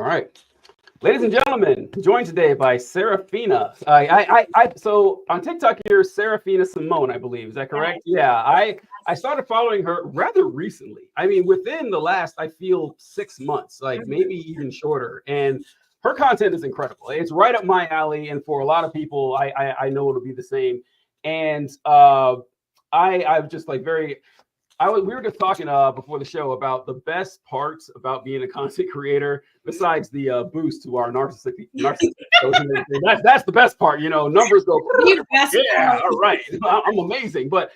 right. Ladies and gentlemen, joined today by Serafina. So on TikTok you're Serafina Simone, I believe. Is that correct? Yeah. I started following her rather recently. I mean, within the last, I feel 6 months, like maybe even shorter. And her content is incredible. It's right up my alley. And for a lot of people, I know it'll be the same. And I'm just like very we were just talking before the show about the best parts about being a content creator, besides the boost to our narcissistic that's the best part. Numbers go. Yeah, all right, I'm amazing. But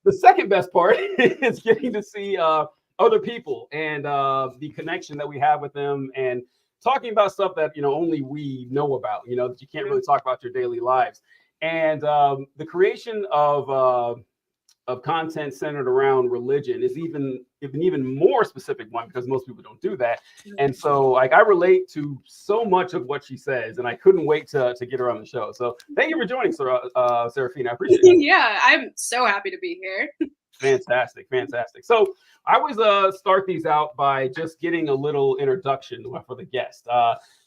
the second best part is getting to see other people and the connection that we have with them, and talking about stuff that only we know about. That you can't really talk about your daily lives, and the creation of content centered around religion is even more specific one, because most people don't do that. And so I relate to so much of what she says, and I couldn't wait to get her on the show. So thank you for joining, Serafina. I appreciate it. Yeah, I'm so happy to be here. Fantastic. So I always start these out by just getting a little introduction for the guest.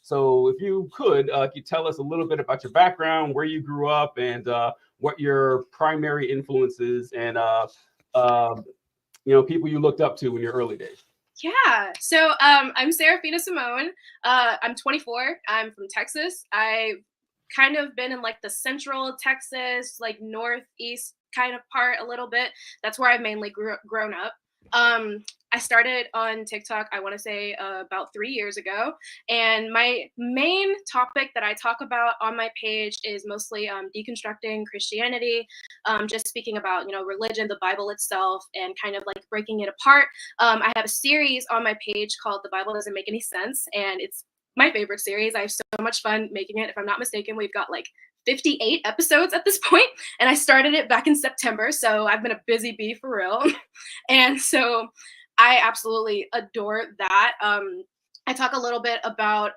So if you could tell us a little bit about your background, where you grew up, and what your primary influences and people you looked up to in your early days. Yeah. So I'm Serafina Simone. I'm 24. I'm from Texas. I've kind of been in like the central Texas, like northeast kind of part a little bit. That's where I've mainly grown up. I started on TikTok, I want to say about 3 years ago. And my main topic that I talk about on my page is mostly deconstructing Christianity, just speaking about, religion, the Bible itself, and kind of like breaking it apart. I have a series on my page called The Bible Doesn't Make Any Sense. And it's my favorite series. I have so much fun making it. If I'm not mistaken, we've got like 58 episodes at this point, and I started it back in September. So I've been a busy bee for real. And so I absolutely adore that. I talk a little bit about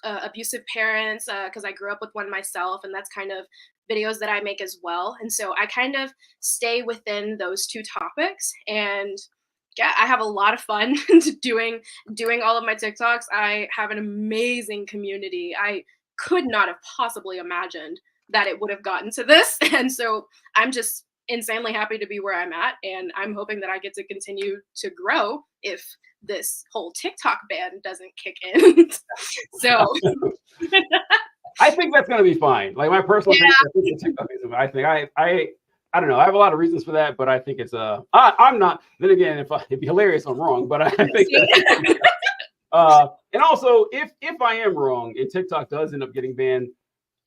abusive parents because I grew up with one myself, and that's kind of videos that I make as well. And so I kind of stay within those two topics. And yeah, I have a lot of fun doing all of my TikToks. I have an amazing community. I could not have possibly imagined that it would have gotten to this. And so I'm just insanely happy to be where I'm at. And I'm hoping that I get to continue to grow if this whole TikTok ban doesn't kick in. So I think that's going to be fine. Like my personal opinion, I think TikTok is, I don't know. I have a lot of reasons for that, but I think it's I'm not. Then again, it'd be hilarious, I'm wrong. But I think and also, if I am wrong and TikTok does end up getting banned,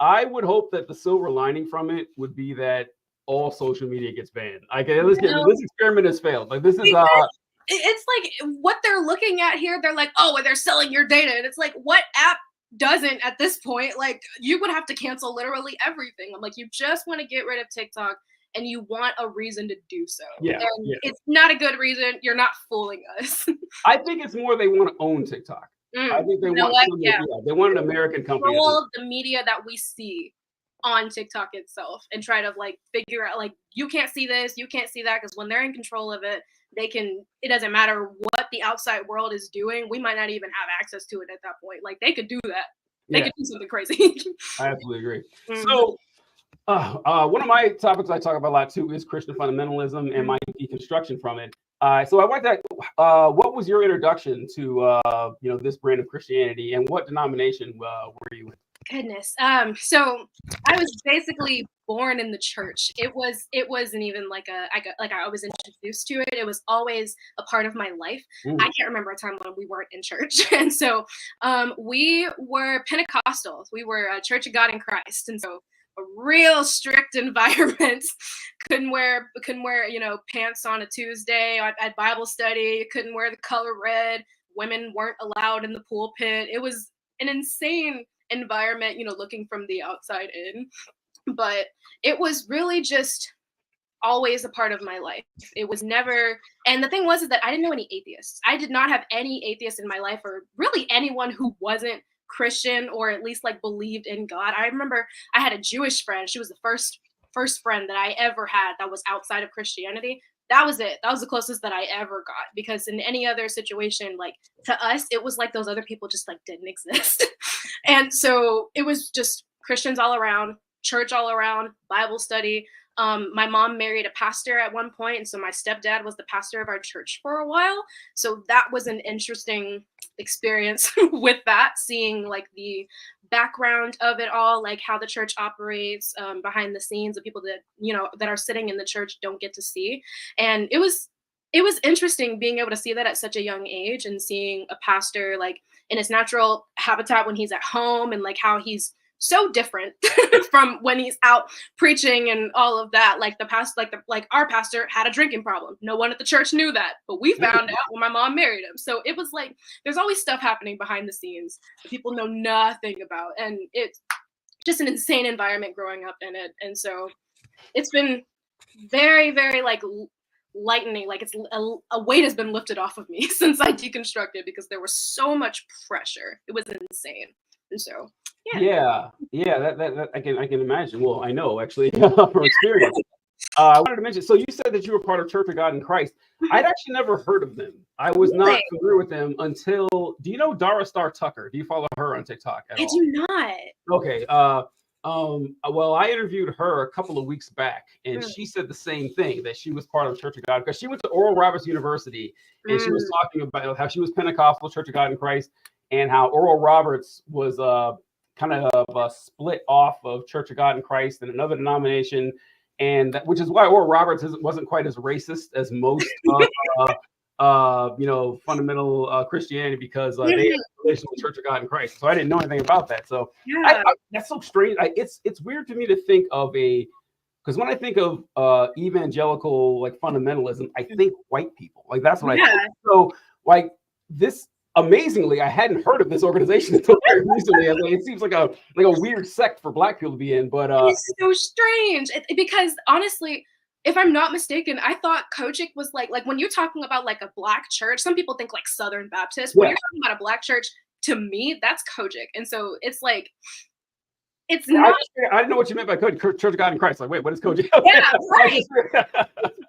I would hope that the silver lining from it would be that all social media gets banned. This experiment has failed. Like this is it's like what they're looking at here. They're like, oh, they're selling your data, and it's like, what app doesn't at this point? Like you would have to cancel literally everything. I'm like, you just want to get rid of TikTok, and you want a reason to do so. It's not a good reason. You're not fooling us. I think it's more they want to own TikTok. I think they they want an American company. All of the media that we see on TikTok itself, and try to like figure out like, you can't see this, you can't see that, because when they're in control of it, it doesn't matter what the outside world is doing. We might not even have access to it at that point. Like they could do that. They could do something crazy. I absolutely agree. So one of my topics I talk about a lot too is Christian fundamentalism and my deconstruction from it. So I want that. What was your introduction to this brand of Christianity, and what denomination were you in? Goodness. So I was basically born in the church. It wasn't even like I was introduced to it. It was always a part of my life. I can't remember a time when we weren't in church. And so we were Pentecostals. We were a Church of God in Christ. And so a real strict environment. Couldn't wear pants on a Tuesday at Bible study. Couldn't wear the color red. Women weren't allowed in the pulpit. It was an insane environment, looking from the outside in. But it was really just always a part of my life. It was never, and the thing was is that I didn't know any atheists. I did not have any atheists in my life, or really anyone who wasn't Christian or at least like believed in God. I remember I had a Jewish friend. She was the first friend that I ever had that was outside of Christianity. that was it. That was the closest that I ever got, because in any other situation, like to us, it was like those other people just like didn't exist. And so it was just Christians all around, church all around, Bible study. My mom married a pastor at one point, and so my stepdad was the pastor of our church for a while. So that was an interesting experience with that, seeing like the background of it all, like how the church operates behind the scenes, the people that that are sitting in the church don't get to see. And it was interesting being able to see that at such a young age, and seeing a pastor like in his natural habitat when he's at home, and like how he's so different from when he's out preaching and all of that. Like our pastor had a drinking problem. No one at the church knew that, but we found out when my mom married him. So it was like there's always stuff happening behind the scenes that people know nothing about, and it's just an insane environment growing up in it. And so it's been very, very like lightening. Like it's a weight has been lifted off of me since I deconstructed, because there was so much pressure. It was insane. And so yeah, that I can imagine. Well, I know actually from experience. I wanted to mention, so you said that you were part of Church of God in Christ. I'd actually never heard of them. I was not familiar with them until, do you know Dara Star Tucker? Do you follow her on TikTok at all? I do not. Okay. Well, I interviewed her a couple of weeks back, and she said the same thing, that she was part of Church of God, because she went to Oral Roberts University, and she was talking about how she was Pentecostal, Church of God in Christ, and how Oral Roberts was kind of split off of Church of God in Christ and another denomination, and which is why Oral Roberts wasn't quite as racist as most fundamental Christianity, because they had a relation with Church of God in Christ. So I didn't know anything about that. So that's so strange. It's weird to me to think of because when I think of evangelical like fundamentalism, I think white people. Like that's what I think. So like this. Amazingly, I hadn't heard of this organization until very recently. It seems like a weird sect for Black people to be in, but it's so strange because honestly, if I'm not mistaken, I thought Kojic was like when you're talking about like a Black church, some people think like Southern Baptist. When you're talking about a Black church, to me, that's Kojic, and so it's like. It's not. I didn't know what you meant by Church of God in Christ. Like, wait, what is Kojic? Yeah, right.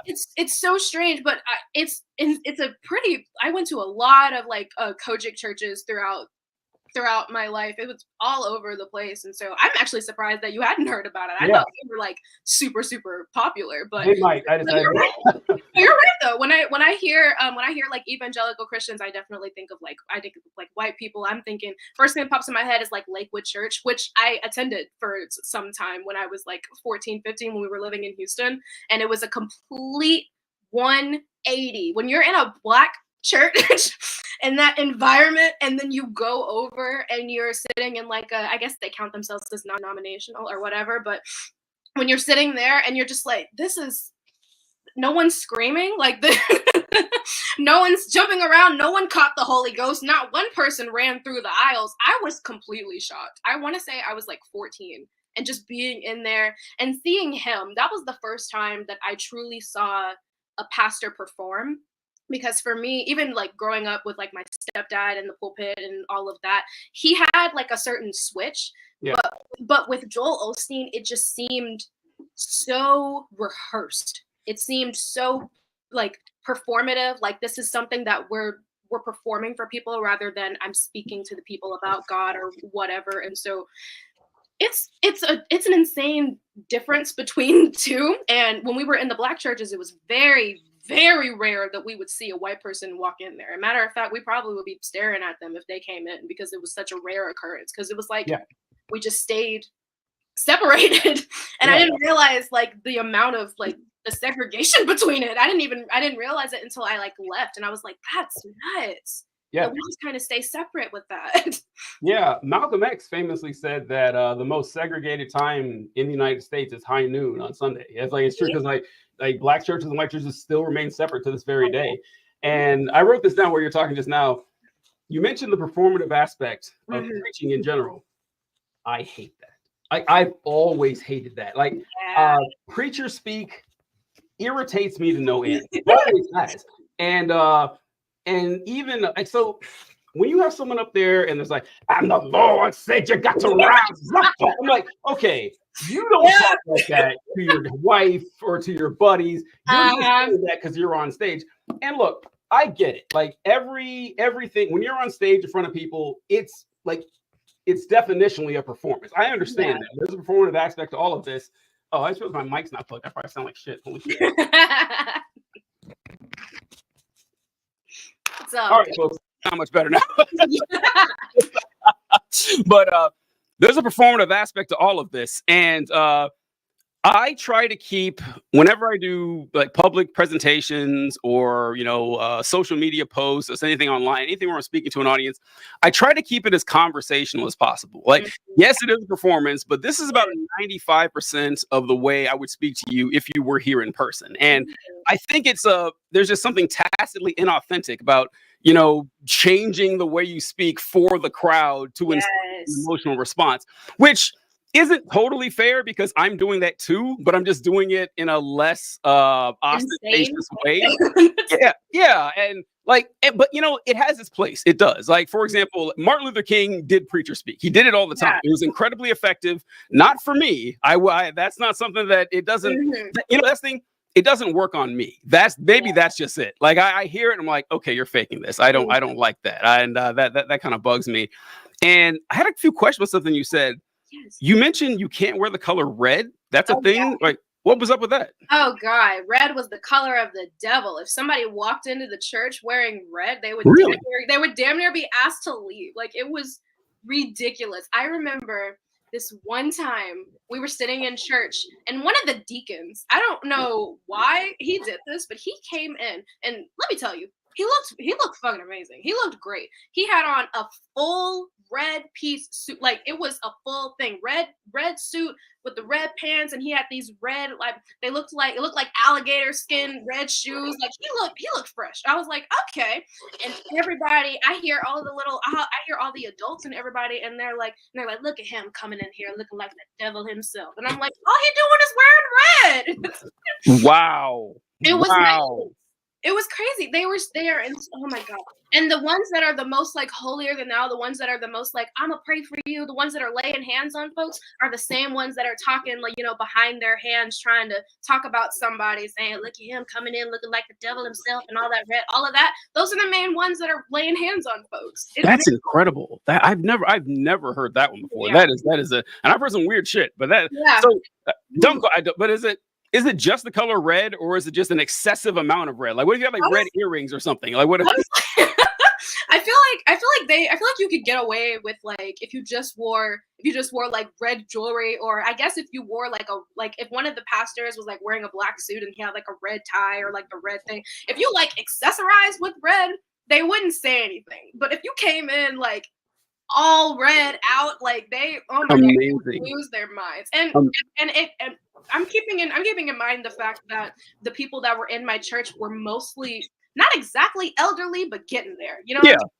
It's so strange, but it's a pretty. I went to a lot of like Kojic churches throughout my life. It was all over the place, and so I'm actually surprised that you hadn't heard about it. I thought they were like super popular, but they might. You're right though. When I hear like evangelical Christians, I definitely think of like white people. I'm thinking first thing that pops in my head is like Lakewood Church, which I attended for some time when I was like 14, 15 when we were living in Houston, and it was a complete 180. When you're in a Black church in that environment, and then you go over and you're sitting in like I guess they count themselves as non-denominational or whatever, but when you're sitting there and you're just like, this is, no one's screaming, like no one's jumping around, no one caught the Holy Ghost, not one person ran through the aisles. I was completely shocked. I want to say I was like 14, and just being in there and seeing him, that was the first time that I truly saw a pastor perform. Because for me, even like growing up with like my stepdad in the pulpit and all of that, he had like a certain switch. Yeah. But with Joel Osteen, it just seemed so rehearsed. It seemed so like performative. Like this is something that we're performing for people rather than I'm speaking to the people about God or whatever. And so it's an insane difference between the two. And when we were in the Black churches, it was very, very rare that we would see a white person walk in there. As a matter of fact, we probably would be staring at them if they came in, because it was such a rare occurrence. Because it was like we just stayed separated, and I didn't realize like the amount of like the segregation between it. I didn't realize it until I like left, and I was like, that's nuts. Yeah, we just kind of stay separate with that. Yeah, Malcolm X famously said that the most segregated time in the United States is high noon on Sunday. It's true, because like Black churches and white churches still remain separate to this very day. And I wrote this down where you're talking just now. You mentioned the performative aspect of preaching in general. I hate that. I've always hated that. Like preacher speak irritates me to no end. It always has. And even like, so when you have someone up there and it's like, and the Lord said you got to rise up. I'm like, okay, you don't talk like that to your wife or to your buddies. You're just doing that because you're on stage. And look, I get it. Like everything when you're on stage in front of people, it's like it's definitionally a performance. I understand that. There's a performative aspect to all of this. Oh, I suppose my mic's not plugged. I probably sound like shit. Holy shit. All right, folks. Not much better now. But there's a performative aspect to all of this. And I try to keep, whenever I do like public presentations or, social media posts or anything online, anything where I'm speaking to an audience, I try to keep it as conversational as possible. Like, yes, it is a performance, but this is about 95% of the way I would speak to you if you were here in person. And I think there's just something tacitly inauthentic about, changing the way you speak for the crowd to an emotional response, which isn't totally fair because I'm doing that too, but I'm just doing it in a less ostentatious way. Yeah. And but it has its place. It does. Like, for example, Martin Luther King did preacher speak. He did it all the time. It was incredibly effective. Not for me. That's not something that it doesn't, that's thing. It doesn't work on me. That's just it. Like I hear it and I'm like, okay, you're faking this. I don't like that. And that kind of bugs me. And I had a few questions about something you said. Yes. You mentioned you can't wear the color red. That's a thing. Yeah. Like, what was up with that? Oh God, red was the color of the devil. If somebody walked into the church wearing red, they would damn near be asked to leave. Like, it was ridiculous. I remember this one time we were sitting in church and one of the deacons, I don't know why he did this, but he came in and let me tell you, he looked fucking amazing. He looked great. He had on a full red piece suit. Like, it was a full thing. Red suit with the red pants, and he had these red, like, it looked like alligator skin, red shoes. Like, he looked fresh. I was like, okay. And everybody, I hear all the adults and everybody, and they're like, look at him coming in here looking like the devil himself. And I'm like, all he doing is wearing red. Wow. It was nice. It was crazy. They were there, and oh my God. And the ones that are the most like holier than thou, the ones that are the most like, I'm gonna pray for you, the ones that are laying hands on folks are the same ones that are talking like, behind their hands, trying to talk about somebody, saying, look at him coming in looking like the devil himself and all that red, all of that. Those are the main ones that are laying hands on folks. That's incredible. That I've never heard that one before. Yeah. That is and I've heard some weird shit, but but is it just the color red, or is it just an excessive amount of red? Like, what if you have like red earrings or something? Like, what? I feel like you could get away with, like, if you just wore like red jewelry, or I guess if you wore if one of the pastors was like wearing a black suit and he had like a red tie or like the red thing. If you like accessorize with red, they wouldn't say anything. But if you came in like all red out, like they lose their minds. And I'm keeping in mind the fact that the people that were in my church were mostly not exactly elderly, but getting there.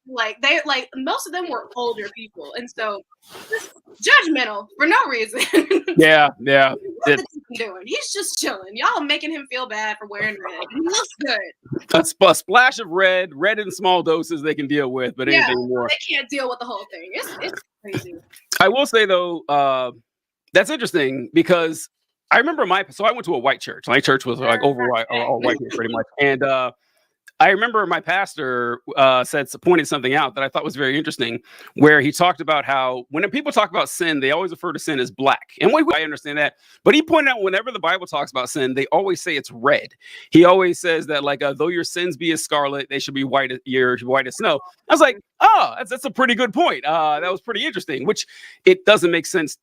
Like they most of them were older people, and so just judgmental for no reason. Yeah. What's the doing? He's just chilling. Y'all are making him feel bad for wearing red. He looks good. A splash of red in small doses they can deal with, but anything more, they can't deal with the whole thing. It's crazy. I will say though, that's interesting because I remember I went to a white church. My church was like all white pretty much, and I remember my pastor pointed something out that I thought was very interesting, where he talked about how when people talk about sin, they always refer to sin as black. And I understand that. But he pointed out whenever the Bible talks about sin, they always say it's red. He always says that, like, though your sins be as scarlet, they should be white as snow. I was like, oh, that's a pretty good point. That was pretty interesting, which it doesn't make sense.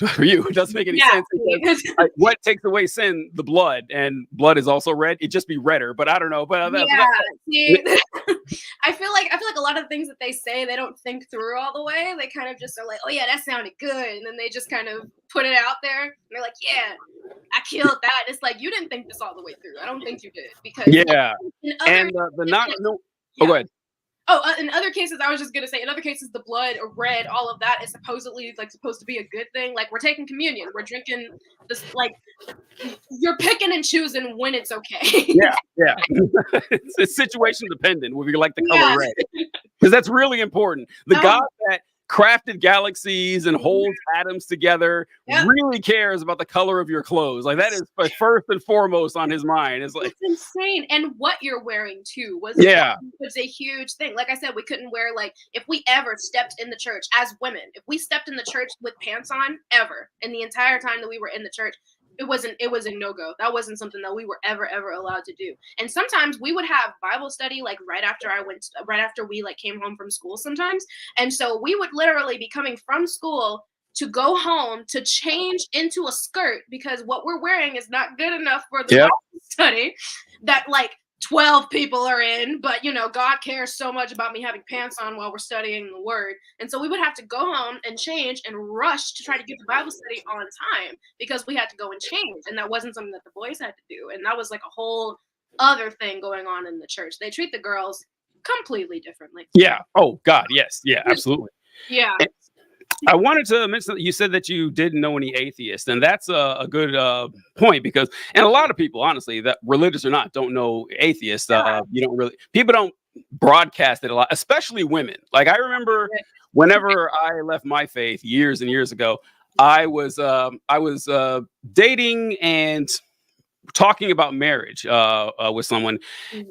For you, it doesn't make any sense. Because, what takes away sin? The blood, and blood is also red. It'd just be redder, but I don't know. But see, I feel like a lot of the things that they say, they don't think through all the way. They kind of just are like, oh yeah, that sounded good, and then they just kind of put it out there. And they're like, yeah, I killed that. It's like, you didn't think this all the way through. I don't think you did, because go ahead. Oh, in other cases, I was just gonna say, in other cases, the blood or red, all of that is supposedly like supposed to be a good thing. Like we're taking communion, we're drinking this. Like you're picking and choosing when it's okay. Yeah. It's situation dependent. Whether you like the color Yeah. red, because that's really important. The Um, God that crafted galaxies and holds atoms together Yep. really cares about the color of your clothes. Like that is first and foremost on his mind. It's like, It's insane. And what you're wearing too was a huge thing. Like I said, we couldn't wear like if we ever stepped in the church as women, if we stepped in the church with pants on ever in the entire time that we were in the church, it was a no-go. That wasn't something that we were ever allowed to do. And sometimes we would have Bible study like right after we like came home from school sometimes. And so we would literally be coming from school to go home to change into a skirt because what we're wearing is not good enough for the Bible study that like 12 people are in, but God cares so much about me having pants on while we're studying the word. And so we would have to go home and change and rush to try to get the Bible study on time because we had to go and change. And that wasn't something that the boys had to do. And that was like a whole other thing going on in the church. They treat the girls completely differently. yeah. Oh God. Yes. Yeah, absolutely. Yeah. I wanted to mention that you said that you didn't know any atheists, and that's a good point because, and a lot of people, honestly, that religious or not, don't know atheists. People don't broadcast it a lot, especially women. Like I remember whenever I left my faith years and years ago, I was dating and talking about marriage with someone,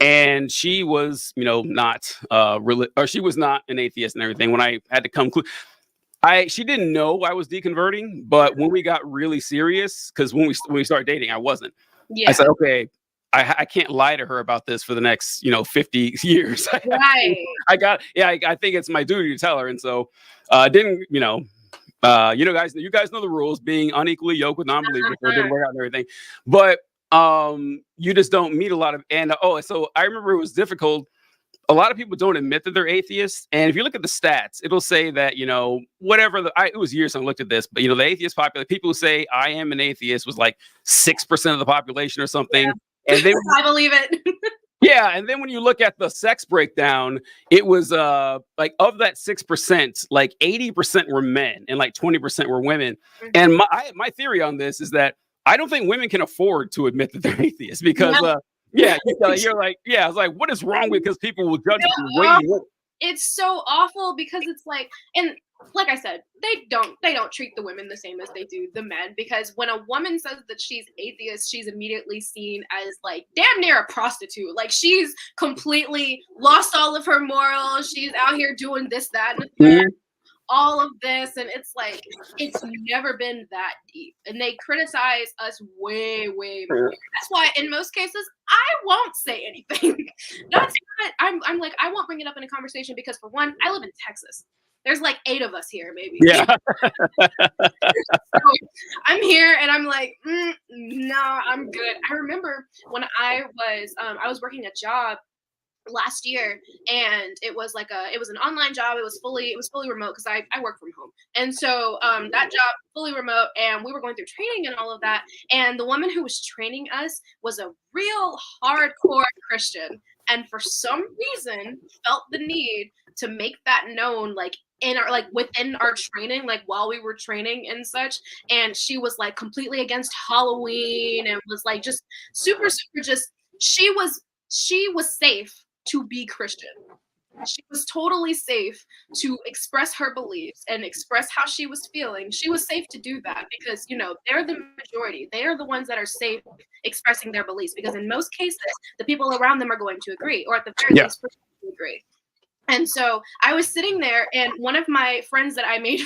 and she was not or she was not an atheist and everything. When I had to come she didn't know I was deconverting, but when we got really serious, because when we started dating, I wasn't. Yeah. I said, okay, I can't lie to her about this for the next 50 years. Right. I think it's my duty to tell her, and so didn't guys, you guys know the rules, being unequally yoked with non-believers, so it didn't work out and everything. But you just don't meet a lot of, and so I remember it was difficult. A lot of people don't admit that they're atheists. And if you look at the stats, it'll say that, it was years since I looked at this, but, the atheist population, people who say I am an atheist was like 6% of the population or something. Yeah. And then I believe it. yeah. And then when you look at the sex breakdown, it was like of that 6%, like 80% were men and like 20% were women. Mm-hmm. And my theory on this is that I don't think women can afford to admit that they're atheists because, you're like, I was like, what is wrong with? Because people will judge you. It's so awful because it's like, and like I said, they don't treat the women the same as they do the men, because when a woman says that she's atheist, she's immediately seen as like damn near a prostitute. Like she's completely lost all of her morals. She's out here doing this, that, and the third. All of this, and it's like it's never been that deep, and they criticize us way more. That's why in most cases I won't say anything. That's not, I'm like, I won't bring it up in a conversation because for one, I live in Texas. There's like 8 of us here, maybe. Yeah. So I'm here and I'm like, no, I'm good. I remember when I was working a job last year, and it was an online job. It was fully remote because I work from home, and so that job fully remote, and we were going through training and all of that, and the woman who was training us was a real hardcore Christian, and for some reason felt the need to make that known, like in our, like within our training, like while we were training and such. And she was like completely against Halloween and was like just super just she was safe to be Christian. She was totally safe to express her beliefs and express how she was feeling. She was safe to do that because, they're the majority. They are the ones that are safe expressing their beliefs, because in most cases, the people around them are going to agree, or at the very least, agree. And so I was sitting there, and one of my friends that I made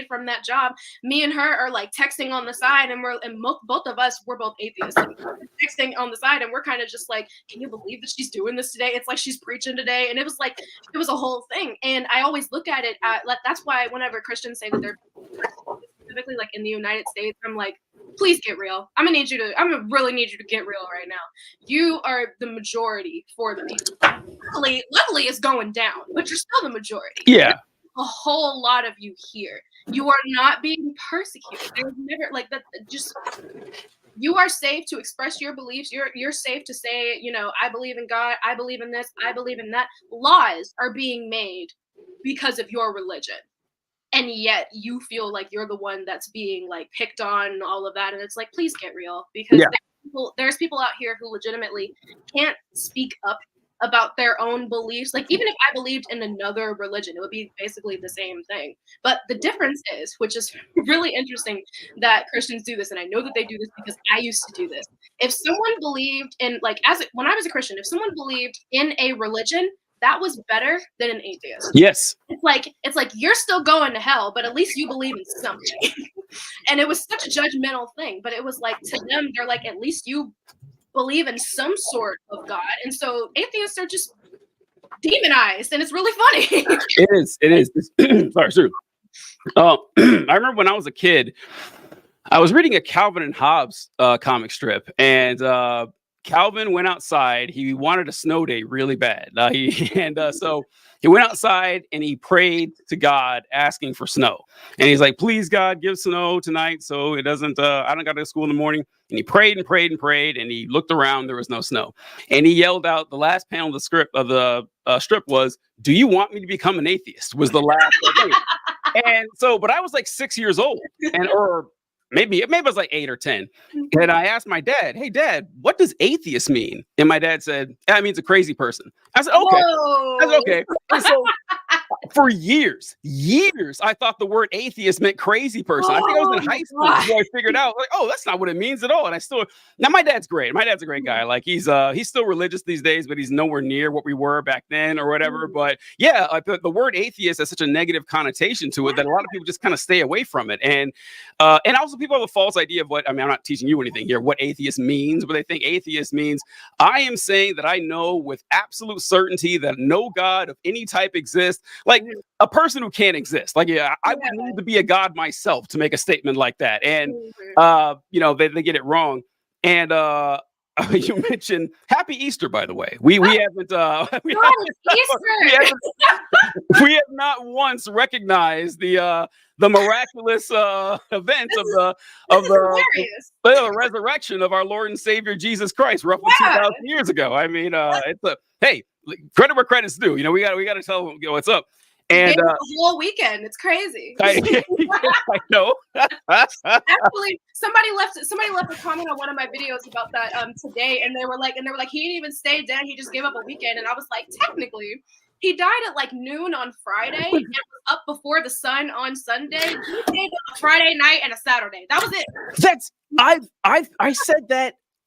from that job, me and her are like texting on the side, and both of us, we're both atheists, texting on the side, and we're kind of just like, can you believe that she's doing this today? It's like she's preaching today. And it was a whole thing. And I always look at it that's why whenever Christians say that they're specifically like in the United States, I'm like, please get real. I'm gonna really need you to get real right now. You are the majority for the people. Luckily it's going down, but you're still the majority. Yeah. A whole lot of you here. You are not being persecuted. There's never like that. Just You are safe to express your beliefs. You're safe to say, I believe in God, I believe in this, I believe in that. Laws are being made because of your religion. And yet you feel like you're the one that's being like picked on and all of that. And it's like, please get real, because there's people out here who legitimately can't speak up about their own beliefs. Like, even if I believed in another religion, it would be basically the same thing. But the difference is, which is really interesting, that Christians do this, and I know that they do this because I used to do this. If someone believed in, like, when I was a Christian, if someone believed in a religion, that was better than an atheist. Yes. It's like you're still going to hell, but at least you believe in something. And it was such a judgmental thing, but it was like, to them, they're like, at least you believe in some sort of God. And so atheists are just demonized, and it's really funny. It is. Sorry, true. I remember when I was a kid, I was reading a Calvin and Hobbes comic strip, and Calvin went outside. He wanted a snow day really bad. So he went outside and he prayed to God, asking for snow. And he's like, please, God, give snow tonight so it doesn't, I don't got to go to school in the morning. And he prayed and prayed and prayed, and he looked around. There was no snow. And he yelled out, the last panel of the script of the strip was, do you want me to become an atheist? Was the last thing. And so, but I was like 6 years old, or maybe I was like 8 or 10. And I asked my dad, hey, Dad, what does atheist mean? And my dad said, that means a crazy person. I said, okay. Whoa. I said, okay. And so for years, I thought the word atheist meant crazy person. I think I was in high school before I figured out, like, oh, that's not what it means at all. And now my dad's great. My dad's a great guy. Like, he's still religious these days, but he's nowhere near what we were back then or whatever. But yeah, the word atheist has such a negative connotation to it that a lot of people just kind of stay away from it. And also people have a false idea of I'm not teaching you anything here, what atheist means, but they think atheist means I am saying that I know with absolute certainty that no God of any type exists. Like a person who can't exist. Like, I would need to be a God myself to make a statement like that. And, they get it wrong. And you mentioned Happy Easter, by the way. We haven't we have not once recognized the miraculous events of the resurrection of our Lord and Savior Jesus Christ roughly 2,000 years ago. I mean, hey, credit where credit's due. We got to tell them what's up. And the whole weekend, it's crazy. I know. Actually, somebody left a comment on one of my videos about that today, and they were like, he didn't even stay dead. He just gave up a weekend, and I was like, technically, he died at like noon on Friday and was up before the sun on Sunday. He stayed up a Friday night and a Saturday. That was it.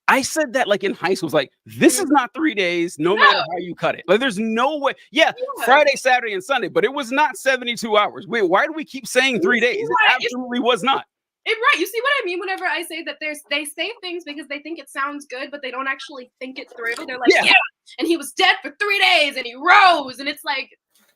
I said that like in high school. It's like, this is not 3 days, no matter how you cut it. Like, there's no way. Yeah, Friday, Saturday, and Sunday, but it was not 72 hours. Wait, why do we keep saying 3 days? It absolutely was not. Right. You see what I mean? Whenever I say that they say things because they think it sounds good, but they don't actually think it through. They're like, yeah, and he was dead for 3 days and he rose. And it's like,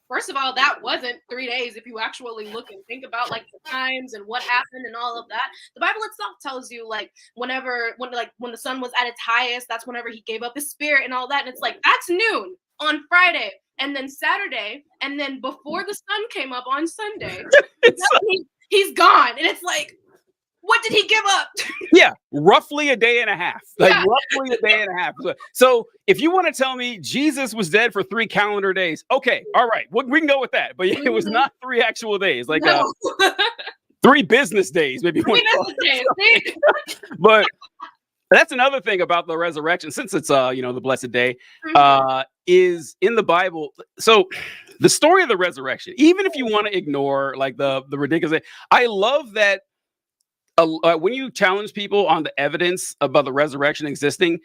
first of all, that wasn't 3 days. If you actually look and think about like the times and what happened and all of that, the Bible itself tells you like when the sun was at its highest, that's whenever he gave up his spirit and all that. And it's like, that's noon on Friday, and then Saturday, and then before the sun came up on Sunday, he's gone. And it's like, what did he give up? Yeah, roughly a day and a half. Roughly a day and a half. So if you want to tell me Jesus was dead for 3 calendar days, okay, all right, we can go with that. But it was not 3 actual days, like 3 business days, maybe. 3 business days. But that's another thing about the resurrection, since it's the blessed day, is in the Bible. So the story of the resurrection, even if you want to ignore like the ridiculous, I love that. When you challenge people on the evidence about the resurrection existing,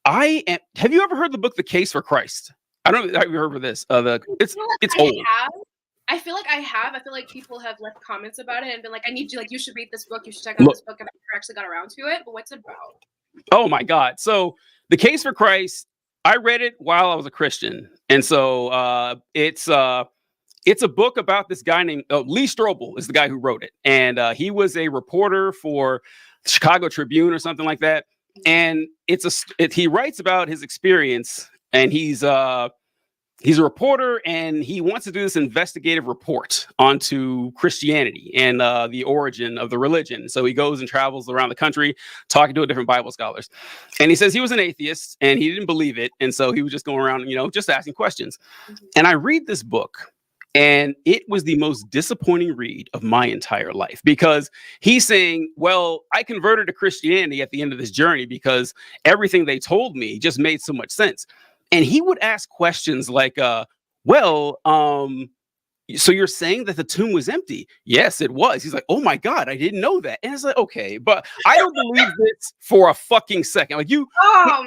have you ever heard the book The Case for Christ? I don't know. Have you heard of this? It's old. I feel like I have. I feel like people have left comments about it and been like, you should read this book. You should check out this book. I've never actually got around to it, but what's it about? Oh my God. So The Case for Christ, I read it while I was a Christian. And so it's a book about this guy named Lee Strobel is the guy who wrote it. And he was a reporter for the Chicago Tribune or something like that. And he writes about his experience, and he's he's a reporter, and he wants to do this investigative report onto Christianity and the origin of the religion. So he goes and travels around the country talking to different Bible scholars. And he says he was an atheist and he didn't believe it. And so he was just going around, just asking questions. And I read this book, and it was the most disappointing read of my entire life, because he's saying, well, I converted to Christianity at the end of this journey because everything they told me just made so much sense. And he would ask questions like, so you're saying that the tomb was empty? Yes, it was. He's like, oh my God, I didn't know that. And it's like, okay, but I don't believe this for a fucking second. Like the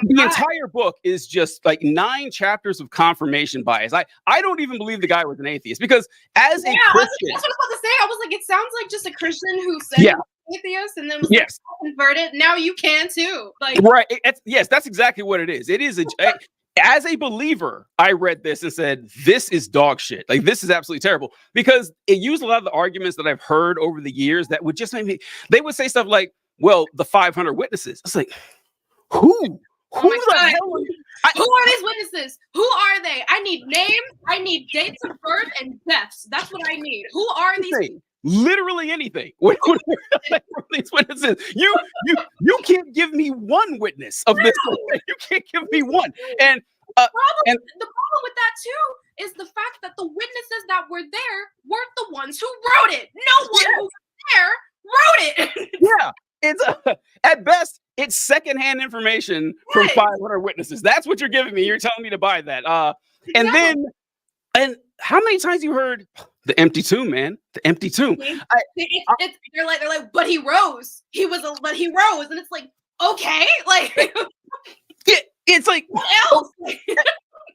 entire book is just like 9 chapters of confirmation bias. I don't even believe the guy was an atheist, because as a Christian, that's what I was about to say. I was like, it sounds like just a Christian who said he was atheist and then was like, converted. Now you can too. Like, right? Yes, that's exactly what it is. It is as a believer, I read this and said, this is dog shit. Like, this is absolutely terrible, because it used a lot of the arguments that I've heard over the years that would just make me, they would say stuff like, well, the 500 witnesses. It's like, who the hell who are these witnesses? Who are they? I need names. I need dates of birth and deaths. That's what I need. Who are these people? Literally anything. These witnesses, you can't give me one witness of this. You can't give me one. And the problem with that too is the fact that the witnesses that were there weren't the ones who wrote it. No one who was there wrote it. Yeah, it's at best it's secondhand information from 500 witnesses. That's what you're giving me. You're telling me to buy that. And how many times you heard the empty tomb, man? The empty tomb. They're like, but he rose. But he rose, and it's like, okay, like, it's like, what else?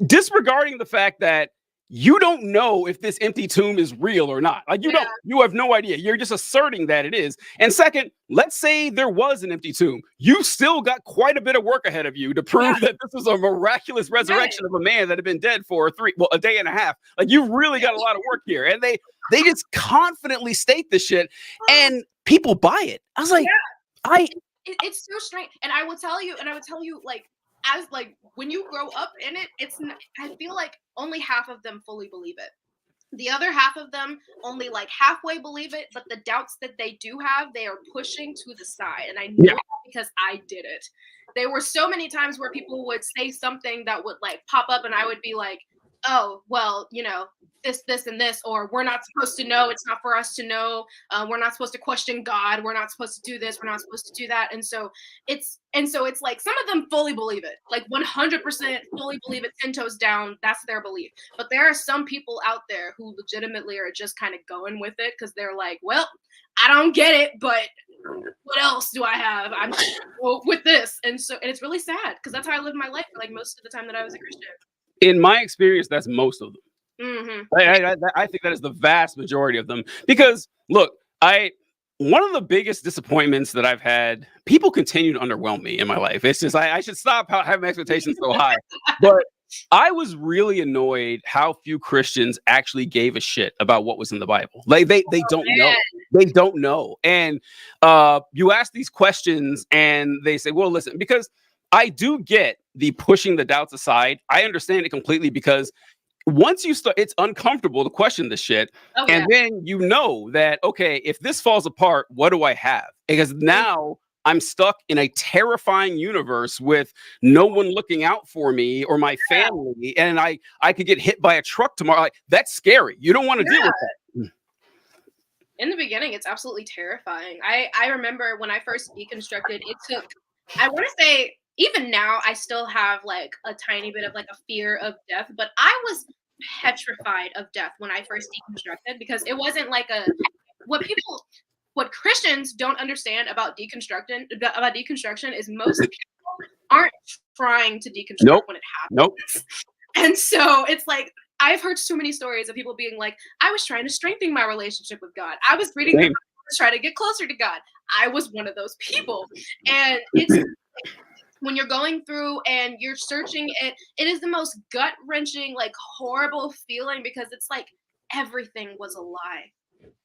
Disregarding the fact that you don't know if this empty tomb is real or not. Like, you have no idea. You're just asserting that it is. And second, let's say there was an empty tomb. You still got quite a bit of work ahead of you to prove that this was a miraculous resurrection of a man that had been dead for a day and a half. Like, you've really got a lot of work here. And they just confidently state this shit, and people buy it. I was like, it's so strange. And I would tell you, like, as like when you grow up in it, I feel like only half of them fully believe it. The other half of them only like halfway believe it, but the doubts that they do have, they are pushing to the side. And I know that because I did it. There were so many times where people would say something that would like pop up, and I would be like, oh, well, this, and this, or we're not supposed to know. It's not for us to know. We're not supposed to question God. We're not supposed to do this. We're not supposed to do that. And so it's like some of them fully believe it, like 100% fully believe it, 10 toes down. That's their belief. But there are some people out there who legitimately are just kind of going with it because they're like, well, I don't get it, but what else do I have? I'm with this. And it's really sad because that's how I lived my life for like most of the time that I was a Christian. In my experience, that's most of them. Mm-hmm. I think that is the vast majority of them. Because look, one of the biggest disappointments that I've had, people continue to underwhelm me in my life. It's just I should stop having expectations so high. But I was really annoyed how few Christians actually gave a shit about what was in the Bible. Like they don't know. They don't know. And you ask these questions and they say, well, listen, because I do get the pushing the doubts aside. I understand it completely, because once you start, it's uncomfortable to question this shit. And then you know that, okay, if this falls apart, what do I have? Because now I'm stuck in a terrifying universe with no one looking out for me or my family. And I could get hit by a truck tomorrow. Like, that's scary. You don't want to deal with that. In the beginning, it's absolutely terrifying. I remember when I first deconstructed, it took, I want to say, even now, I still have like a tiny bit of like a fear of death, but I was petrified of death when I first deconstructed, because it wasn't like what Christians don't understand about deconstruction is most people aren't trying to deconstruct when it happens. And so it's like, I've heard so many stories of people being like, I was trying to strengthen my relationship with God. I was reading the Bible to try to get closer to God. I was one of those people. And it's like, when you're going through and you're searching it is the most gut-wrenching, like horrible feeling, because it's like everything was a lie.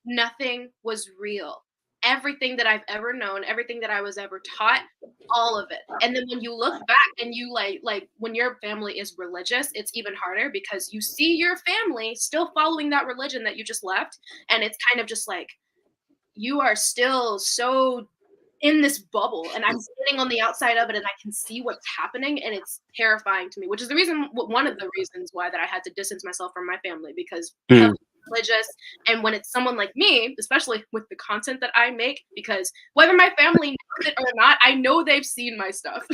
Nothing was real. everything that I've ever known, everything that I was ever taught, all of it. And then when you look back and you like when your family is religious, it's even harder because you see your family still following that religion that you just left. And it's kind of just like, you are still so in this bubble, and I'm sitting on the outside of it, and I can see what's happening, and it's terrifying to me, which is one of the reasons why that I had to distance myself from my family, because religious, and when it's someone like me, especially with the content that I make, because whether my family knows it or not, I know they've seen my stuff.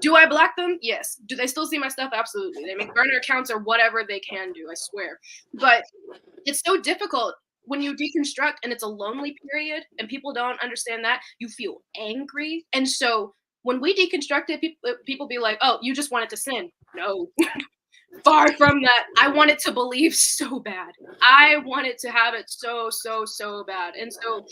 Do I block them? Yes. Do they still see my stuff? Absolutely. They make burner accounts or whatever they can do, I swear. But it's so difficult when you deconstruct and it's a lonely period and people don't understand that. You feel angry. And so when we deconstructed, people be like, oh, you just wanted to sin. No. Far from that. I wanted to believe so bad. I wanted to have it so bad. And so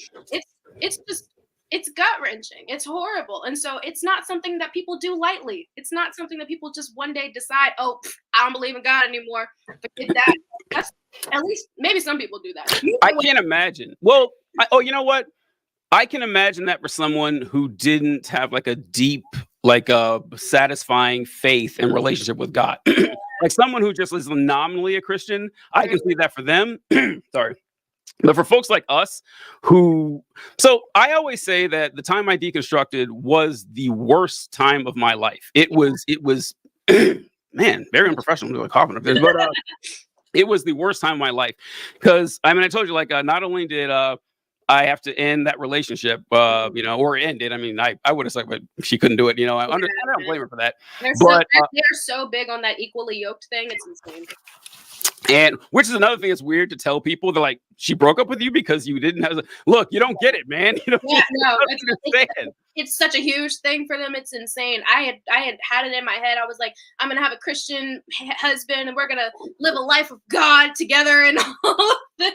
it's gut wrenching. It's horrible. And so it's not something that people do lightly. It's not something that people just one day decide, oh, I don't believe in God anymore. Forget that. That's, at least maybe some people do that. I can't imagine. Well, you know what? I can imagine that for someone who didn't have like a deep, like a satisfying faith and relationship with God. Like someone who just is nominally a Christian, I can see that for them. Sorry. But for folks like us so I always say that the time I deconstructed was the worst time of my life. It was, man, very unprofessional. I'm doing a coughing up there, but it was the worst time of my life because I told you, like, not only did I have to end that relationship, or end it. I mean, I would have said, but she couldn't do it. I don't blame her for that. They're so big on that equally yoked thing. It's insane. And which is another thing that's weird to tell people. They're like, she broke up with you because you didn't have. Look, you don't get it, man. It's such a huge thing for them. It's insane. I had it in my head. I was like, I'm gonna have a Christian husband, and we're gonna live a life of God together, and all of this.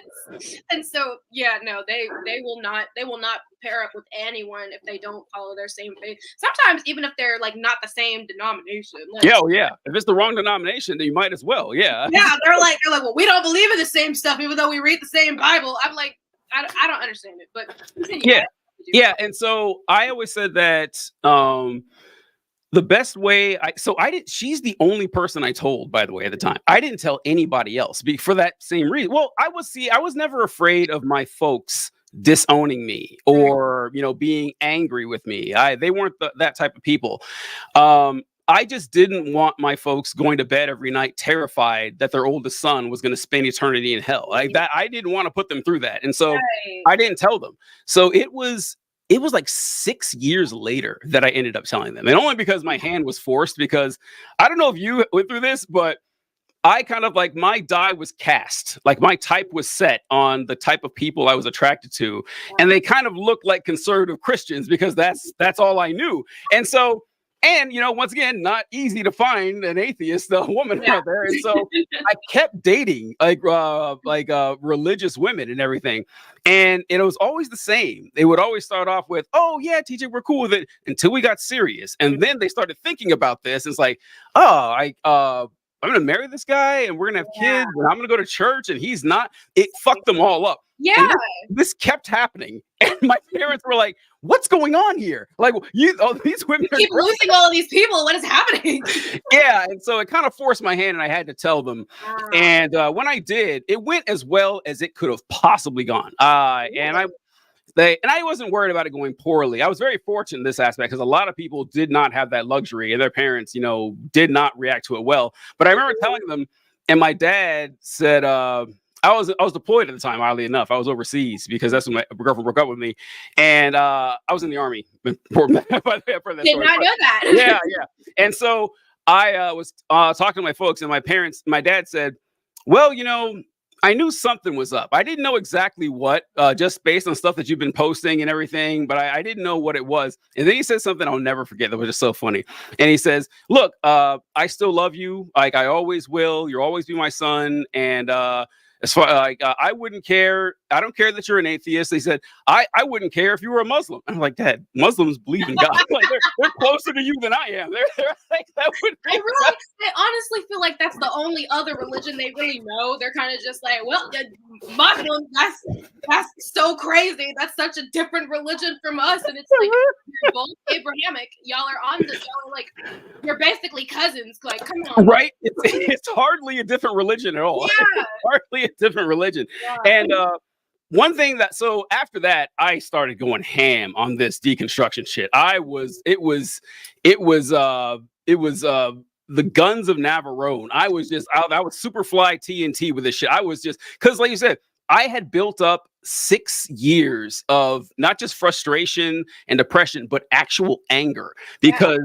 And so, yeah, no, they will not pair up with anyone if they don't follow their same faith. Sometimes even if they're like not the same denomination. Like, yeah. If it's the wrong denomination, then you might as well. Yeah. Yeah, they're like, well, we don't believe in the same stuff, even though we read the same Bible. I'm like, I don't understand it, but continue. Yeah, and so I always said that the best way she's the only person I told, by the way, at the time. I didn't tell anybody else for that same reason. Well, I was never afraid of my folks disowning me or, being angry with me. They weren't that type of people. I just didn't want my folks going to bed every night terrified that their oldest son was going to spend eternity in hell. Like that, I didn't want to put them through that. And so I didn't tell them. So it was like 6 years later that I ended up telling them. And only because my hand was forced, because I don't know if you went through this, but I kind of like my die was cast, like my type was set on the type of people I was attracted to. And they kind of looked like conservative Christians because that's all I knew. And so, once again, not easy to find an atheist woman out there. And so I kept dating like religious women and everything. And it was always the same. They would always start off with, oh, yeah, TJ, we're cool with it, until we got serious. And then they started thinking about this. It's like, I'm going to marry this guy and we're going to have kids and I'm going to go to church and he's not. It fucked them all up. Yeah. This kept happening. And my parents were like, what's going on here? Like, these women keep losing all of these people. What is happening? Yeah. And so it kind of forced my hand and I had to tell them. And when I did, it went as well as it could have possibly gone. And I wasn't worried about it going poorly. I was very fortunate in this aspect because a lot of people did not have that luxury and their parents, did not react to it well. But I remember telling them, and my dad said, I was deployed at the time, oddly enough. I was overseas because that's when my girlfriend broke up with me. And I was in the Army. Did not know that. Yeah. And so I was talking to my folks and my dad said, well, I knew something was up. I didn't know exactly what, just based on stuff that you've been posting and everything, but I didn't know what it was. And then he said something I'll never forget that was just so funny. And he says, look, I still love you. Like I always will. You'll always be my son. And As far like I wouldn't care. I don't care that you're an atheist. They said I wouldn't care if you were a Muslim. I'm like, Dad, Muslims believe in God. Like they're closer to you than I am. They're like that would. I honestly feel like that's the only other religion they really know. They're kind of just like, well, Muslims. That's so crazy. That's such a different religion from us. And it's like you're both Abrahamic. Y'all are on this. Y'all are like, you're basically cousins. Like, come on. Right? It's hardly a different religion at all. Yeah. It's hardly a different religion. Yeah. And one thing that so after that, I started going ham on this deconstruction shit. It was the Guns of Navarone. I was Superfly TNT with this shit. I was just because, like you said, I had built up 6 years of not just frustration and depression, but actual anger because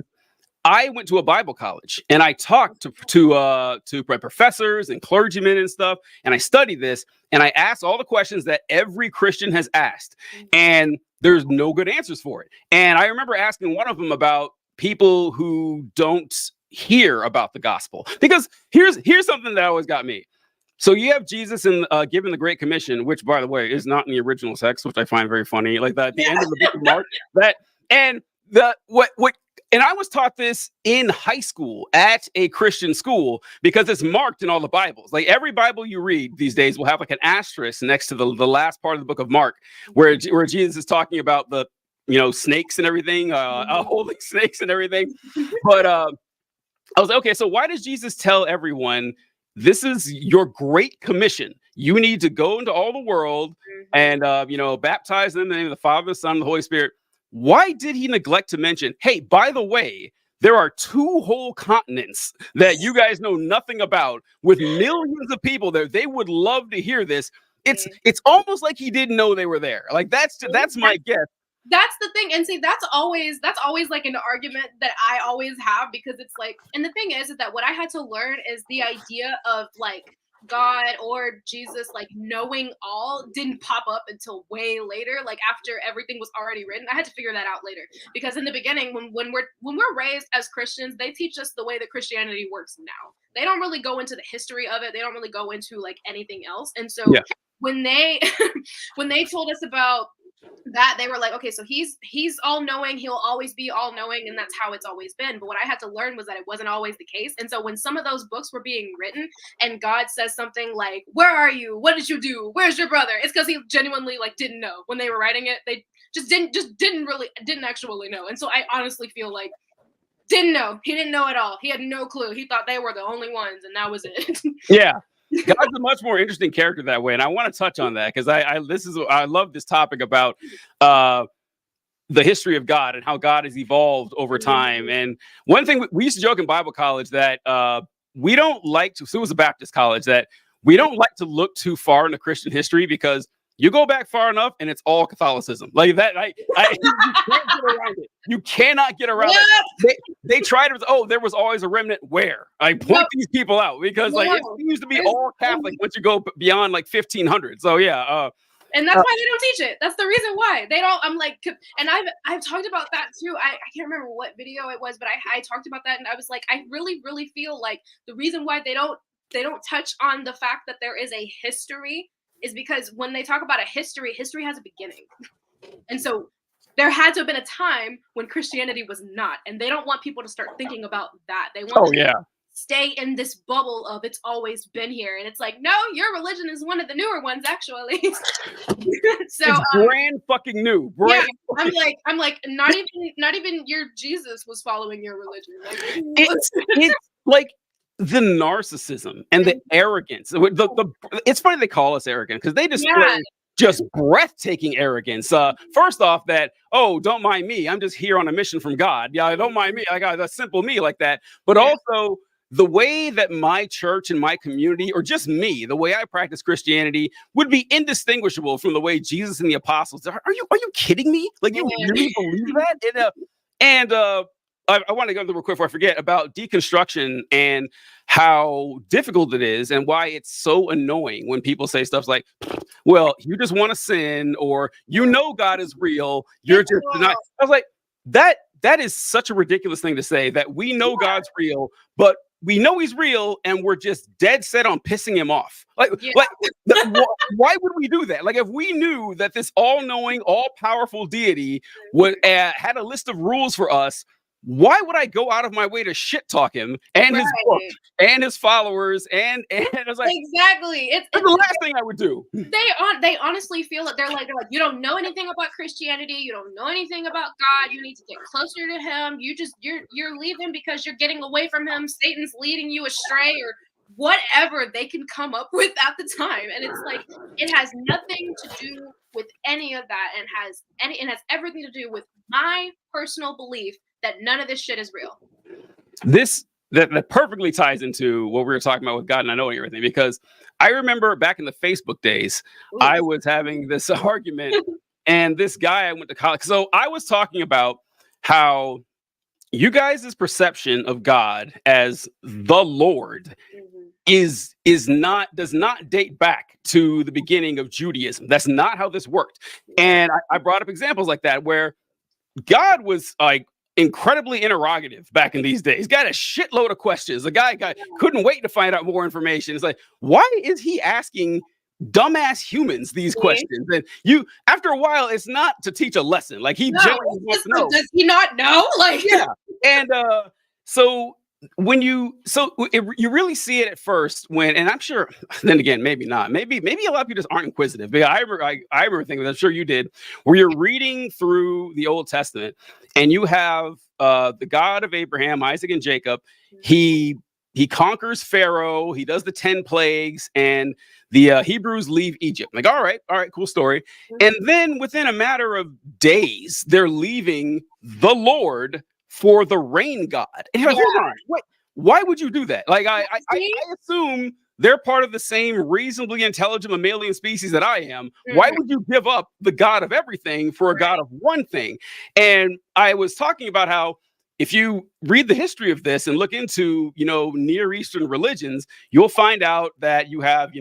I went to a Bible college and I talked to professors and clergymen and stuff, and I studied this and I asked all the questions that every Christian has asked, and there's no good answers for it. And I remember asking one of them about people who don't hear about the gospel, because here's something that always got me. So you have Jesus in given the Great Commission, which, by the way, is not in the original text, which I find very funny. Like that at the end of the book of Mark, and I was taught this in high school at a Christian school because it's marked in all the Bibles. Like every Bible you read these days will have like an asterisk next to the last part of the book of Mark, where Jesus is talking about the snakes and everything, holding snakes and everything. But I was like, okay, so why does Jesus tell everyone this is your great commission? You need to go into all the world and baptize them in the name of the Father, the Son, and the Holy Spirit. Why did he neglect to mention, hey, by the way, there are 2 whole continents that you guys know nothing about with millions of people there. They would love to hear this. It's almost like he didn't know they were there. Like that's my guess. That's the thing. And see, that's always like an argument that I always have, because it's like, and the thing is that what I had to learn is the idea of like God or Jesus like knowing all didn't pop up until way later, like after everything was already written. I had to figure that out later, because in the beginning, when we're raised as Christians, they teach us the way that Christianity works now. They don't really go into the history of it. They don't really go into like anything else. And so when they when they told us about that, they were like, okay, so he's all knowing, he'll always be all knowing, and that's how it's always been. But what I had to learn was that it wasn't always the case. And so when some of those books were being written and God says something like, where are you, what did you do, where's your brother, it's because he genuinely like didn't know when they were writing it. They didn't actually know. And so I honestly feel like didn't know. He didn't know at all. He had no clue. He thought they were the only ones, and that was it. Yeah. God's a much more interesting character that way, and I want to touch on that because I love this topic about the history of God and how God has evolved over time. And one thing we used to joke in Bible college that we don't like to. So it was a Baptist college that we don't like to look too far into Christian history because you go back far enough and it's all Catholicism like that. You can't get around it. You cannot get around it. They tried to. Oh, there was always a remnant. Where I point these people out because like it seems to be all Catholic once you go beyond like 1500. So yeah. And that's why they don't teach it. That's the reason why they don't. I'm like, and I've talked about that too. I can't remember what video it was, but I talked about that, and I was like, I really, really feel like the reason why they don't touch on the fact that there is a history is because when they talk about a history has a beginning. And so there had to have been a time when Christianity was not, and they don't want people to start thinking about that. They want to stay in this bubble of it's always been here. And it's like, no, your religion is one of the newer ones, actually. So it's brand fucking new. I'm like, not even your Jesus was following your religion. Like, it's like the narcissism and the arrogance. It's funny they call us arrogant because they display just breathtaking arrogance. First off, that, oh, don't mind me. I'm just here on a mission from God. Yeah, don't mind me. I got a simple me like that. But also the way that my church and my community, or just me, the way I practice Christianity would be indistinguishable from the way Jesus and the apostles are. Are you kidding me? Like, you really believe that? And I want to go real quick before I forget about deconstruction and how difficult it is and why it's so annoying when people say stuff like, well, you just want to sin, or God is real. You're just not. I was like, that is such a ridiculous thing to say, that we know God's real, but we know he's real, and we're just dead set on pissing him off. Like, Yeah. why would we do that? Like, if we knew that this all-knowing, all-powerful deity would had a list of rules for us, why would I go out of my way to shit talk him and his book and his followers? And it's like, exactly, it's the last thing I would do. They honestly feel it. They're like, you don't know anything about Christianity. You don't know anything about God. You need to get closer to him. You're leaving because you're getting away from him. Satan's leading you astray, or whatever they can come up with at the time. And it's like, it has nothing to do with any of that, and it has everything to do with my personal belief that none of this shit is real. That perfectly ties into what we were talking about with God and I know everything, because I remember back in the Facebook days, Ooh. I was having this argument, and this guy I went to college. So I was talking about how you guys' perception of God as the Lord does not date back to the beginning of Judaism. That's not how this worked. And I brought up examples like that where God was like incredibly interrogative back in these days. Got a shitload of questions. The guy couldn't wait to find out more information. It's like, why is he asking dumbass humans these questions? And after a while, it's not to teach a lesson. Like, he genuinely wants to know. Does he not know? Like, yeah. And so you really see it at first when, and I'm sure then again, maybe not, maybe a lot of people just aren't inquisitive. But I remember thinking, I'm sure you did, where you're reading through the Old Testament and you have the God of Abraham, Isaac, and Jacob. He conquers Pharaoh. He does the 10 plagues, and the Hebrews leave Egypt. Like, all right, cool story. And then within a matter of days, they're leaving the Lord for the rain god. And you're like, hold on, why would you do that? Like, I assume they're part of the same reasonably intelligent mammalian species that I am. Why would you give up the God of everything for a God of one thing? And I was talking about how if you read the history of this and look into, Near Eastern religions, you'll find out that you have,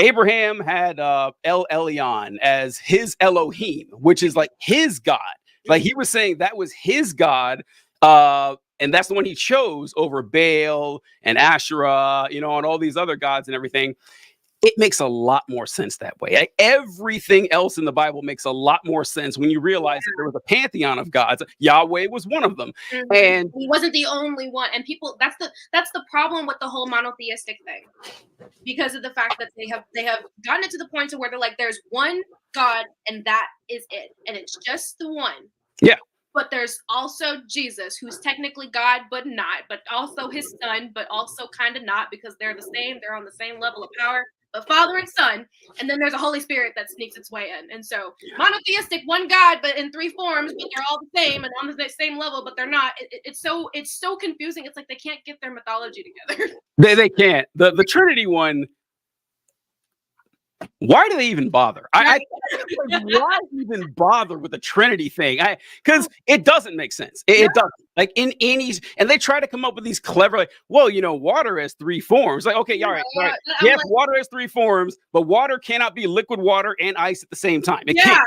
Abraham had El Elyon as his Elohim, which is like his God. Like, he was saying that was his God, and that's the one he chose over Baal and Asherah, and all these other gods and everything. It makes a lot more sense that way. Like, everything else in the Bible makes a lot more sense when you realize that there was a pantheon of gods. Yahweh was one of them, and he wasn't the only one. And people, that's the problem with the whole monotheistic thing, because of the fact that they have gotten it to the point to where they're like, there's one God and that is it, and it's just the one. Yeah. But there's also Jesus, who's technically God, but not, but also his son, but also kind of not, because they're the same. They're on the same level of power, but Father and Son. And then there's a Holy Spirit that sneaks its way in. And so monotheistic, one God, but in 3 forms, but they're all the same and on the same level, but they're not. It's so confusing. It's like they can't get their mythology together. They can't. The Trinity one. Why do they even bother? Why even bother with the Trinity thing? Because it doesn't make sense. It doesn't. Like, in any, and they try to come up with these clever, like, well, water has 3 forms. Like, okay, all right. Yes, like, water has 3 forms, but water cannot be liquid water and ice at the same time. It can't.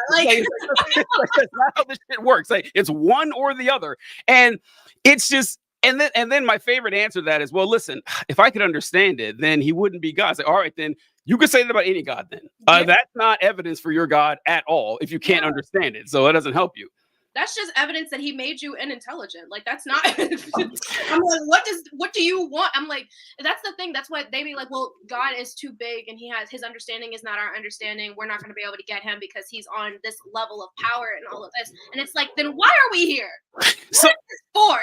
That's not how this shit works. Like, it's one or the other, and it's just. And then my favorite answer to that is, well, listen, if I could understand it, then he wouldn't be God. It's like, all right, then you could say that about any God then. That's not evidence for your God at all if you can't understand it. So it doesn't help you. That's just evidence that he made you unintelligent. Like, that's not. I'm like, what do you want? I'm like, that's the thing. That's why they be like, well, God is too big and his understanding is not our understanding. We're not going to be able to get him because he's on this level of power and all of this. And it's like, then why are we here? What is this for?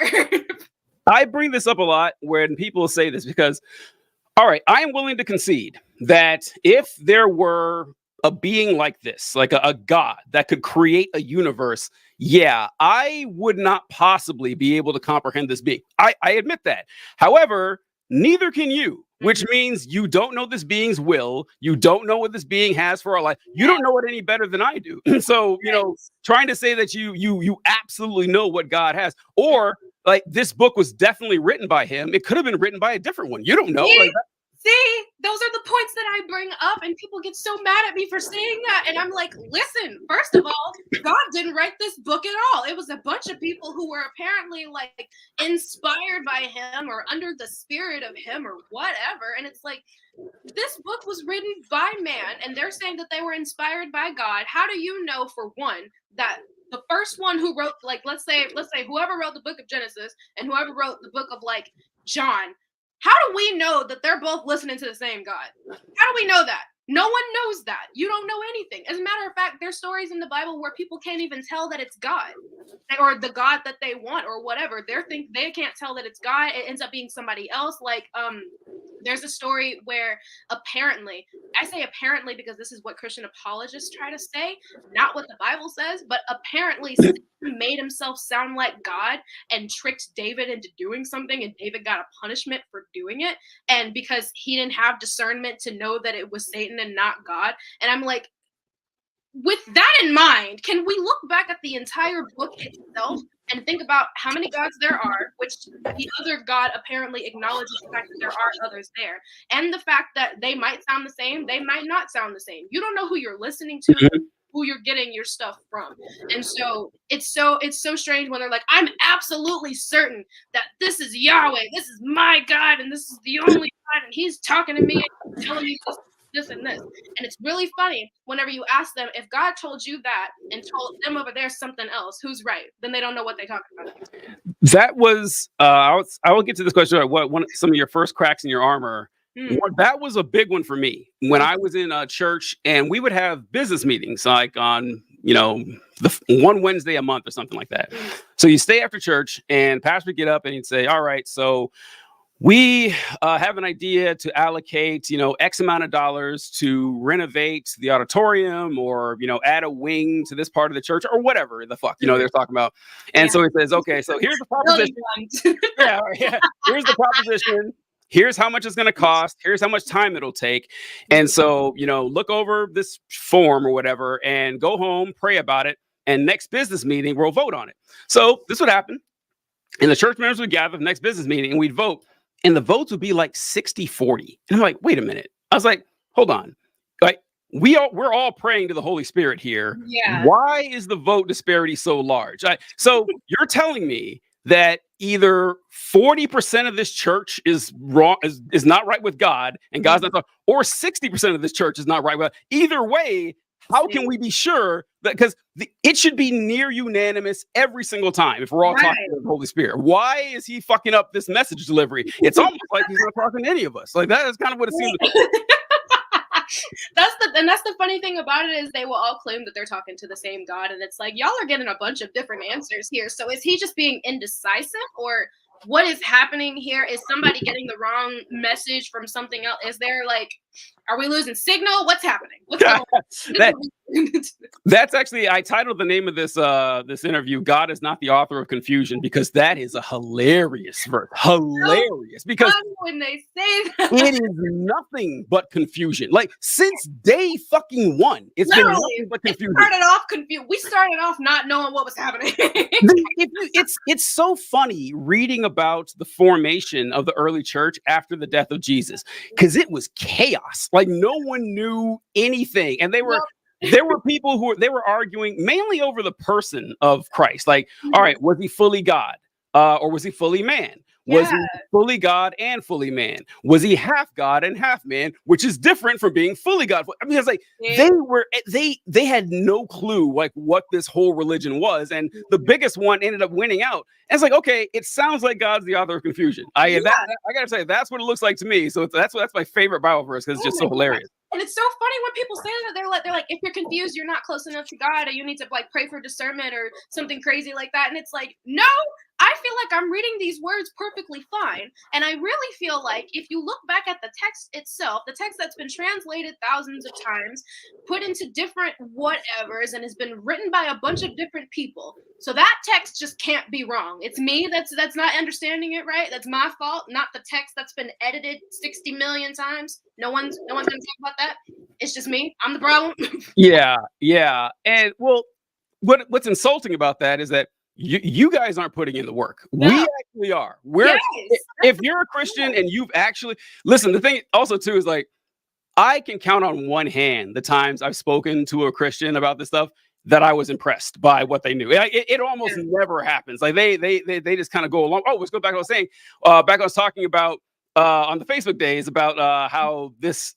I bring this up a lot when people say this because, all right, I am willing to concede that if there were a being like this, like a God that could create a universe, yeah, I would not possibly be able to comprehend this being. I admit that. However, neither can you, which means you don't know this being's will. You don't know what this being has for our life. You don't know it any better than I do. So, trying to say that you absolutely know what God has, or like this book was definitely written by him. It could have been written by a different one. You don't know. See, those are the points that I bring up, and people get so mad at me for saying that. And I'm like, listen, first of all, God didn't write this book at all. It was a bunch of people who were apparently like inspired by him or under the spirit of him or whatever. And it's like, this book was written by man, and they're saying that they were inspired by God. How do you know, for one, that the first one who wrote, like, let's say whoever wrote the book of Genesis and whoever wrote the book of like John, how do we know that they're both listening to the same God? How do we know that? No one knows that. You don't know anything. As a matter of fact, there's stories in the Bible where people can't even tell that it's God or the God that they want or whatever. They can't tell that it's God. It ends up being somebody else. Like, there's a story where apparently, I say apparently because this is what Christian apologists try to say, not what the Bible says, but apparently Satan made himself sound like God and tricked David into doing something, and David got a punishment for doing it. And because he didn't have discernment to know that it was Satan and not God. And I'm like, with that in mind, can we look back at the entire book itself and think about how many gods there are, which the other God apparently acknowledges the fact that there are others there, and the fact that they might sound the same, they might not sound the same. You don't know who you're listening to, who you're getting your stuff from. And so it's so strange when they're like, I'm absolutely certain that this is Yahweh, this is my God, and this is the only God, and he's talking to me and telling me this and this. And it's really funny whenever you ask them, if God told you that and told them over there something else, who's right? Then they don't know what they're talking about. That was I will get to this question. Some of your first cracks in your armor? That was a big one for me when I was in church, and we would have business meetings like on, the one Wednesday a month or something like that. So you stay after church, and pastor would get up and he'd say, all right, so we have an idea to allocate, X amount of dollars to renovate the auditorium or, add a wing to this part of the church or whatever the fuck, they're talking about. And so he says, okay, so here's the proposition. Here's the proposition. Here's how much it's going to cost. Here's how much time it'll take. And so, look over this form or whatever and go home, pray about it. And next business meeting, we'll vote on it. So this would happen. And the church members would gather the next business meeting and we'd vote. And the votes would be like 60-40. And I'm like, wait a minute. I was like, hold on. Like, we're all praying to the Holy Spirit here. Yeah. Why is the vote disparity so large? So you're telling me that either 40% of this church is wrong, is not right with God, and God's not, or 60% of this church is not right with God. Either way, how can we be sure that, because it should be near unanimous every single time if we're all talking to the Holy Spirit? Why is he fucking up this message delivery? It's almost like he's not talking to any of us. Like, that is kind of what it seems like. That's the funny thing about it, is they will all claim that they're talking to the same God, and it's like, y'all are getting a bunch of different answers here. So is he just being indecisive, or what is happening here? Is somebody getting the wrong message from something else? Is there like, are we losing signal? What's happening? What's going on? That's actually, I titled the name of this this interview, God is not the author of confusion, because that is a hilarious verse. Hilarious. Because when they say that, it is nothing but confusion. Like, since day fucking one, it's been nothing but confusion. It started off confused. We started off not knowing what was happening. It's so funny reading about the formation of the early church after the death of Jesus, because it was chaos. Like, no one knew anything, and there were people who were arguing mainly over the person of Christ. Like, all right, was he fully God, or was he fully man? Was he fully God and fully man? Was he half God and half man, which is different from being fully God? I mean, it's like they had no clue like what this whole religion was, and the biggest one ended up winning out. And it's like, okay, it sounds like God's the author of confusion. I gotta say, that's what it looks like to me. So that's my favorite Bible verse, because it's just so hilarious. And it's so funny when people say that. They're like, if you're confused, you're not close enough to God, or you need to like pray for discernment or something crazy like that. And it's like, no, I feel like I'm reading these words perfectly fine. And I really feel like if you look back at the text itself, the text that's been translated thousands of times, put into different whatevers, and has been written by a bunch of different people. So that text just can't be wrong. It's me that's not understanding it right. That's my fault, not the text that's been edited 60 million times. No one's gonna talk about that. It's just me. I'm the problem. Yeah. And well, what's insulting about that is that you guys aren't putting in the work. No. We actually are. If you're a Christian and you've actually listen, the thing also too is like I can count on one hand the times I've spoken to a Christian about this stuff that I was impressed by what they knew. It almost never happens. Like they just kind of go along. Oh, let's go back. I was saying back. I was talking about on the Facebook days about how this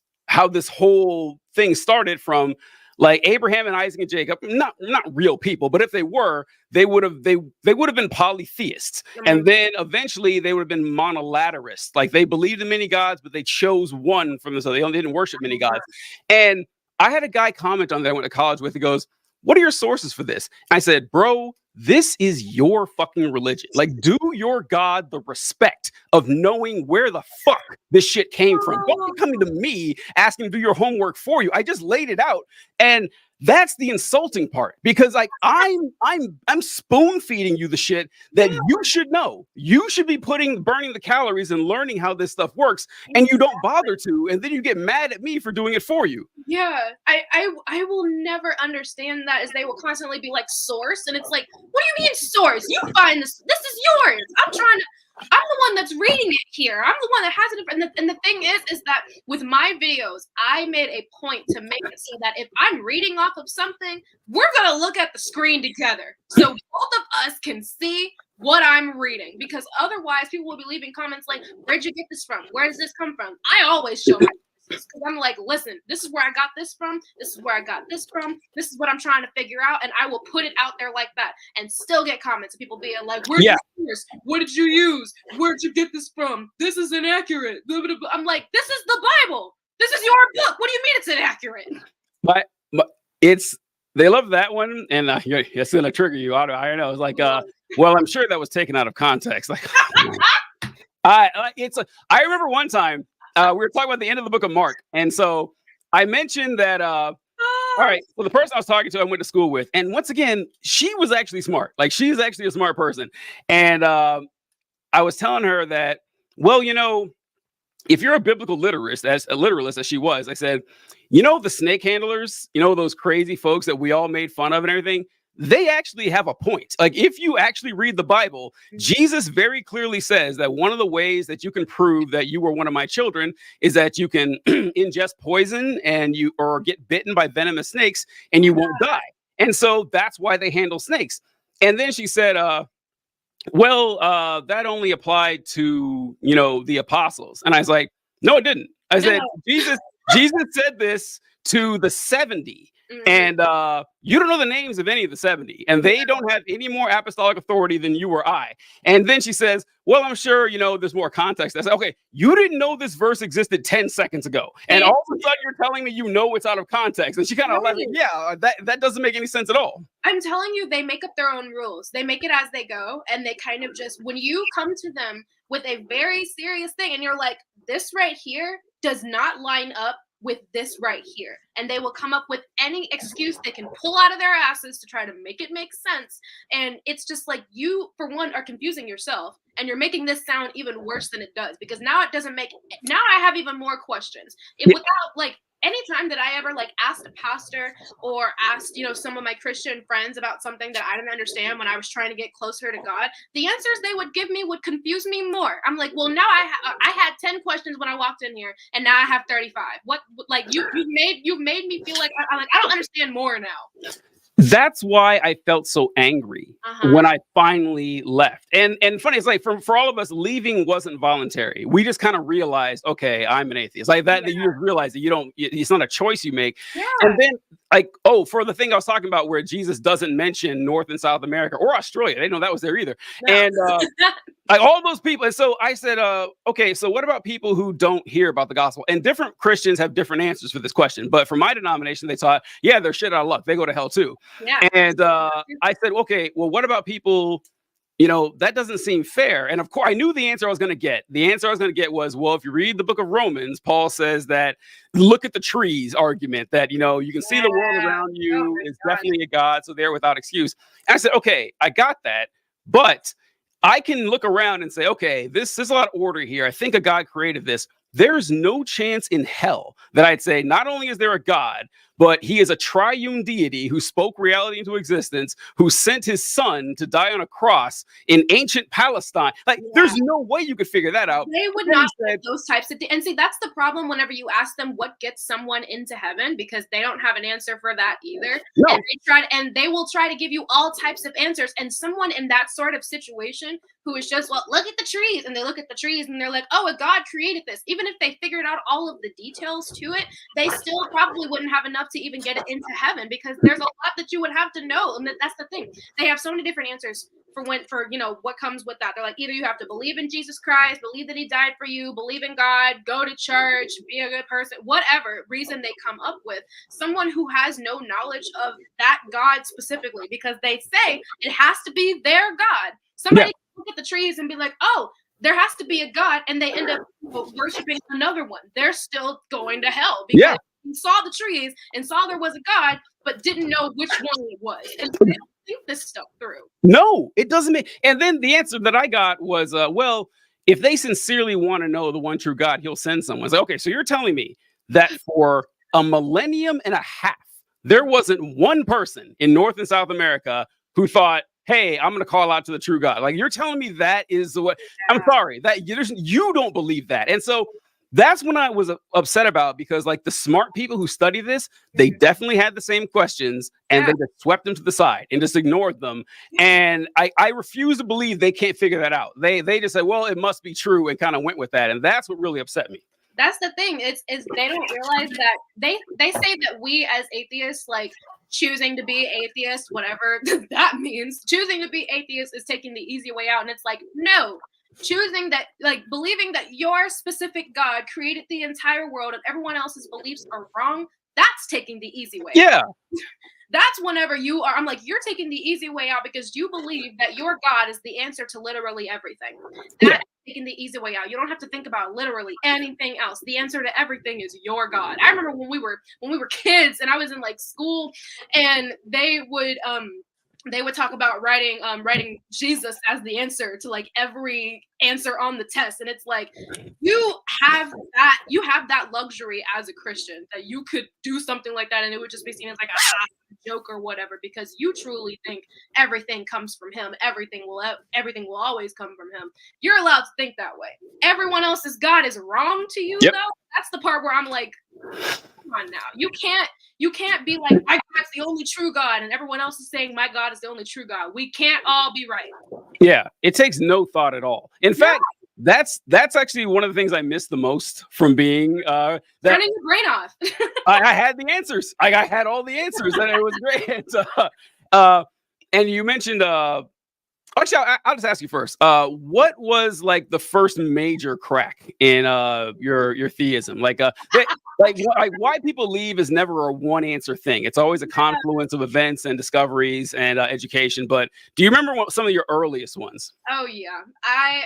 whole thing started from like Abraham and Isaac and Jacob, not real people, but if they were, they would have been polytheists. And then eventually they would have been monolatarists. Like they believed in many gods, but they chose one from this. So they didn't worship many gods. And I had a guy comment on that I went to college with. He goes, "What are your sources for this?" And I said, "Bro, this is your fucking religion. Like, do your God the respect of knowing where the fuck this shit came from. Don't be coming to me asking to do your homework for you. I just laid it out." And that's the insulting part, because like I'm spoon feeding you the shit that you should know. You should be burning the calories and learning how this stuff works, and you don't bother to, and then you get mad at me for doing it for you. Yeah, I will never understand that, as they will constantly be like source, and it's like, what do you mean source? You find this is yours. I'm the one that's reading it here. I'm the one that has it. And the thing is that with my videos, I made a point to make it so that if I'm reading off of something, we're going to look at the screen together. So both of us can see what I'm reading, because otherwise people will be leaving comments like, "Where'd you get this from? Where does this come from?" I always show my because I'm like, listen, this is where I got this from. This is where I got this from. This is what I'm trying to figure out. And I will put it out there like that and still get comments of people being like, "Where'd you get this? What did you use? Where'd you get this from? This is inaccurate." I'm like, this is the Bible. This is your book. What do you mean it's inaccurate? But they love that one. And it's going to trigger you. I don't know. It's like, well, I'm sure that was taken out of context. Like, I remember one time, we were talking about the end of the book of Mark. And so I mentioned that, all right, well, the person I was talking to, I went to school with. And once again, she was actually smart. Like, she's actually a smart person. And I was telling her that, well, you know, if you're a biblical literalist, as she was, I said, you know, the snake handlers, you know, those crazy folks that we all made fun of and everything, they actually have a point. Like, if you actually read the Bible, Jesus very clearly says that one of the ways that you can prove that you were one of my children is that you can ingest poison or get bitten by venomous snakes and you won't die. And so that's why they handle snakes. And then she said, well, that only applied to, you know, the apostles. And I was like, no, it didn't. I said, Jesus said this to the 70. And you don't know the names of any of the 70, and they don't have any more apostolic authority than you or I. And then she says, well, I'm sure, you know, there's more context. I said, okay, you didn't know this verse existed 10 seconds ago. And all of a sudden you're telling me, you know, it's out of context. And she kind of like, yeah, that doesn't make any sense at all. I'm telling you, they make up their own rules. They make it as they go. And they kind of just, when you come to them with a very serious thing and you're like, this right here does not line up with this right here, and they will come up with any excuse they can pull out of their asses to try to make it make sense. And it's just like, you, for one, are confusing yourself, and you're making this sound even worse than it does, because now it doesn't make, now I have even more questions. Without, like, anytime that I ever like asked a pastor or asked, you know, some of my Christian friends about something that I didn't understand when I was trying to get closer to God, the answers they would give me would confuse me more. I'm like, well, now I had 10 questions when I walked in here, and now I have 35. What, like, you've made me feel like I don't understand more now. That's why I felt so angry when I finally left. And funny, it's like for all of us, leaving wasn't voluntary. We just kind of realized, okay, I'm an atheist. Like that you just realize that it's not a choice you make. Yeah. And then like, oh, for the thing I was talking about where Jesus doesn't mention North and South America or Australia. They didn't know that was there either. No. And like all those people. And so I said, okay, so what about people who don't hear about the gospel? And different Christians have different answers for this question. But for my denomination, they thought, yeah, they're shit out of luck. They go to hell too. Yeah. And I said, okay, well, what about people, you know, that doesn't seem fair. And of course, I knew the answer I was going to get. The answer I was going to get was, well, if you read the book of Romans, Paul says that look at the trees argument that, you know, you can see the world around you is definitely a God. So they're without excuse. And I said, okay, I got that. But I can look around and say, okay, there's a lot of order here. I think a God created this. There's no chance in hell that I'd say, not only is there a God, but he is a triune deity who spoke reality into existence, who sent his son to die on a cross in ancient Palestine. Like, there's no way you could figure that out. They would not get those types of things. And see, that's the problem whenever you ask them what gets someone into heaven, because they don't have an answer for that either. No. And they will try to give you all types of answers. And someone in that sort of situation who is just, well, look at the trees, and they look at the trees and they're like, oh, a God created this. Even if they figured out all of the details to it, they still probably wouldn't have enough to even get it into heaven, because there's a lot that you would have to know. And that's the thing. They have so many different answers for what comes with that. They're like, either you have to believe in Jesus Christ, believe that he died for you, believe in God, go to church, be a good person, whatever reason they come up with. Someone who has no knowledge of that God specifically, because they say it has to be their God. Somebody look at the trees and be like, oh, there has to be a God, and they end up worshiping another one. They're still going to hell because you saw the trees and saw there was a God, but didn't know which one it was. And they don't think this stuff through. No, it doesn't make. And then the answer that I got was, well, if they sincerely want to know the one true God, he'll send someone. It's like, okay, so you're telling me that for a millennium and a half, there wasn't one person in North and South America who thought, hey, I'm going to call out to the true God. Like, you're telling me that is the way. I'm sorry that you don't believe that. And so that's when I was upset about, because like the smart people who study this, they definitely had the same questions, and they just swept them to the side and just ignored them. And I refuse to believe they can't figure that out. They just said, well, it must be true, and kind of went with that. And that's what really upset me. That's the thing. Is they don't realize that they say that we as atheists, like, choosing to be atheist, whatever that means, choosing to be atheist is taking the easy way out. And it's like, no, choosing that, like, believing that your specific God created the entire world and everyone else's beliefs are wrong, that's taking the easy way out. That's whenever I'm like, you're taking the easy way out because you believe that your God is the answer to literally everything. That's taking the easy way out. You don't have to think about literally anything else. The answer to everything is your God. I remember when we were kids and I was in like school, and they would talk about writing Jesus as the answer to like every answer on the test. And it's like, you have that luxury as a Christian, that you could do something like that and it would just be seen as like a joke or whatever, because you truly think everything comes from him. Everything will always come from him. You're allowed to think that way. Everyone else's God is wrong to you, though. That's the part where I'm like, come on now. You can't be like, my God's the only true God, and everyone else is saying my God is the only true God. We can't all be right. Yeah, it takes no thought at all. In fact, that's actually one of the things I miss the most from being turning your brain off. I had the answers. I had all the answers, and it was great. And you mentioned actually, I'll just ask you first. What was like the first major crack in your theism? Like why people leave is never a one answer thing. It's always a confluence of events and discoveries and education. But do you remember some of your earliest ones? Oh yeah, I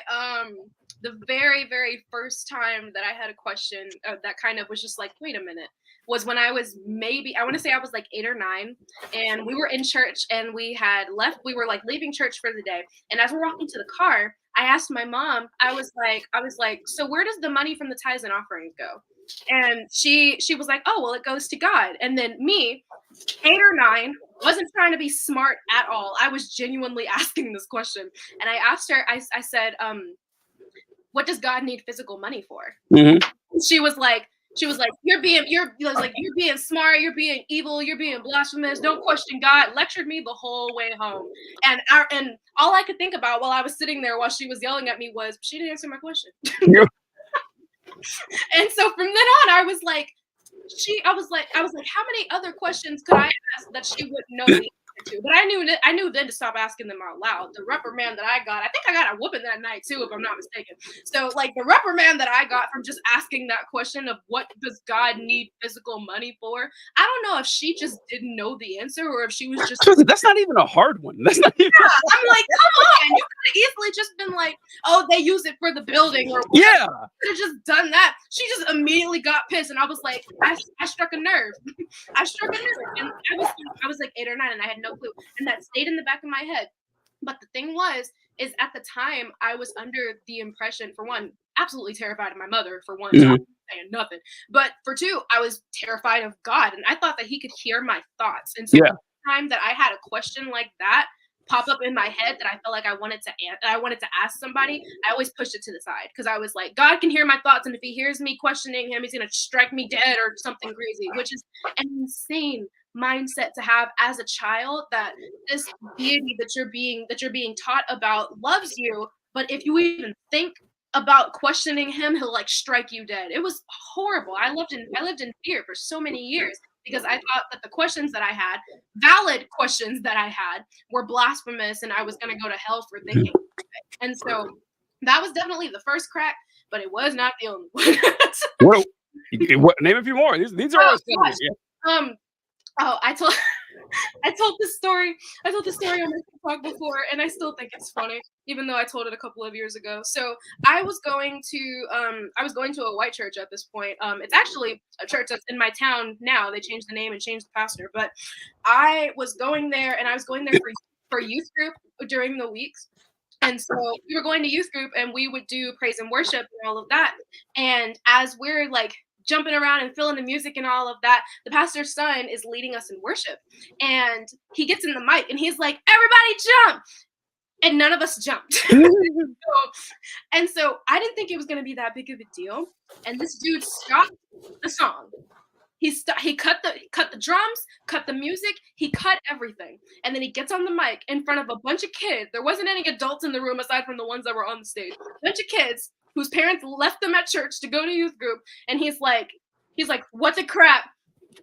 the very, very first time that I had a question that kind of was just like, wait a minute, was when I was I want to say I was like 8 or 9, and we were in church and we were like leaving church for the day. And as we're walking to the car, I asked my mom, I was like, so where does the money from the tithes and offerings go? And she was like, oh, well, it goes to God. And then me, 8 or 9, wasn't trying to be smart at all. I was genuinely asking this question. And I asked her, I said, what does God need physical money for? Mm-hmm. She was like, you're being smart, you're being evil, you're being blasphemous, don't question God. Lectured me the whole way home. And all I could think about while I was sitting there while she was yelling at me was, she didn't answer my question. And so from then on, I was like, how many other questions could I ask that she wouldn't know the answer to? But I knew then to stop asking them out loud. The reprimand that I think I got a whooping that night too, if I'm not mistaken. So like the reprimand that I got from just asking that question of what does God need physical money for? I don't know if she just didn't know the answer or if she was just. That's not even a hard one. That's not even. Yeah, I'm like, come on, you could have easily just been like, oh, they use it for the building or whatever. Yeah. Could have just done that. She just immediately got pissed, and I was like, I struck a nerve. I struck a nerve, and I was like 8 or 9, and I had no clue, and that stayed in the back of my head. But the thing is at the time I was under the impression, for one, absolutely terrified of my mother, for one. Mm-hmm. saying nothing. But for two, I was terrified of God, and I thought that He could hear my thoughts. And so, Yeah. every time that I had a question like that pop up in my head that I felt like I wanted to ask somebody, I always pushed it to the side because I was like, God can hear my thoughts, and if He hears me questioning Him, He's gonna strike me dead or something crazy, which is an insane mindset to have as a child, that this deity that you're being taught about loves you, but if you even think about questioning Him, He'll like strike you dead. It was horrible. I lived in fear for so many years because I thought that the questions that I had, valid questions that I had, were blasphemous and I was going to go to hell for thinking. And so that was definitely the first crack, but it was not the only one. Name a few more. These are our stories. Yeah. I told this story on my TikTok before, and I still think it's funny, even though I told it a couple of years ago. So I was going to a white church at this point. It's actually a church that's in my town now. They changed the name and changed the pastor, but I was going there, and I was going there for youth group during the weeks. And so we were going to youth group, and we would do praise and worship and all of that. And as we're like jumping around and feeling the music and all of that, the pastor's son is leading us in worship, and he gets in the mic and he's like, everybody jump, and none of us jumped. So I didn't think it was going to be that big of a deal, and this dude stopped the song. He cut the drums, cut the music, he cut everything, and then he gets on the mic in front of a bunch of kids. There wasn't any adults in the room aside from the ones that were on the stage. A bunch of kids whose parents left them at church to go to youth group, and he's like, what the crap?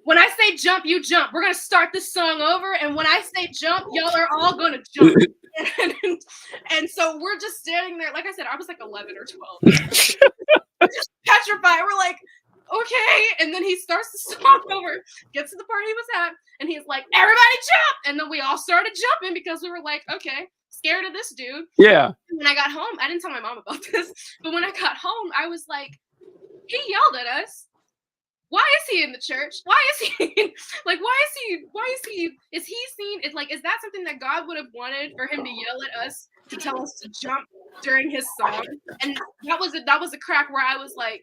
When I say jump, you jump. We're gonna start this song over, and when I say jump, y'all are all gonna jump. and so we're just standing there. Like I said, I was like 11 or 12, just petrified. We're like, okay. And then he starts the song over, gets to the part he was at, and he's like, everybody jump. And then we all started jumping because we were like, okay, scared of this dude. Yeah. And when I got home, I didn't tell my mom about this, but when I got home, I was like, he yelled at us. Why is he in the church? Why is he like, is he seen? It's like, is that something that God would have wanted for him to yell at us, to tell us to jump during his song? And that was a crack where I was like,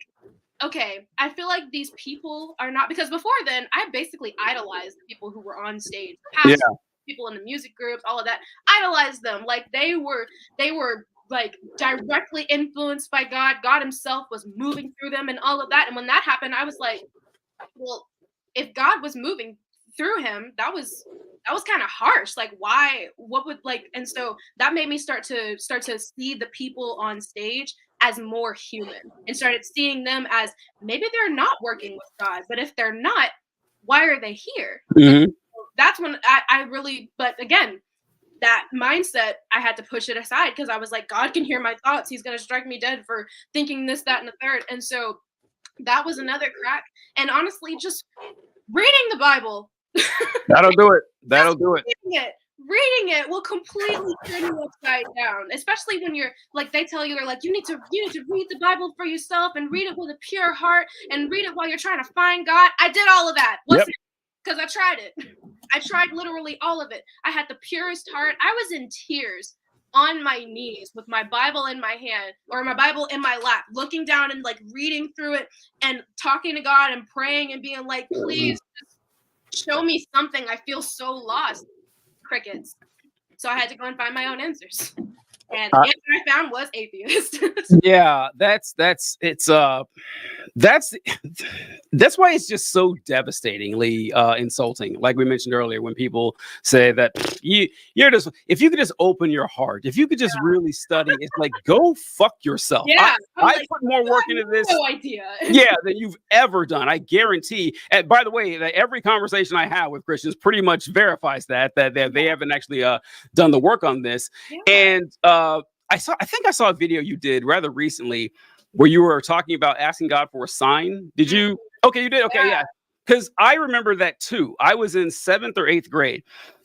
okay, I feel like these people are not, because before then I basically idolized the people who were on stage, pastors, people in the music groups, all of that, idolized them. Like they were like directly influenced by God. God himself was moving through them and all of that. And when that happened, I was like, well, if God was moving through him, that was kind of harsh. Like, why? What would like? And so that made me start to see the people on stage as more human, and started seeing them as maybe they're not working with God, but if they're not, why are they here? Mm-hmm. That's when I really, but again, that mindset, I had to push it aside because I was like, God can hear my thoughts. He's going to strike me dead for thinking this, that, and the third. And so that was another crack. And honestly, just reading the Bible. That'll do it. That'll do it. Reading it will completely turn you upside down, especially when you're like, they tell you, they're like, you need to read the Bible for yourself and read it with a pure heart and read it while you're trying to find God. I did all of that. Listen, because I tried it. I tried literally all of it. I had the purest heart. I was in tears on my knees with my Bible in my hand, or my Bible in my lap, looking down and like reading through it and talking to God and praying and being like, please just show me something. I feel so lost. Crickets. So I had to go and find my own answers. And the answer I found was atheist. Yeah, that's why it's just so devastatingly insulting. Like we mentioned earlier, when people say that you're just, if you could just open your heart, if you could just really study, it's like, go fuck yourself. Yeah, I put more work into this than you've ever done. I guarantee. And by the way, that every conversation I have with Christians pretty much verifies that they haven't actually done the work on this. Yeah. And I think I saw a video you did rather recently where you were talking about asking God for a sign. Did you? Okay, you did. Okay, yeah. Because I remember that too. I was in 7th or 8th grade,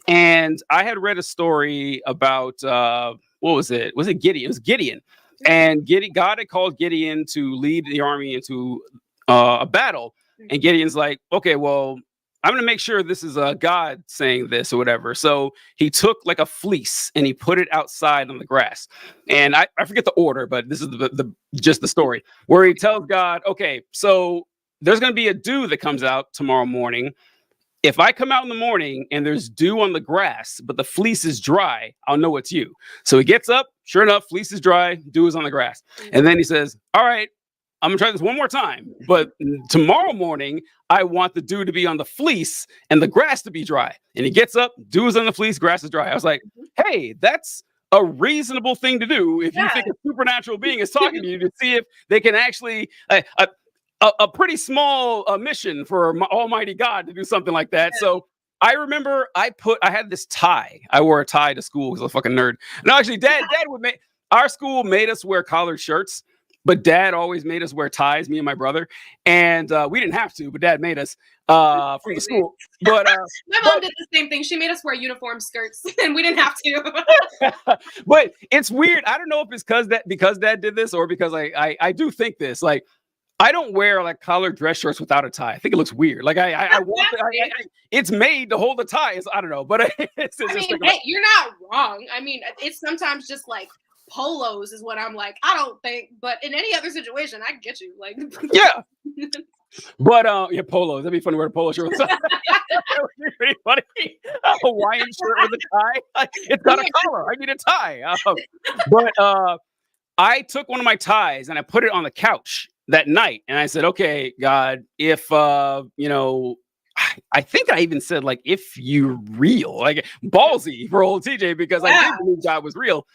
and I had read a story about what was it? Was it Gideon? It was Gideon, and God had called Gideon to lead the army into a battle, and Gideon's like, okay, well, I'm going to make sure this is God saying this or whatever. So he took like a fleece and he put it outside on the grass. And I forget the order, but this is just the story where he tells God, okay, so there's going to be a dew that comes out tomorrow morning. If I come out in the morning and there's dew on the grass, but the fleece is dry, I'll know it's you. So he gets up, sure enough, fleece is dry, dew is on the grass. And then he says, all right, I'm gonna try this one more time, but tomorrow morning, I want the dew to be on the fleece and the grass to be dry. And he gets up, dew is on the fleece, grass is dry. I was like, hey, that's a reasonable thing to do if you think a supernatural being is talking to you, to see if they can actually a pretty small mission for Almighty God to do something like that. So I remember I had this tie. I wore a tie to school because I was a fucking nerd. No, actually, Dad would make our school made us wear collared shirts, but Dad always made us wear ties, me and my brother. And we didn't have to, but Dad made us from the school. But my mom did the same thing. She made us wear uniform skirts, and we didn't have to. But it's weird. I don't know if it's because Dad did this or because I do think this. Like, I don't wear like collared dress shirts without a tie. I think it looks weird. Like it's made to hold the tie. I don't know, but it's I mean, hey, you're not wrong. I mean, it's sometimes just like polos is what I'm like. I don't think, but in any other situation, I get you. Like, yeah. But yeah, polos. That'd be funny. Wear a polo shirt. That would be pretty funny. A Hawaiian shirt with a tie. It's got a collar. I need a tie. But I took one of my ties and I put it on the couch that night, and I said, okay, God, if you know, I think I even said like, if you're real, like ballsy for old TJ, because I did believe God was real.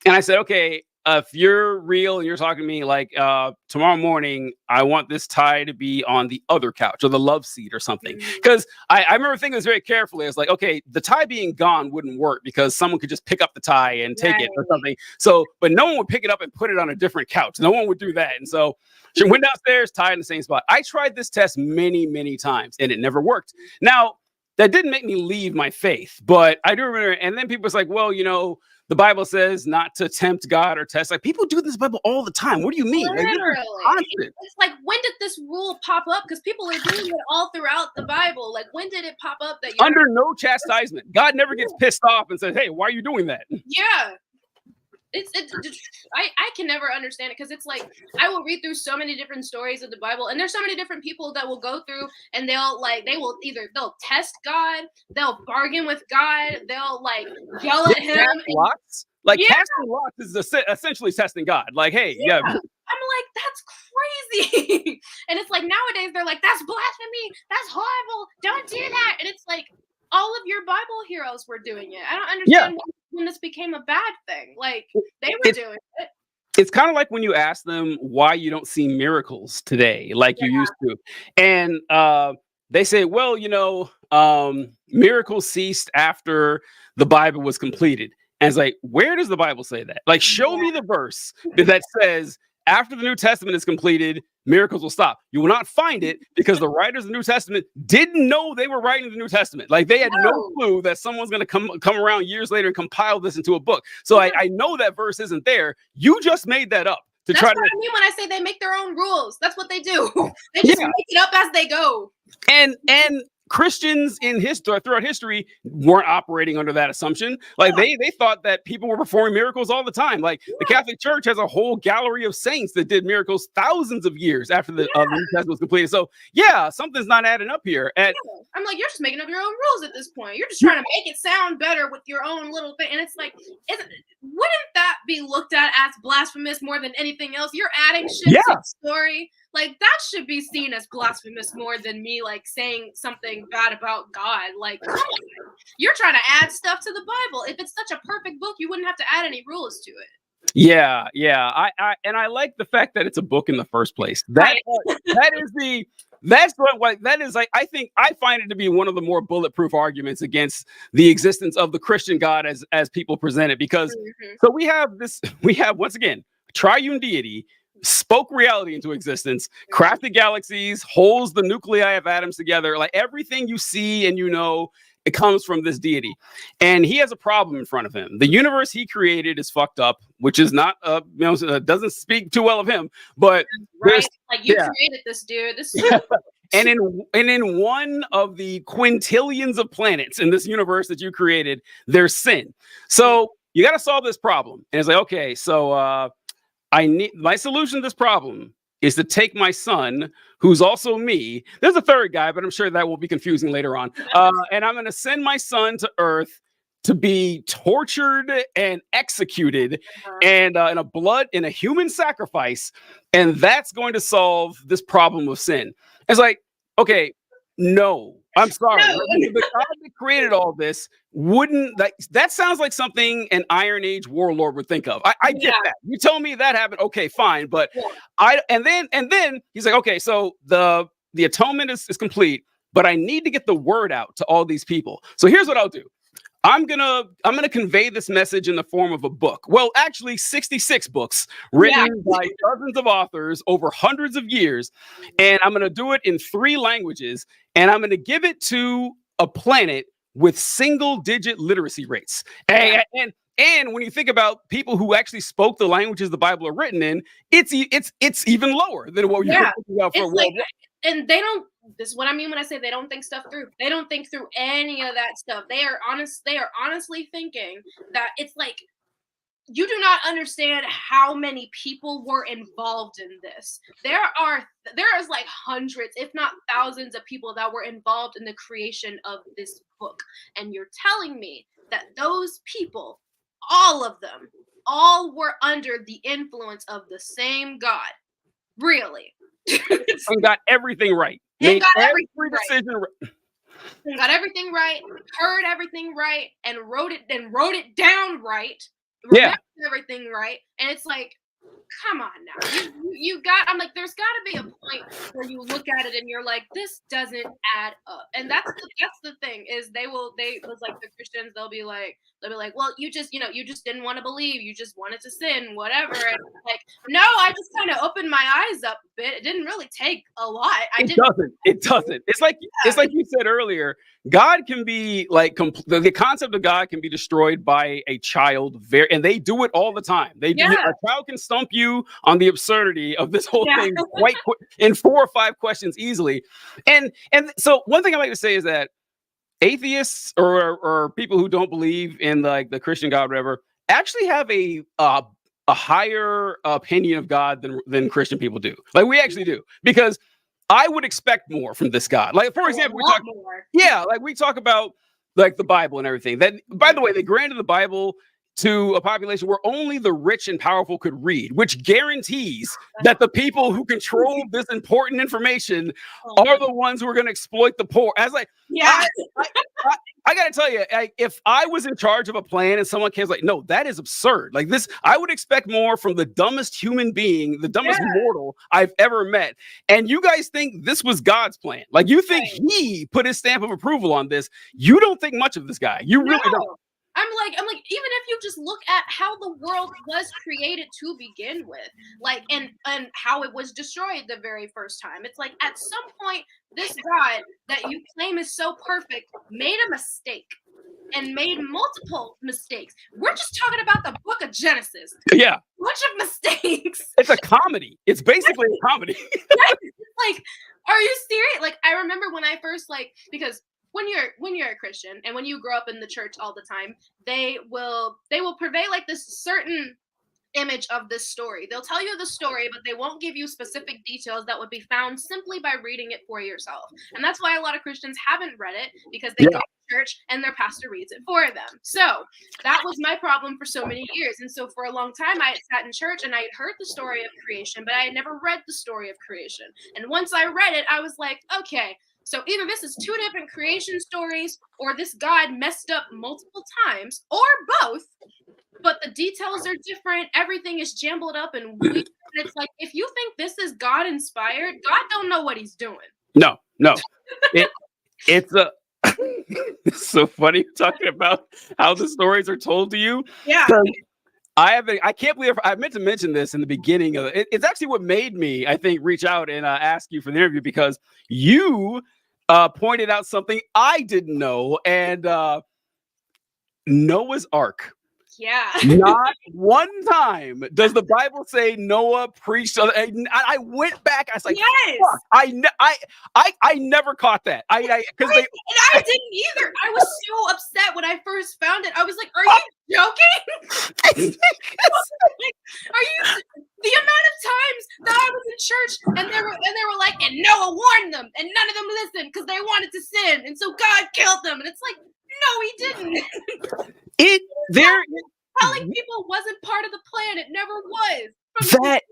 And I said, okay, if you're real and you're talking to me, like tomorrow morning, I want this tie to be on the other couch or the love seat or something. Because I remember thinking this very carefully. I was like, okay, the tie being gone wouldn't work because someone could just pick up the tie and take it or something. So, but no one would pick it up and put it on a different couch. No one would do that. And so she went downstairs, tied in the same spot. I tried this test many, many times and it never worked. Now, that didn't make me leave my faith, but I do remember. And then people was like, well, you know, the Bible says not to tempt God or test. Like, people do this Bible all the time. What do you mean? Literally. It's like, when did this rule pop up? Because people are doing it all throughout the Bible. Like, when did it pop up that you're under no chastisement? God never gets pissed off and says, hey, why are you doing that? Yeah. I can never understand it, because it's like I will read through so many different stories of the Bible, and there's so many different people that will go through and they'll test God, they'll bargain with God, they'll like yell at him. Lots? Like casting lots is essentially testing God. Like, hey, yeah. I'm like, that's crazy. And it's like nowadays they're like, that's blasphemy, that's horrible, don't do that. And it's like, all of your Bible heroes were doing it. I don't understand when this became a bad thing. Like, they were doing it. It's kind of like when you ask them why you don't see miracles today like you used to. And they say, well, you know, miracles ceased after the Bible was completed. And it's like, where does the Bible say that? Like, show me the verse that says after the New Testament is completed, miracles will stop. You will not find it because the writers of the New Testament didn't know they were writing the New Testament. Like, they had no clue that someone's going to come around years later and compile this into a book. So I know that verse isn't there. You just made that up to try to. That's what I mean when I say they make their own rules. That's what they do. They just make it up as they go. And Christians in throughout history weren't operating under that assumption. Like, they thought that people were performing miracles all the time. Like, the Catholic Church has a whole gallery of saints that did miracles thousands of years after the New Testament was completed. So something's not adding up here. And I'm like, you're just making up your own rules at this point. You're just trying to make it sound better with your own little thing. And it's like, wouldn't that be looked at as blasphemous more than anything else? You're adding shit to the story. Like, that should be seen as blasphemous more than me, like, saying something bad about God. Like, come on. You're trying to add stuff to the Bible. If it's such a perfect book, you wouldn't have to add any rules to it. Yeah. I like the fact that it's a book in the first place. I find it to be one of the more bulletproof arguments against the existence of the Christian God as people present it, because so we have once again, triune deity spoke reality into existence, crafted galaxies, holds the nuclei of atoms together. Like, everything you see and you know, it comes from this deity. And he has a problem in front of him. The universe he created is fucked up, which is not, doesn't speak too well of him. But like, you created this, dude. This is And in one of the quintillions of planets in this universe that you created, there's sin. So you got to solve this problem. And it's like, okay, so I need my solution to this problem is to take my son, who's also me. There's a third guy, but I'm sure that will be confusing later on. And I'm going to send my son to Earth to be tortured and executed and in a human sacrifice. And that's going to solve this problem of sin. It's like, okay, no, I'm sorry. No. The God that created all this wouldn't that sounds like something an Iron Age warlord would think of. I get that. You tell me that happened. Okay, fine. But and then he's like, okay, so the atonement is complete, but I need to get the word out to all these people. So here's what I'll do. I'm gonna convey this message in the form of a book. Well, actually, 66 books written by dozens of authors over hundreds of years, and I'm gonna do it in 3 languages, and I'm gonna give it to a planet with single-digit literacy rates. And when you think about people who actually spoke the languages the Bible are written in, it's even lower than what you're thinking about for a world. And they don't. This is what I mean when I say they don't think stuff through. They don't think through any of that stuff. They are honestly thinking that it's like you do not understand how many people were involved in this. There is like hundreds, if not thousands, of people that were involved in the creation of this book. And you're telling me that those people, all of them, all were under the influence of the same God. Really? And got everything right. Made every decision right. Got everything right, heard everything right, and wrote it down right. Yeah, everything right, and it's like, come on now, you got. I'm like, there's got to be a point where you look at it and you're like, this doesn't add up. And that's the thing is they was like the Christians. They'll be like, well, you just didn't want to believe, you just wanted to sin, whatever. And like, no, I just kind of opened my eyes up a bit. It didn't really take a lot. It doesn't. It's like you said earlier. God can be like the concept of God can be destroyed by a child, and they do it all the time. A child can stump you on the absurdity of this whole thing quite quick in 4 or 5 questions easily. And so one thing I like to say is that atheists or people who don't believe in like the Christian God, whatever, actually have a higher opinion of God than Christian people do. Like we actually do, because I would expect more from this God. Like, for example, we talk about like the Bible and everything. That, by the way, they granted the Bible to a population where only the rich and powerful could read, which guarantees that the people who control this important information are the ones who are going to exploit the poor. As like, I got to tell you, if I was in charge of a plan and someone came like, no, that is absurd. Like this, I would expect more from the dumbest human being, the dumbest mortal I've ever met. And you guys think this was God's plan. Like you think he put his stamp of approval on this. You don't think much of this guy. You really don't. I'm like, even if you just look at how the world was created to begin with, like, and how it was destroyed the very first time, it's like at some point, this God that you claim is so perfect made a mistake and made multiple mistakes. We're just talking about the book of Genesis. Yeah. Bunch of mistakes. It's a comedy. It's basically a comedy. Like, are you serious? Like, I remember when I first, like, because when you're a Christian and when you grow up in the church all the time, they will purvey like this certain image of this story. They'll tell you the story, but they won't give you specific details that would be found simply by reading it for yourself. And that's why a lot of Christians haven't read it, because they go to church and their pastor reads it for them. So that was my problem for so many years. And so for a long time, I had sat in church and I had heard the story of creation, but I had never read the story of creation. And once I read it, I was like, okay, so either this is 2 different creation stories, or this God messed up multiple times, or both, but the details are different. Everything is jumbled up and weird. And it's like, if you think this is God inspired, God don't know what he's doing. No. It's so funny talking about how the stories are told to you. Yeah. I can't believe I meant to mention this in the beginning of it. It's actually what made me, I think, reach out and ask you for the interview, because you pointed out something I didn't know. And Noah's Ark Yeah. Not one time does the Bible say Noah preached. I went back. I was like, Yes. fuck, I never caught that. Because And I didn't either. I was so upset when I first found it. I was like, "Are you joking? Are you?" The amount of times that I was in church and they were like, "And Noah warned them, and none of them listened because they wanted to sin, and so God killed them." And it's like, no, he didn't. Telling people wasn't part of the plan. It never was. That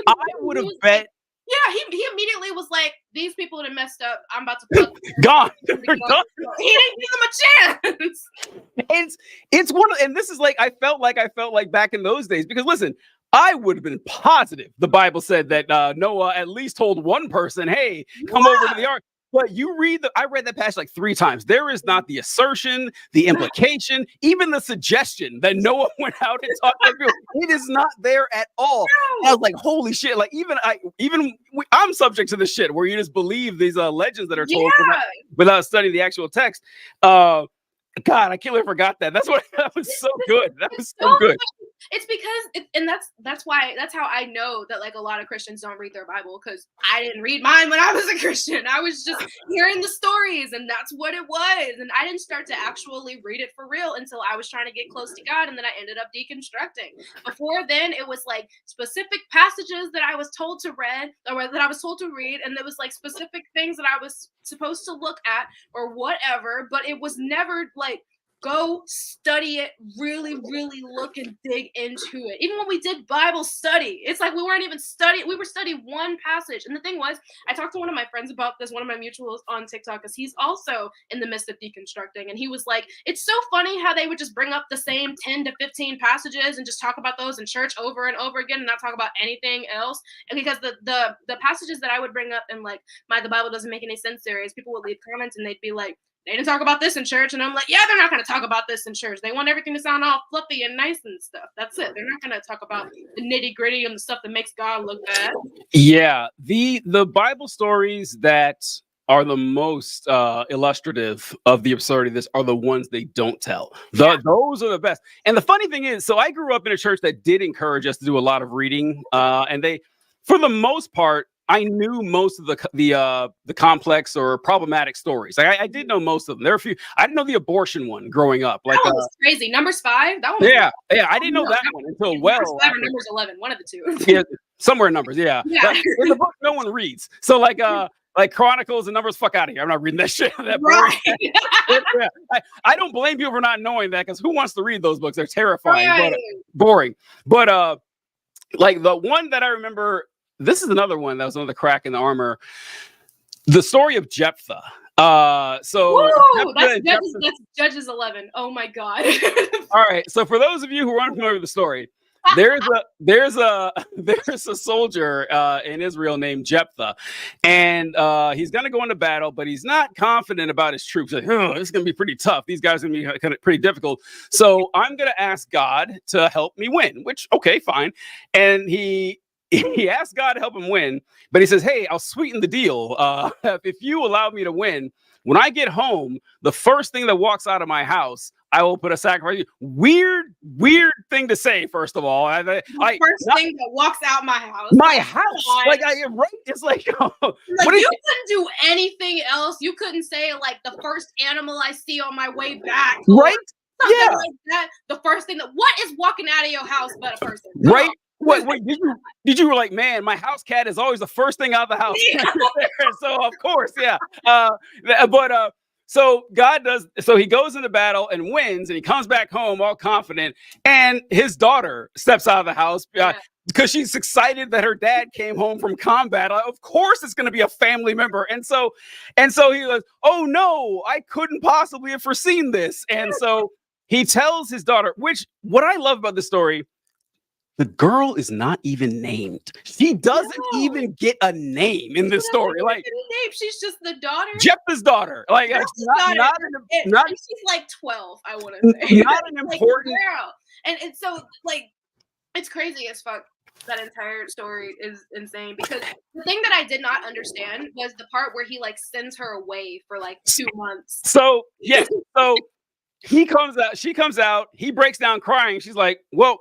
I would have bet. Yeah, he immediately was like, "These people that messed up, I'm about to fuck gone." He didn't give them a chance. It's one of, and this is like I felt like back in those days, because listen, I would have been positive the Bible said that Noah at least told one person, "Hey, come over to the ark." But I read that passage like 3 times. There is not the assertion, the implication, even the suggestion that Noah went out and talked to people. It is not there at all. I was like, holy shit. Like I'm subject to this shit where you just believe these legends that are told without studying the actual text. God, I can't believe I forgot that. That was so good. That was so good. It's because, and that's how I know that like a lot of Christians don't read their Bible, because I didn't read mine when I was a Christian. I was just hearing the stories, and that's what it was. And I didn't start to actually read it for real until I was trying to get close to God, and then I ended up deconstructing. Before then, it was like specific passages that I was told to read, or that I was told to read, and there was like specific things that I was supposed to look at or whatever, but it was never like, go study it, really, really look and dig into it. Even when we did Bible study, it's like we weren't even studying. We were studying one passage. And the thing was, I talked to one of my friends about this, one of my mutuals on TikTok, because he's also in the midst of deconstructing. And he was like, it's so funny how they would just bring up the same 10 to 15 passages and just talk about those in church over and over again and not talk about anything else. And because the passages that I would bring up in like the Bible doesn't make any sense series, people would leave comments and they'd be like, they didn't talk about this in church. And I'm like, yeah, they're not going to talk about this in church. They want everything to sound all fluffy and nice and stuff. That's it. They're not going to talk about the nitty gritty and the stuff that makes God look bad. Yeah. The Bible stories that are the most illustrative of the absurdity of this are the ones they don't tell. Those are the best. And the funny thing is, so I grew up in a church that did encourage us to do a lot of reading. And they, for the most part, I knew most of the complex or problematic stories. Like I did know most of them. There are a few. I didn't know the abortion one growing up. Like that was crazy. Numbers 5. That one. Yeah. I didn't know that one until Numbers 5 or Numbers 11. One of the two. Yeah, somewhere in Numbers. Yeah. In the book, no one reads. So like Chronicles and Numbers, fuck out of here. I'm not reading that shit. Right. I don't blame people for not knowing that, because who wants to read those books? They're terrifying, but boring. But like the one that I remember. This is another one that was another crack in the armor. The story of Jephthah. That's Judges 11. Oh my God. All right. So for those of you who are unfamiliar with the story, there's a soldier in Israel named Jephthah, and he's gonna go into battle, but he's not confident about his troops. Like, it's gonna be pretty tough. These guys are gonna be kind of pretty difficult. So I'm gonna ask God to help me win. Which, okay, fine. And he asked God to help him win, but he says, hey, I'll sweeten the deal. If you allow me to win, when I get home, the first thing that walks out of my house, I will put a sacrifice. Weird thing to say, first of all. Thing that walks out my house. My house. Like, right? It's like, you couldn't do anything else. You couldn't say, like, the first animal I see on my way back. Right? Yeah. Like that. The first thing what is walking out of your house but a person? Right? Wait, did you were like, man, my house cat is always the first thing out of the house. Yeah. So of course, yeah. So God does, so he goes into battle and wins, and he comes back home all confident, and his daughter steps out of the house because she's excited that her dad came home from combat. Of course it's going to be a family member. And so he goes, oh no, I couldn't possibly have foreseen this. And so he tells his daughter, which what I love about the story, the girl is not even named. She doesn't even get a name in this story. Like, she's just the daughter. Jephthah's daughter. Like, not she's like 12. I want to say not an important girl. And so like, it's crazy as fuck. That entire story is insane, because the thing that I did not understand was the part where he like sends her away for like 2 months. So yes, so He comes out, she comes out, he breaks down crying. She's like, well,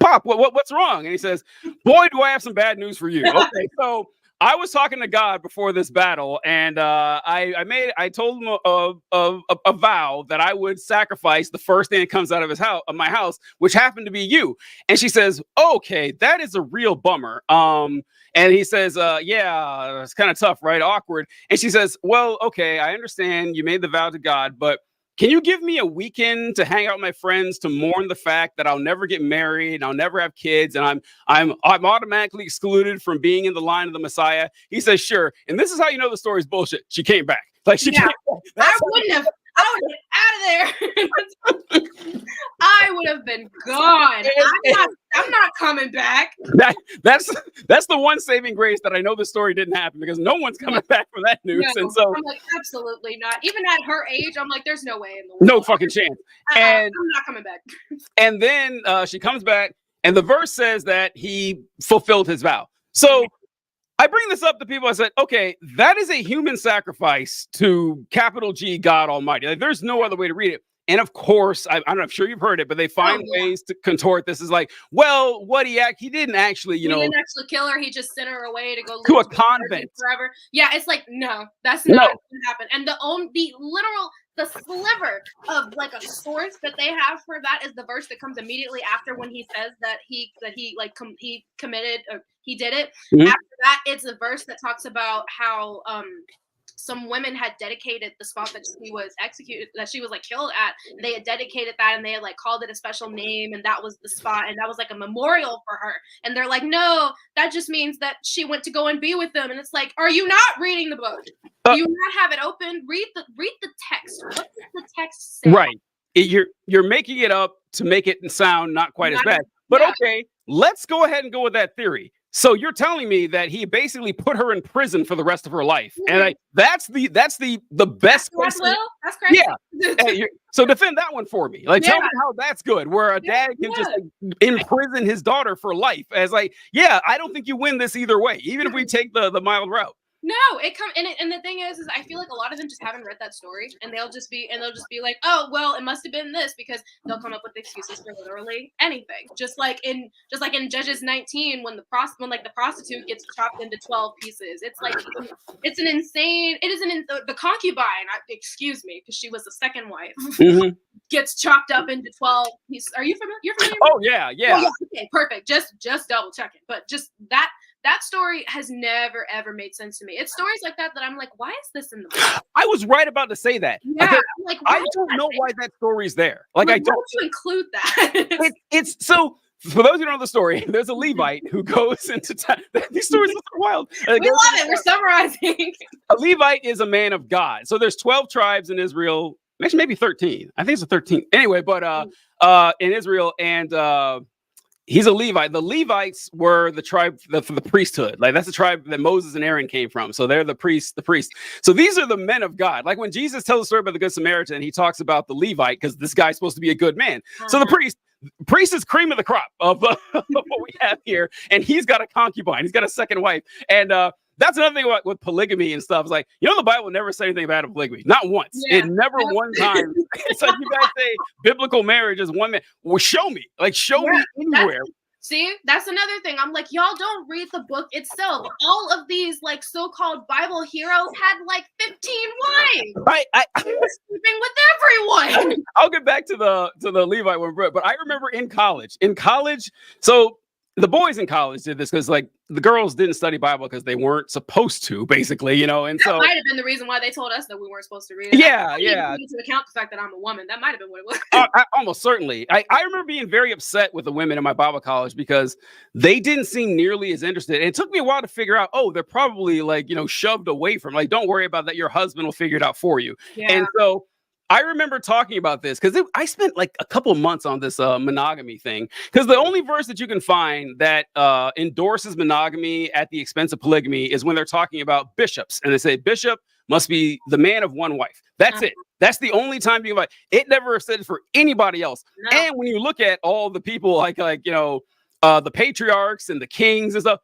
Pop, what's wrong? And he says, boy, do I have some bad news for you. Okay, so I was talking to God before this battle, and I told him a vow that I would sacrifice the first thing that comes out of my house, which happened to be you. And she says, okay, that is a real bummer. And he says, yeah, it's kind of tough, right? Awkward. And she says, well, okay, I understand you made the vow to God, but can you give me a weekend to hang out with my friends to mourn the fact that I'll never get married and I'll never have kids and I'm automatically excluded from being in the line of the Messiah? He says, sure. And this is how you know the story's bullshit. She came back. Like she came back. I would get out of there. I would have been gone. I'm not coming back. That's the one saving grace that I know the story didn't happen, because no one's coming back from that news. No, and so I'm like, absolutely not. Even at her age, I'm like, there's no way in the world. No fucking chance. And I'm not coming back. And then she comes back, and the verse says that he fulfilled his vow. So I bring this up to people. I said, okay, that is a human sacrifice to capital G God Almighty. Like, there's no other way to read it. And of course, I don't know, I'm sure you've heard it, but they find ways to contort this. Is like, well, he didn't actually, he didn't actually kill her. He just sent her away to go to a convent forever. Yeah, it's like, no, that's not what happened. And the sliver of like a source that they have for that is the verse that comes immediately after, when he says that he committed, or he did it. Mm-hmm. After that, it's a verse that talks about how some women had dedicated the spot that she was executed, that she was like killed at. They had dedicated that, and they had like called it a special name, and that was the spot, and that was like a memorial for her. And they're like, no, that just means that she went to go and be with them. And it's like, are you not reading the book? Do you not have it open? Read the text. What does the text say? Right. You're making it up to make it sound not quite as bad. But okay, let's go ahead and go with that theory. So you're telling me that he basically put her in prison for the rest of her life, and that's the best. That's crazy. Yeah. So defend that one for me. Like, tell me how that's good. Where a dad can just imprison his daughter for life. As like, I don't think you win this either way, even if we take the mild route. No, and the thing is I feel like a lot of them just haven't read that story, and they'll just be like, oh well, it must have been this, because they'll come up with excuses for literally anything. Just like in Judges 19, when the prostitute gets chopped into 12 pieces. It's like it isn't the concubine. Excuse me, because she was the second wife. Mm-hmm. Gets chopped up into 12 pieces. Are you familiar? You're familiar? Oh yeah. Okay, perfect. Just double check it. But just that story has never, ever made sense to me. It's stories like that I'm like, why is this in the book? I was right about to say that. Yeah, I'm like, I don't know why that story's there. Like, I don't. Why don't you include that? It's so. For those who don't know the story, there's a Levite who goes into town. These stories are so wild. We love it. We're summarizing. A Levite is a man of God. So there's 12 tribes in Israel. Actually, maybe 13. I think it's the 13th. Anyway, but in Israel, and he's a Levite. The Levites were the tribe for the priesthood. Like, that's the tribe that Moses and Aaron came from. So they're the priests. So these are the men of God. Like, when Jesus tells the story about the Good Samaritan, he talks about the Levite, because this guy's supposed to be a good man. Uh-huh. So the priest is cream of the crop of what we have here. And he's got a concubine. He's got a second wife. And that's another thing with polygamy and stuff. It's like, the Bible never said anything bad of polygamy. Not once. Yeah. It never one time. It's like, you guys say biblical marriage is one man. Well, show me. Like, show me anywhere. That's another thing. I'm like, y'all don't read the book itself. All of these like so-called Bible heroes had like 15 wives. Right. They were sleeping with everyone. I'll get back to the Levite one, but I remember in college, so the boys in college did this because like the girls didn't study Bible because they weren't supposed to, basically, and that so might have been the reason why they told us that we weren't supposed to read it. Yeah. To account the fact that I'm a woman, that might have been what it was. Almost certainly. I remember being very upset with the women in my Bible college because they didn't seem nearly as interested. And it took me a while to figure out, they're probably like, shoved away from, like, don't worry about that. Your husband will figure it out for you. Yeah. And so I remember talking about this because I spent like a couple months on this monogamy thing, because the only verse that you can find that endorses monogamy at the expense of polygamy is when they're talking about bishops, and they say bishop must be the man of one wife. That's it. That's the only time you like. It never said for anybody else. No. And when you look at all the people like the patriarchs and the kings and stuff,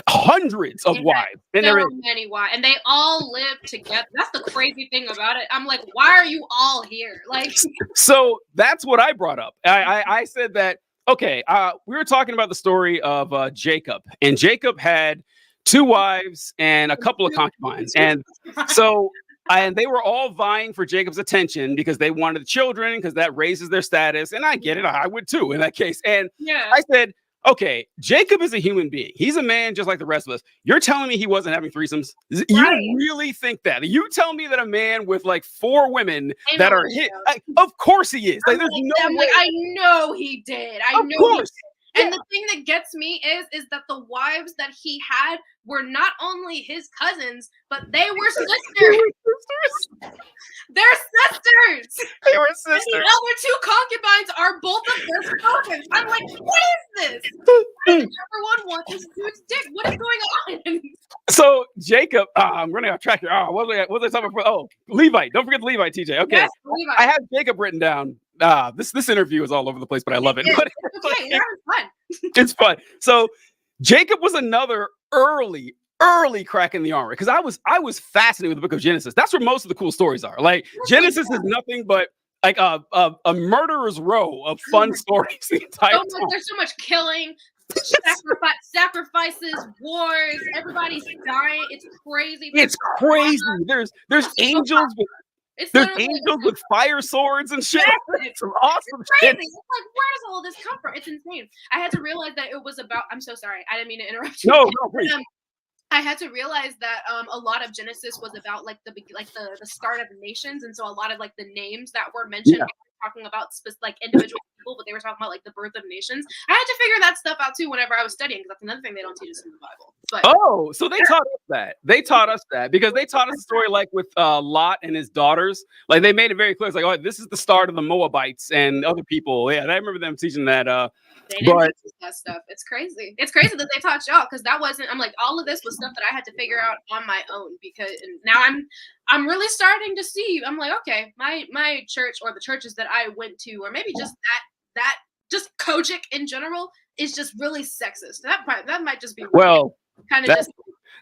hundreds of wives. And so many wives, and they all live together. That's the crazy thing about it. I'm like, why are you all here? Like, so that's what I brought up. I said that, okay, we were talking about the story of Jacob, and Jacob had 2 wives and a couple of concubines. And so, and they were all vying for Jacob's attention because they wanted the children, because that raises their status. And I get it. I would too in that case. And I said, okay, Jacob is a human being. He's a man just like the rest of us. You're telling me he wasn't having threesomes? You really think that? You tell me that a man with like 4 women that are hit? Of course he is. Like, there's no way. I know he did. I know. He did. And the thing that gets me is that the wives that he had were not only his cousins, but they were sisters. They're sisters. They were sisters. And the other 2 concubines are both of their cousins. I'm like, what is this? Why does everyone want this dude's dick? What is going on? So Jacob, I'm running off track here. What was I talking about? Oh, Levite. Don't forget the Levite, TJ. Okay, yes, Levite. I have Jacob written down. This interview is all over the place, but I love it. It's okay. It's fun. It's fun. So Jacob was another early crack in the armor, because I was fascinated with the book of Genesis. That's where most of the cool stories are. Like, Genesis is nothing but like a murderer's row of fun stories the entire time. There's so much killing, sacrifices, wars, everybody's dying. It's crazy. It's crazy. There's angels with there's angels with fire swords and shit. It's some awesome shit. It's like, where does all this come from? It's insane. I had to realize that it was about. I'm so sorry. I didn't mean to interrupt you. No, please. I had to realize that a lot of Genesis was about like the start of the nations, and so a lot of like the names that were mentioned were talking about like individual people, but they were talking about like the birth of nations. I had to figure that stuff out too whenever I was studying, because that's another thing they don't teach us in the Bible. But so they taught us that. They taught us that because they taught us a story like with Lot and his daughters. Like, they made it very clear. It's like, oh, this is the start of the Moabites and other people. Yeah, I remember them teaching that. They didn't teach that stuff. It's crazy. It's crazy that they taught y'all, because that wasn't. I'm like, all of this was stuff that I had to figure out on my own, because now I'm really starting to see. I'm like, okay, my church, or the churches that I went to, or maybe just that just Kojic in general, is just really sexist. That might just be kind of just.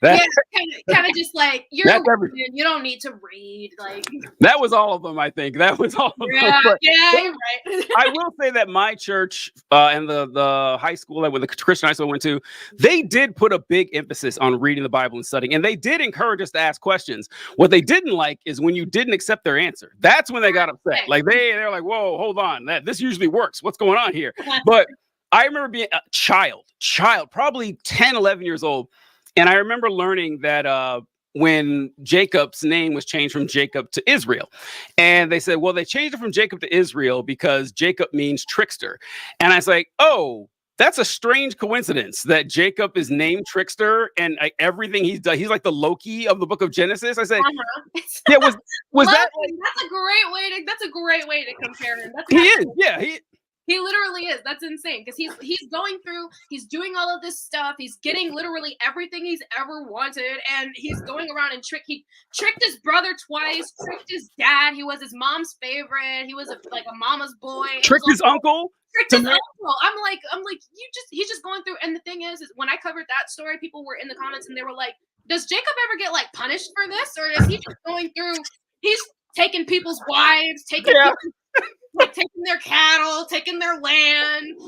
Kind of just like, you don't need to read. Like, that was all of them. I think that was all of them. But you're right. I will say that my church and the high school that the Christian high school I went to, they did put a big emphasis on reading the Bible and studying, and they did encourage us to ask questions. What they didn't like is when you didn't accept their answer. That's when they got upset. Like, they're like, whoa, hold on, this usually works. What's going on here? But I remember being a child, probably 10, 11 years old. And I remember learning that when Jacob's name was changed from Jacob to Israel, and they said, well, they changed it from Jacob to Israel because Jacob means trickster. And I was like, oh, that's a strange coincidence that Jacob is named trickster, and everything he's done, he's like the Loki of the book of Genesis. I said, yeah, was that? That's a great way to compare him. He is, yeah. He literally is. That's insane, because he's going through, he's doing all of this stuff. He's getting literally everything he's ever wanted, and he's going around and he tricked his brother twice, tricked his dad. He was his mom's favorite. He was like a mama's boy. Tricked his uncle. I'm like, he's just going through. And the thing is when I covered that story, people were in the comments and they were like, does Jacob ever get like punished for this, or is he just going through? He's taking people's wives, taking their cattle, taking their land,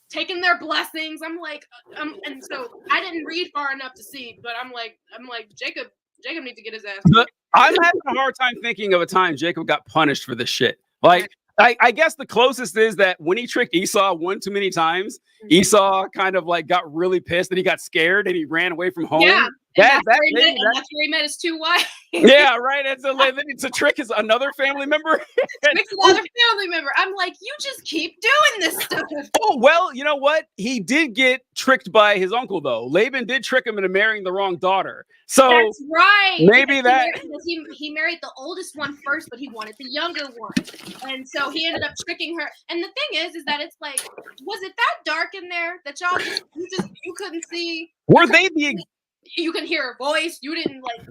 taking their blessings. I'm like, and so I didn't read far enough to see, but I'm like, Jacob needs to get his ass. I'm having a hard time thinking of a time Jacob got punished for this shit. Like, I guess the closest is that when he tricked Esau one too many times, Esau kind of like got really pissed and he got scared and he ran away from home. Yeah. That's where he met his 2 wives. Yeah, right. And so it's a trick is another family member. Another family member. I'm like, you just keep doing this stuff. Oh, well, you know what? He did get tricked by his uncle, though. Laban did trick him into marrying the wrong daughter. So that's right. Maybe he married the oldest one first, but he wanted the younger one. And so he ended up tricking her. And the thing is that it's like, was it that dark in there that y'all you couldn't see? Were they the you can hear her voice. You didn't like.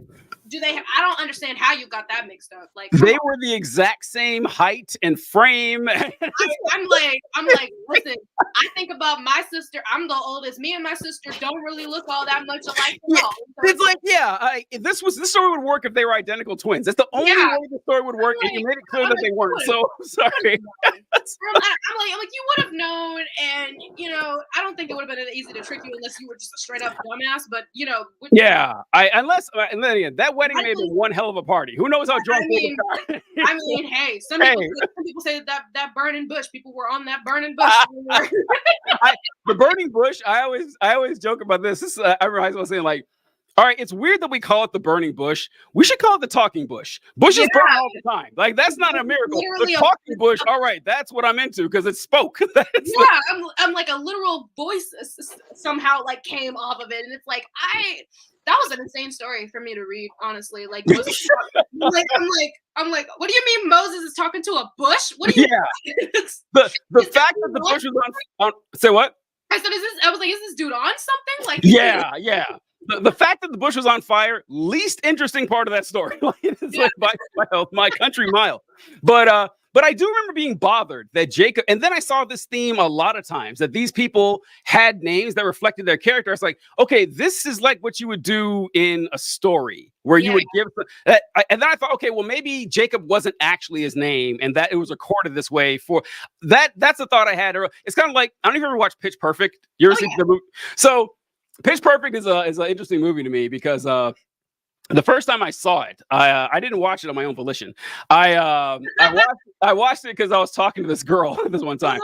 Do they have? I don't understand how you got that mixed up. Like they were the exact same height and frame. I'm like, listen. I think about my sister. I'm the oldest. Me and my sister don't really look all that much alike at all. It's like, this story would work if they were identical twins. That's the only way the story would work, and you made it clear that they weren't. So sorry. I'm like, you would have known, and I don't think it would have been easy to trick you unless you were just a straight up dumbass. But and then again, that wedding may have been one hell of a party. Who knows how drunk they got? Hey, some people say that burning bush. People were on that burning bush. The burning bush. I always joke about this. I remember I was saying like, all right, it's weird that we call it the burning bush. We should call it the talking bush. Bushes burn all the time. Like that's not a miracle. The talking bush. All right, that's what I'm into because it spoke. I'm like a literal voice somehow like came off of it, and it's like that was an insane story for me to read, honestly. Like, Moses, I'm like, what do you mean Moses is talking to a bush? What do you? Yeah. the fact that the bush was on. Say what? I said, is this dude on something? Like, yeah. The fact that the bush was on fire, least interesting part of that story. It's like by my country mile. But I do remember being bothered that Jacob, and then I saw this theme a lot of times that these people had names that reflected their character. It's like, okay, this is like what you would do in a story where you would give that. And then I thought, okay, well, maybe Jacob wasn't actually his name and that it was recorded this way for that. That's the thought I had. It's kind of like, I don't even ever watch Pitch Perfect. You ever seen the movie? So Pitch Perfect is an interesting movie to me because the first time I saw it, I didn't watch it on my own volition. I watched it because I was talking to this girl this one time,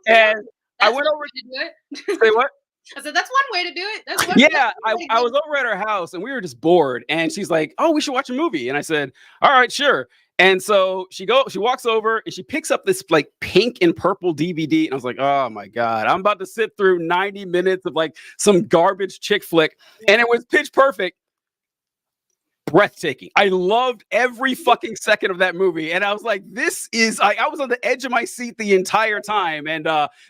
and I went over to do it. Say what? I said that's one way to do it. I was over at her house and we were just bored, and she's like, "Oh, we should watch a movie," and I said, "All right, sure." And so she walks over and she picks up this like pink and purple DVD. And I was like, oh my God, I'm about to sit through 90 minutes of like some garbage chick flick. And it was Pitch Perfect. Breathtaking. I loved every fucking second of that movie. And I was like, I was on the edge of my seat the entire time. And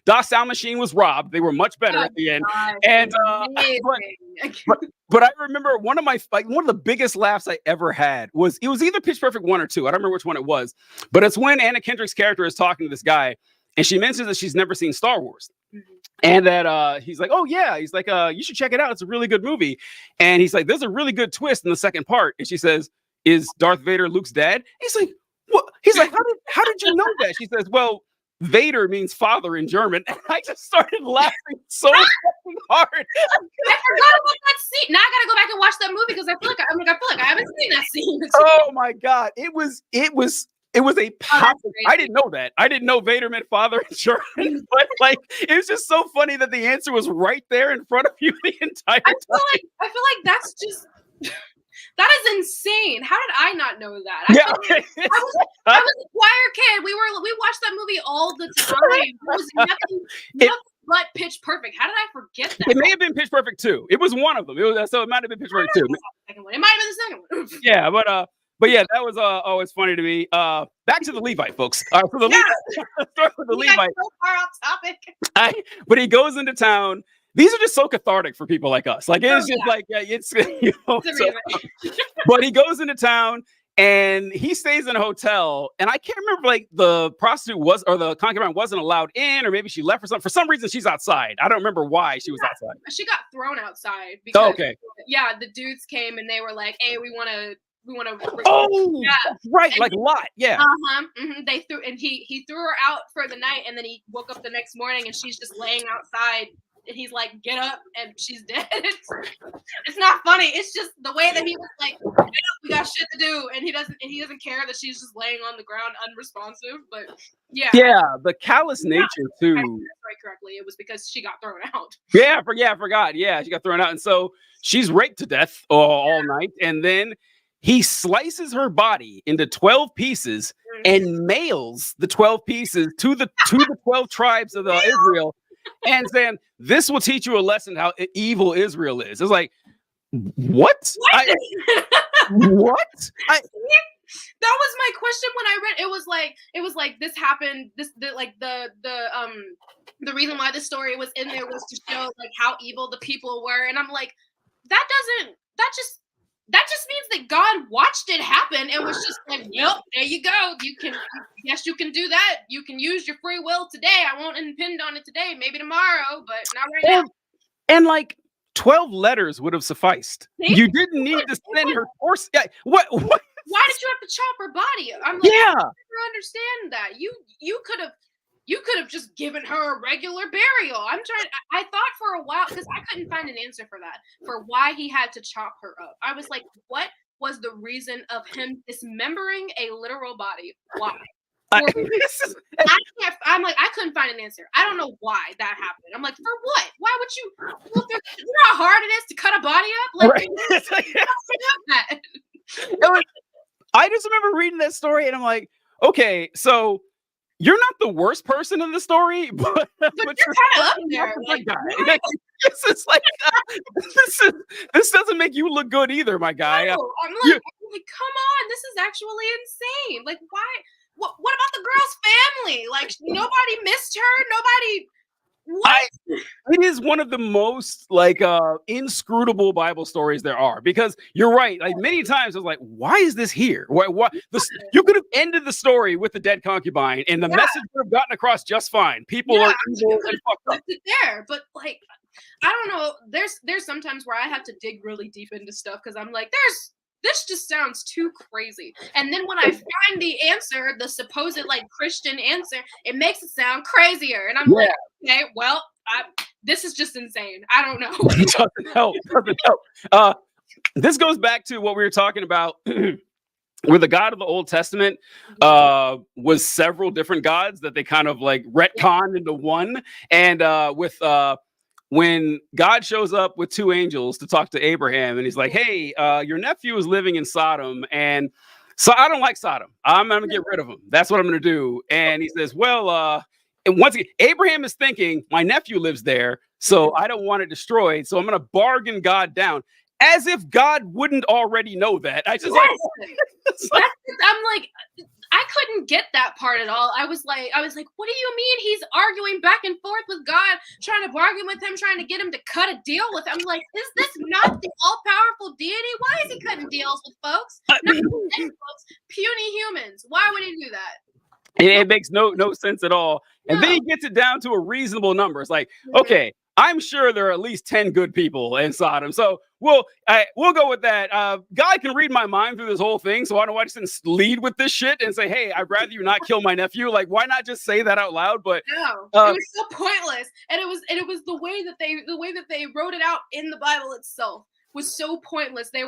Das Sound Machine was robbed. They were much better at the end. God, and but I remember one of the biggest laughs I ever had was either Pitch Perfect 1 or 2. I don't remember which one it was, but it's when Anna Kendrick's character is talking to this guy and she mentions that she's never seen Star Wars. Mm-hmm. And that he's like, oh yeah, he's like, you should check it out. It's a really good movie. And he's like, there's a really good twist in the second part. And she says, is Darth Vader Luke's dad? He's like, what? He's like, how did you know that? She says, well, Vader means father in German. And I just started laughing so fucking hard. I forgot about that scene. Now I gotta go back and watch that movie because I feel like I haven't seen that scene. Oh my God. It was a pop. I didn't know that. I didn't know Vader meant father in German, but like it was just so funny that the answer was right there in front of you the entire time. I feel like that's just that is insane. How did I not know that? I was a choir kid. We watched that movie all the time. It was nothing but Pitch Perfect. How did I forget that? It may have been Pitch Perfect 2. It was one of them. So it might have been Pitch Perfect 2. It might have been the second one. Yeah, but yeah, that was always funny to me. Back to the Levite, folks. Levite. Start with the Levite. So far off topic. But he goes into town. These are just so cathartic for people like us. Like it's just like it's but he goes into town and he stays in a hotel. And I can't remember like the prostitute or the concubine wasn't allowed in, or maybe she left for some reason she's outside. I don't remember why she was outside. She got thrown outside because the dudes came and they were like, hey, we want to. Oh, yeah. Right, like Lot, yeah. Mm-hmm. They threw, and he threw her out for the night, and then he woke up the next morning, and she's just laying outside, and he's like, "Get up," and she's dead. It's not funny. It's just the way that he was like, "Get up, we got shit to do," and he doesn't care that she's just laying on the ground, unresponsive. But yeah, the callous nature too. Right, correctly, it was because she got thrown out. Yeah, I forgot. Yeah, she got thrown out, and so she's raped to death all night, and then he slices her body into 12 pieces and mails the 12 pieces to the 12 tribes of Israel and saying, this will teach you a lesson how evil Israel is. It's like, what? What? That was my question when I read. It was like this happened. The reason why this story was in there was to show like how evil the people were, and I'm like, that just means that God watched it happen and was just like, well, there you go. You can do that. You can use your free will today. I won't impinge on it today, maybe tomorrow, but not right now. And like 12 letters would have sufficed. See? You didn't need to send her horse. Yeah, what? Why did you have to chop her body? I'm like, I don't understand that. You could have just given her a regular burial. I thought for a while, because I couldn't find an answer for that, for why he had to chop her up. I was like, what was the reason of him dismembering a literal body? Why? I'm like, I couldn't find an answer. I don't know why that happened. I'm like, for what? Why would you? You know how hard it is to cut a body up? Like, I just remember reading that story and I'm like, okay, so you're not the worst person in the story, but you're kind of up there. Like, it's like this doesn't make you look good either, my guy. No, I'm like, come on, this is actually insane. Like, why? What about the girl's family? Like, nobody missed her. Nobody. What? It is one of the most like inscrutable Bible stories there are, because you're right. Like many times I was like, why is this here? Why you could have ended the story with the dead concubine and the message would have gotten across just fine. People are evil and fucked up. There, but like, I don't know. There's sometimes where I have to dig really deep into stuff because I'm like, this just sounds too crazy. And then when I find the answer, the supposed like Christian answer, it makes it sound crazier. And I'm like, okay, well, this is just insane. I don't know. It doesn't help. This goes back to what we were talking about, where the God of the Old Testament was several different gods that they kind of like retconned into one. And when God shows up with two angels to talk to Abraham, and he's like, hey, your nephew is living in Sodom, and so I don't like Sodom. I'm going to get rid of him. That's what I'm going to do. And he says, well, and once again, Abraham is thinking, my nephew lives there, so I don't want it destroyed, so I'm going to bargain God down. As if God wouldn't already know that. I just I'm like, I couldn't get that part at all. I was like, what do you mean he's arguing back and forth with God, trying to bargain with him, trying to get him to cut a deal with him? I'm like, is this not the all-powerful deity? Why is he cutting deals with folks? Not folks, puny humans. Why would he do that? It makes no sense at all. And then he gets it down to a reasonable number. It's like, okay, I'm sure there are at least 10 good people in Sodom. So we'll go with that. God can read my mind through this whole thing. So why don't I just lead with this shit and say, hey, I'd rather you not kill my nephew? Like, why not just say that out loud? But no, it was so pointless. And it was the way that they wrote it out in the Bible itself was so pointless. They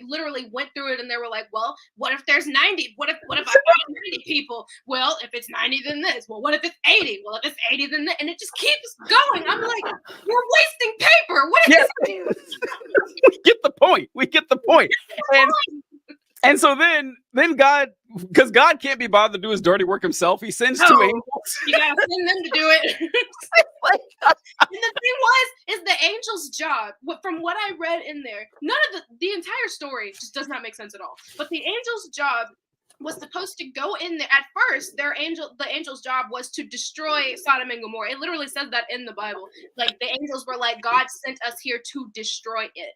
literally went through it and they were like, well, what if there's 90? What if I find 90 people? Well, if it's 90, then this. Well, what if it's 80? Well, if it's 80, then that. And it just keeps going. I'm like, we're wasting paper. What is this? We get the point. And so then God, because God can't be bothered to do his dirty work himself, he sends two angels. You gotta send them to do it. And the thing is the angel's job, from what I read in there, none of the entire story just does not make sense at all. But the angel's job was supposed to go in there. At first, the angel's job was to destroy Sodom and Gomorrah. It literally says that in the Bible. Like, the angels were like, God sent us here to destroy it.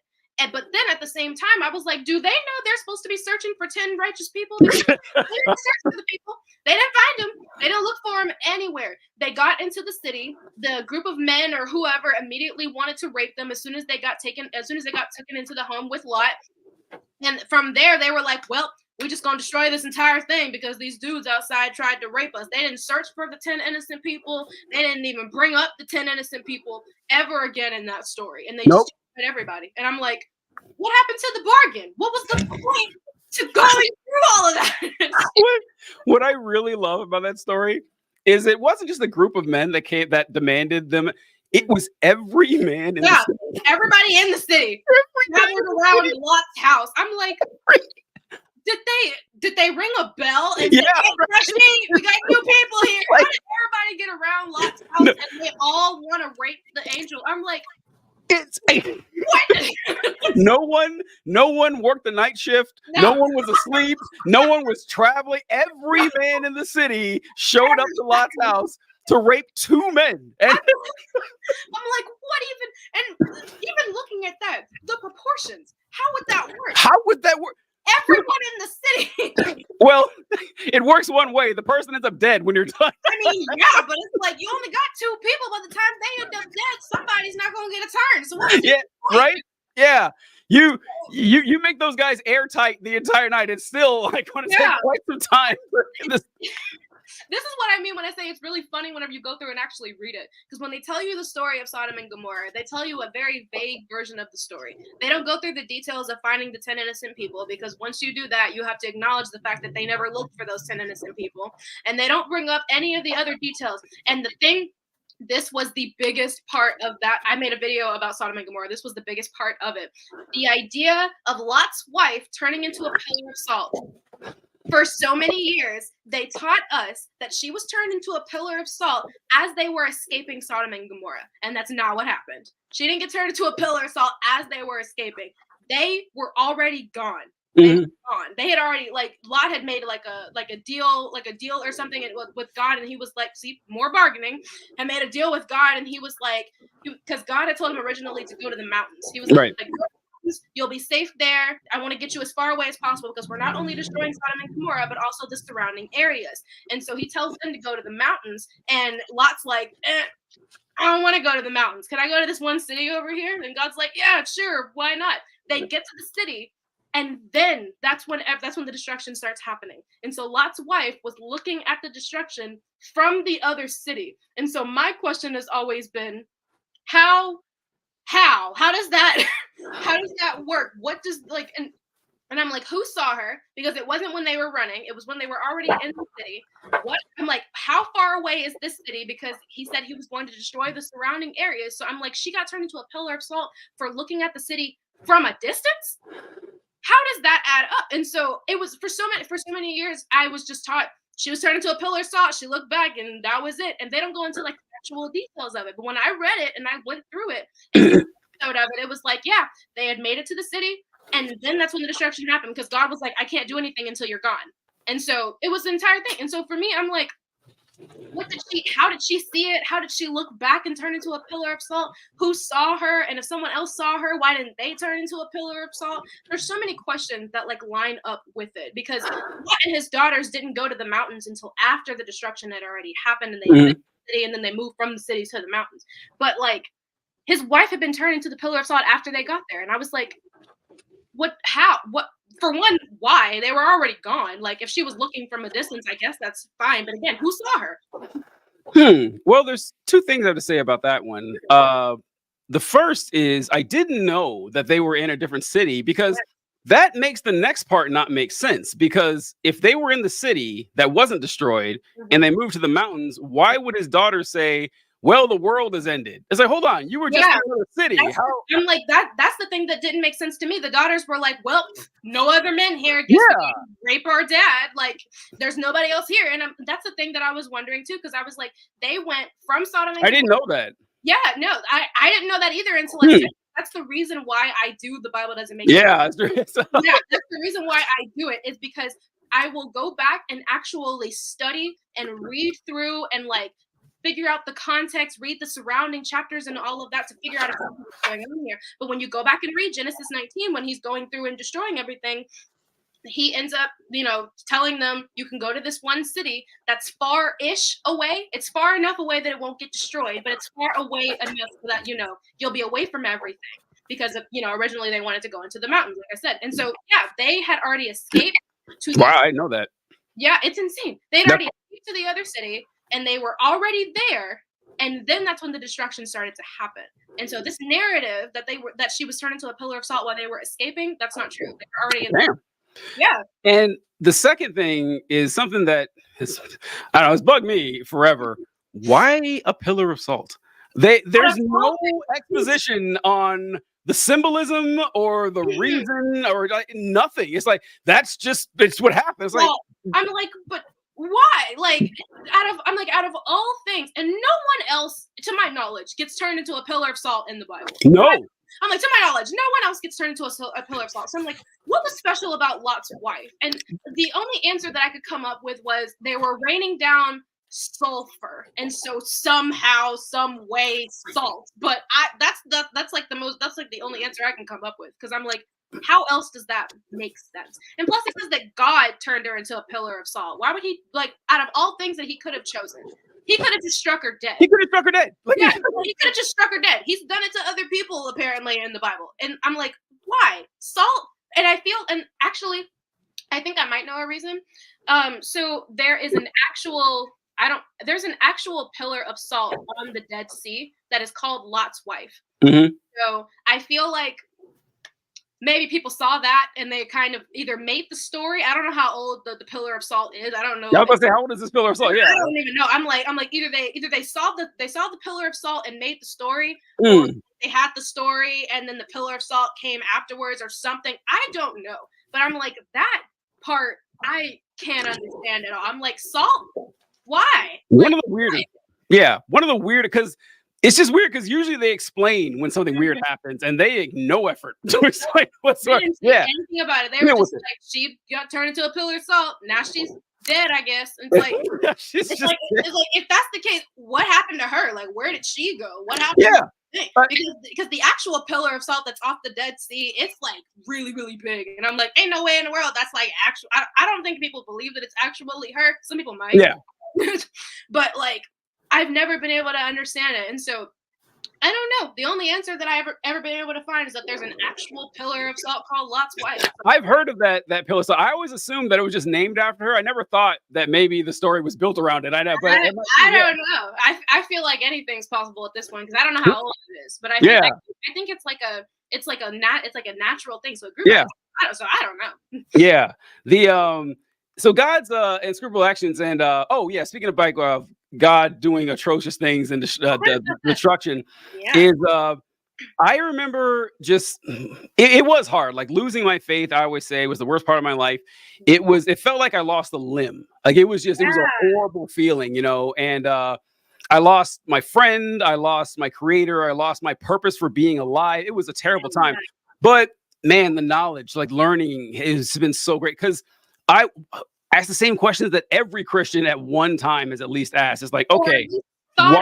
But then at the same time, I was like, do they know they're supposed to be searching for 10 righteous people? They didn't search for the people. They didn't find them. They didn't look for them anywhere. They got into the city. The group of men or whoever immediately wanted to rape them as soon as they got taken into the home with Lot. And from there, they were like, well, we're just going to destroy this entire thing because these dudes outside tried to rape us. They didn't search for the 10 innocent people. They didn't even bring up the 10 innocent people ever again in that story. And they just at everybody. And I'm like, what happened to the bargain? What was the point to going through all of that? What I really love about that story is it wasn't just a group of men that demanded them. It was every man in the city. Everybody in the city. Gathered around Lot's house. I'm like, did they ring a bell and say, hey, we got new people here? How did everybody get around Lot's house and they all want to rape the angel? I'm like, no one worked the night shift. No one was asleep. No one was traveling. Every man in the city showed up to Lot's house to rape 2 men. And I'm like, what even? And even looking at that, the proportions, how would that work? how would that work? Everyone in the city. Well, it works one way. The person ends up dead when you're done. I mean, yeah, but it's like you only got 2 people. By the time they end up dead, somebody's not gonna get a turn. So what's Yeah, right? Yeah. You make those guys airtight the entire night. It's still like going to take quite some time. This is what I mean when I say it's really funny whenever you go through and actually read it. Because when they tell you the story of Sodom and Gomorrah, they tell you a very vague version of the story. They don't go through the details of finding the 10 innocent people, because once you do that, you have to acknowledge the fact that they never looked for those 10 innocent people. And they don't bring up any of the other details. And the thing, this was the biggest part of that. I made a video about Sodom and Gomorrah. This was the biggest part of it. The idea of Lot's wife turning into a pillar of salt. For so many years, they taught us that she was turned into a pillar of salt as they were escaping Sodom and Gomorrah. And that's not what happened. She didn't get turned into a pillar of salt as they were escaping. They were already gone. They were gone. They had already, like, Lot had made like a deal or something with God, and he was like, see, more bargaining, and made a deal with God, and he was like, because God had told him originally to go to the mountains. He was like, you'll be safe there. I want to get you as far away as possible, because we're not only destroying Sodom and Gomorrah, but also the surrounding areas. And so he tells them to go to the mountains, and Lot's like, I don't want to go to the mountains. Can I go to this one city over here? And God's like, yeah, sure, why not? They get to the city, and then that's when the destruction starts happening. And so Lot's wife was looking at the destruction from the other city. And so my question has always been, how does that work? What does, like, and I'm like, who saw her? Because it wasn't when they were running, it was when they were already in the city. I'm like, how far away is this city? Because he said he was going to destroy the surrounding areas. So I'm like, she got turned into a pillar of salt for looking at the city from a distance? How does that add up? And so it was for so many years, I was just taught she was turned into a pillar of salt. She looked back and that was it. And they don't go into like the actual details of it. But when I read it and I went through it, it was like, yeah, they had made it to the city. And then that's when the destruction happened, because God was like, I can't do anything until you're gone. And so it was the entire thing. And so for me, I'm like, how did she see it? How did she look back and turn into a pillar of salt? Who saw her? And if someone else saw her, why didn't they turn into a pillar of salt? There's so many questions that like line up with it, because Lot and his daughters didn't go to the mountains until after the destruction had already happened, and they went to the city, and then they moved from the city to the mountains. But like, his wife had been turned into the pillar of salt after they got there. And I was like, for one, why? They were already gone. Like, if she was looking from a distance, I guess that's fine. But again, who saw her? Well, there's 2 things I have to say about that one. The first is, I didn't know that they were in a different city, because that makes the next part not make sense. Because if they were in the city that wasn't destroyed and they moved to the mountains, why would his daughter say, well, the world has ended? It's like, hold on, you were just in the city. I'm like, that's the thing that didn't make sense to me. The daughters were like, well, no other men here. Rape our dad. Like, there's nobody else here. And that's the thing that I was wondering too, because I was like, they went from Sodom and Gomorrah. I didn't know that. Yeah, no, I didn't know that either until I said, that's the reason why I do The Bible Doesn't Make Sense. Yeah, that's the reason why I do it, is because I will go back and actually study and read through and like figure out the context, read the surrounding chapters and all of that to figure out what's going on here. But when you go back and read Genesis 19, when he's going through and destroying everything, he ends up, telling them, you can go to this one city that's far-ish away. It's far enough away that it won't get destroyed, but it's far away enough so that, you'll be away from everything. Because, originally they wanted to go into the mountains, like I said. And so, yeah, they had already escaped to wow, I know that. Yeah, it's insane. They'd already escaped to the other city, and they were already there, and then that's when the destruction started to happen. And so this narrative that she was turned into a pillar of salt while they were escaping, that's not true. They were already in there. Yeah. And the second thing is something that has bugged me forever. Why a pillar of salt? There's no exposition on the symbolism or the reason or nothing. It's like, it's what happens. Well, I'm like, but why? Like, out of all things, and no one else, to my knowledge, gets turned into a pillar of salt in the Bible. No. I'm like, to my knowledge, no one else gets turned into a pillar of salt. So I'm like, what was special about Lot's wife? And the only answer that I could come up with was they were raining down sulfur, and so somehow, some way, salt. But that's like the only answer I can come up with, because I'm like, how else does that make sense? And plus, it says that God turned her into a pillar of salt. Why would he, like, out of all things that he could have chosen, he could have just struck her dead. He could have struck her dead. Like, yeah, he could have just struck her dead. He's done it to other people apparently in the Bible, and I'm like, why salt? And actually, I think I might know a reason. So there's an actual pillar of salt on the Dead Sea that is called Lot's wife. Mm-hmm. So I feel like maybe people saw that and they kind of either made the story. I don't know how old the pillar of salt is. I don't know. Yeah, I was gonna say, how old is this pillar of salt? Yeah, I don't even know. I'm like either they saw the pillar of salt and made the story, or they had the story and then the pillar of salt came afterwards or something. I don't know. But I'm like, that part I can't understand at all. I'm like, salt? Why? One of the weirdest. Yeah, one of the weird, because it's just weird, because usually they explain when something weird happens, and they make no effort to explain what's They up. didn't say Yeah, anything about it. They were just like, she got turned into a pillar of salt. Now she's dead, I guess. And it's like, she's it's just like if that's the case, what happened to her? Like, where did she go? What happened? yeah. Because the actual pillar of salt that's off the Dead Sea, it's like really, really big. And I'm like, ain't no way in the world that's like actual. I don't think people believe that it's actually her. Some people might. Yeah. But like, I've never been able to understand it. And so I don't know. The only answer that I ever been able to find is that there's an actual pillar of salt called Lot's wife. I've heard of that pillar. So I always assumed that it was just named after her. I never thought that maybe the story was built around it. I know, but I don't know. I feel like anything's possible at this point, because I don't know how old it is. But I think it's like a natural thing. So I don't know. Yeah. The so God's inscrutable actions, and speaking of like God doing atrocious things and the destruction is I remember just it was hard. Like losing my faith, I always say, was the worst part of my life. It felt like I lost a limb. Like it was a horrible feeling, you know, and I lost my friend, I lost my creator, I lost my purpose for being alive. It was a terrible time. But man, the knowledge, like learning, has been so great, because I ask the same questions that every Christian at one time has at least asked. It's like, okay, I'm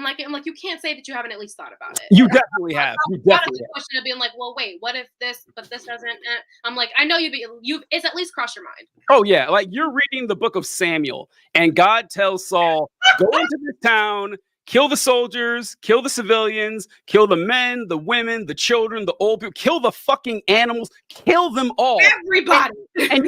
like, you can't say that you haven't at least thought about it. You definitely have. You definitely have. Question of being like, well, wait, what if this, but this doesn't? I'm like, I know it's at least crossed your mind. Oh yeah, like you're reading the book of Samuel, and God tells Saul, go into this town, kill the soldiers, kill the civilians, kill the men, the women, the children, the old people, kill the fucking animals, kill them all. Everybody. And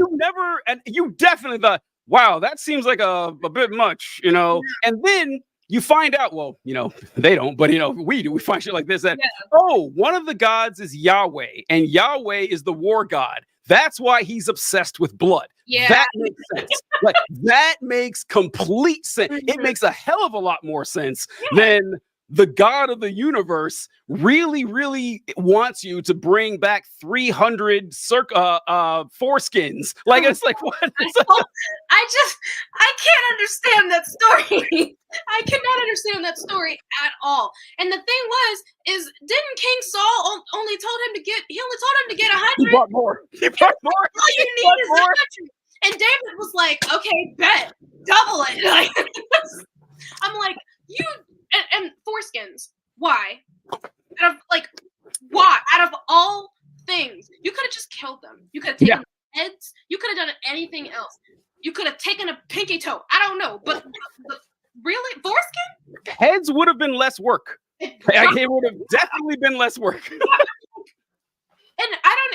you definitely thought, wow, that seems like a bit much, you know? Yeah. And then you find out, well, you know, they don't, but you know, we do. We find shit like this, that, one of the gods is Yahweh, and Yahweh is the war god. That's why he's obsessed with blood. Yeah. That makes sense. Like that makes complete sense. Mm-hmm. It makes a hell of a lot more sense than the God of the universe really, really wants you to bring back 300 foreskins. Like, it's like, what? I can't understand that story. I cannot understand that story at all. And the thing is didn't King Saul only told him to get 100? He brought more. All you need is 100. And David was like, okay, bet, double it. Like, I'm like, and foreskins, why? Out of all things, you could have just killed them. You could have taken heads. You could have done anything else. You could have taken a pinky toe. I don't know, but really, foreskin? Heads would have been less work. It would have definitely been less work. And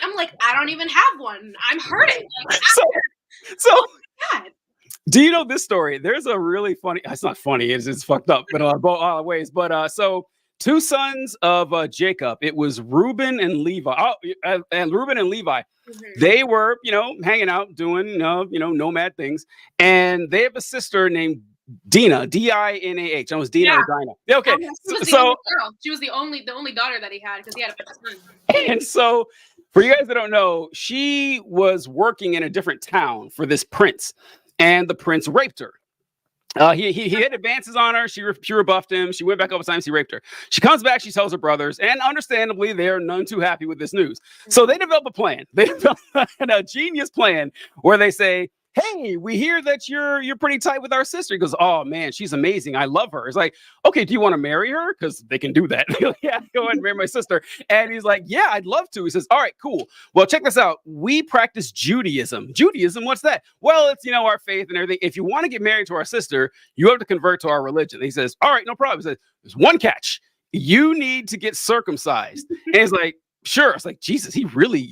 I'm like, I don't even have one. I'm hurting. Like, so God. Do you know this story? There's a really funny, it's not funny, it's fucked up in a lot of ways. But so two sons of Jacob, it was Reuben and Levi. And Reuben and Levi, they were, you know, hanging out doing, nomad things. And they have a sister named Dinah, Dinah. That was Dinah or Dinah. Yeah, okay. She was the only daughter that he had, because he had a son. And so, for you guys that don't know, she was working in a different town for this prince, and the prince raped her. He had advances on her. She rebuffed him. She went back over times. He raped her. She comes back. She tells her brothers, and understandably, they're none too happy with this news. So they develop a plan. They develop a genius plan where they say, hey, we hear that you're pretty tight with our sister. He goes, oh man, she's amazing. I love her. It's like, okay, do you want to marry her? Because they can do that. Yeah, go ahead and marry my sister. And he's like, yeah, I'd love to. He says, all right, cool. Well, check this out. We practice Judaism. Judaism, what's that? Well, it's our faith and everything. If you want to get married to our sister, you have to convert to our religion. He says, all right, no problem. He says, there's one catch. You need to get circumcised. And he's like, sure. It's like, Jesus, he really,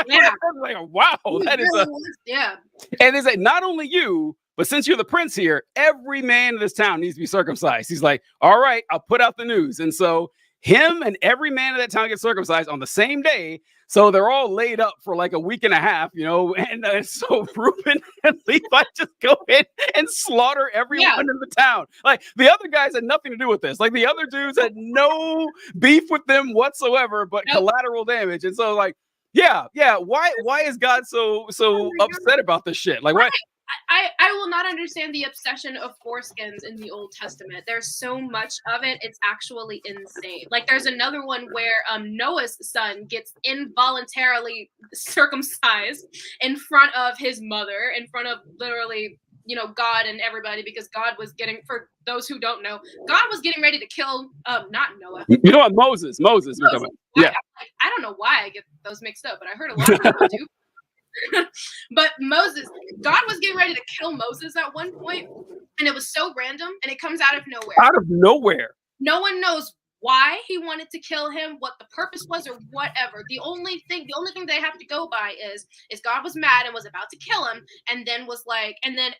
Yeah. like, wow, that is a, yeah. and they say, not only you, but since you're the prince here, every man in this town needs to be circumcised. He's like, all right, I'll put out the news. And so him and every man in that town gets circumcised on the same day. So they're all laid up for like a week and a half, and so Reuben and Levi just go in and slaughter everyone in the town. Like the other guys had nothing to do with this. Like the other dudes had no beef with them whatsoever, but collateral damage. And so like, yeah. Why is God so upset about this shit? Like, why? I will not understand the obsession of foreskins in the Old Testament. There's so much of it; it's actually insane. Like, there's another one where Noah's son gets involuntarily circumcised in front of his mother, in front of literally, God and everybody, because God was getting, for those who don't know, God was getting ready to kill not Noah. You know what? Moses. Yeah. I don't know why I get those mixed up, but I heard a lot of people do. But Moses, God was getting ready to kill Moses at one point, and it was so random, and it comes out of nowhere. Out of nowhere. No one knows why he wanted to kill him, what the purpose was, or whatever. The only thing they have to go by is God was mad and was about to kill him, and then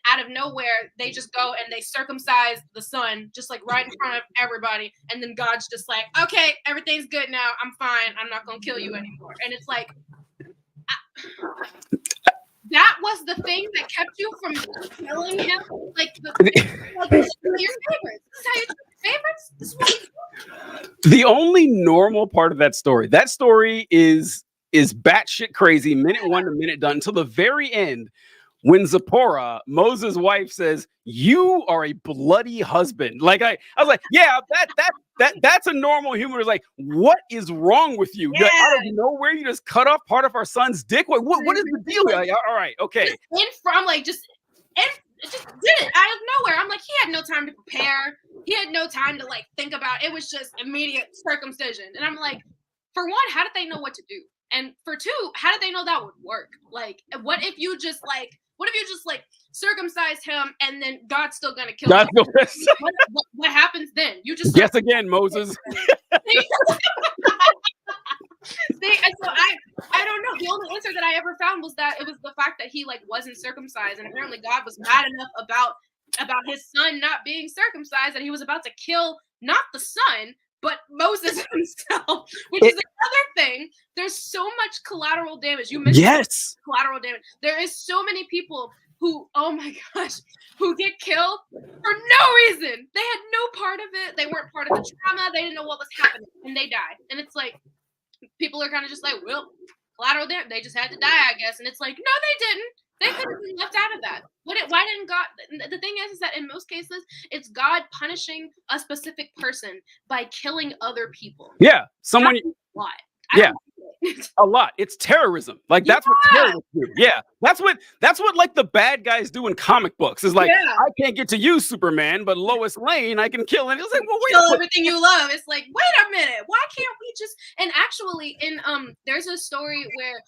out of nowhere they just go and they circumcise the son, just like right in front of everybody, and then God's just like, okay, everything's good now, I'm fine, I'm not gonna kill you anymore. And it's like, that was the thing that kept you from killing him. Like your favorites. This is how you do favorites. This is what you do. The only normal part of that story is batshit crazy, minute one to minute done, until the very end, when Zipporah, Moses' wife, says, "You are a bloody husband." Like I was like, yeah, that's a normal human. Is like, what is wrong with you? Yeah. Out of nowhere, you just cut off part of our son's dick. What is the deal? Like, all right, okay. Just did it out of nowhere. I'm like, he had no time to prepare. He had no time to like think about it. It was just immediate circumcision. And I'm like, for one, how did they know what to do? And for two, how did they know that would work? Like, what if you just circumcise him and then God's still gonna kill him? What happens then? You just guess again, Moses. See, and so I don't know. The only answer that I ever found was that it was the fact that he like wasn't circumcised, and apparently God was mad enough about his son not being circumcised that he was about to kill not the son but Moses himself, which is another thing. There's so much collateral damage. You mentioned collateral damage. There is so many people who, oh my gosh, who get killed for no reason. They had no part of it. They weren't part of the trauma. They didn't know what was happening, and they died. And it's like, people are kind of just like, well, collateral damage. They just had to die, I guess. And it's like, no, they didn't. They could have been left out of that. Why didn't God? The thing is that in most cases, it's God punishing a specific person by killing other people. Yeah, someone. Why? Yeah, a lot. It's terrorism. Like that's what terrorists do. Yeah, that's what like the bad guys do in comic books. Is like, I can't get to you, Superman, but Lois Lane, I can kill. And it's like, well, wait, kill everything you love. It's like, wait a minute, why can't we just? And actually, in there's a story where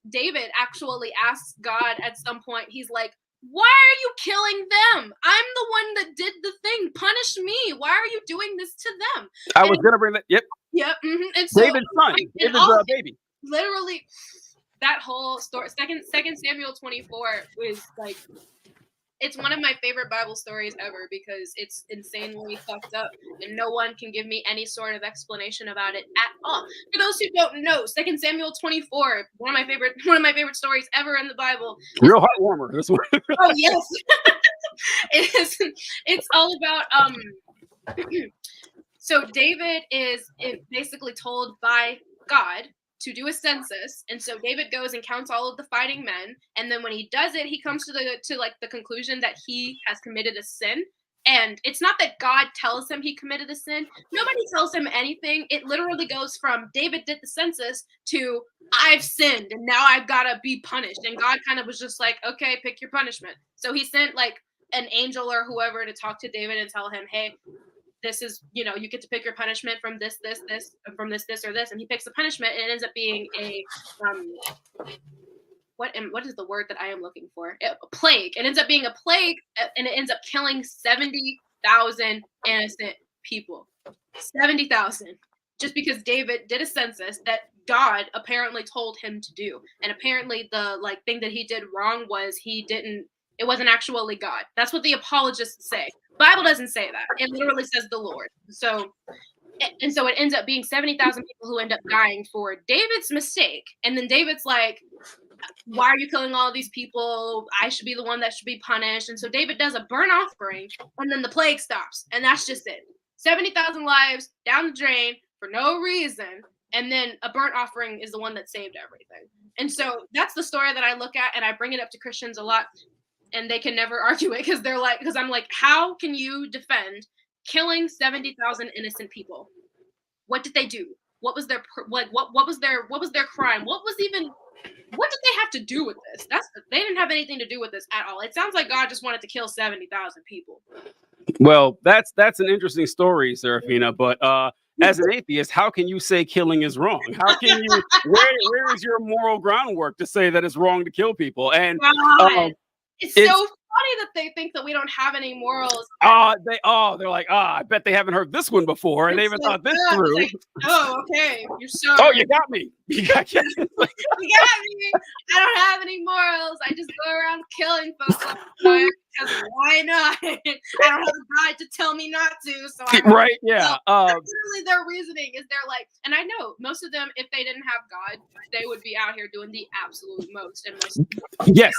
David actually asks God at some point. He's like, why are you killing them? I'm the one that did the thing. Punish me. Why are you doing this to them? I was gonna bring that. Yep. Mm-hmm. And so, David's son. David's baby. Literally, that whole story. Second Samuel 24 is like, it's one of my favorite Bible stories ever because it's insanely fucked up, and no one can give me any sort of explanation about it at all. For those who don't know, 2 Samuel 24, one of my favorite stories ever in the Bible. Real heartwarmer. This one. Oh yes, it's all about So David is basically told by God to do a census, and so David goes and counts all of the fighting men, and then when he does it, he comes to the conclusion that he has committed a sin, And it's not that God tells him he committed a sin. Nobody tells him anything. It literally goes from David did the census to I've sinned and now I've got to be punished. And God kind of was just like, okay, pick your punishment. So he sent like an angel or whoever to talk to David and tell him, hey, this is, you get to pick your punishment from this, from this, or this. And he picks the punishment, and it ends up being a, what is the word that I am looking for? A plague. It ends up being a plague, and it ends up killing 70,000 innocent people. 70,000. Just because David did a census that God apparently told him to do. And apparently the thing that he did wrong was it wasn't actually God. That's what the apologists say. Bible doesn't say that. It literally says the Lord. So it ends up being 70,000 people who end up dying for David's mistake. And then David's like, why are you killing all these people? I should be the one that should be punished. And so David does a burnt offering, and then the plague stops. And that's just it. 70,000 lives down the drain for no reason. And then a burnt offering is the one that saved everything. And so that's the story that I look at, and I bring it up to Christians a lot. And they can never argue it because I'm like, how can you defend killing 70,000 innocent people? What did they do? What was their what was their crime? What did they have to do with this? They didn't have anything to do with this at all. It sounds like God just wanted to kill 70,000 people. Well, that's an interesting story, Serafina. But as an atheist, how can you say killing is wrong? How can you? Where is your moral groundwork to say that it's wrong to kill people? And it's so funny that they think that we don't have any morals. They're like, I bet they haven't heard this one before, and they haven't thought this through. Like, oh, okay, you're so. Oh, you got me. You got me. You got me. I don't have any morals. I just go around killing folks because why not? I don't have a God to tell me not to. So right, yeah. That's literally their reasoning. Is they're like, and I know most of them, if they didn't have God, they would be out here doing the absolute most. Yes,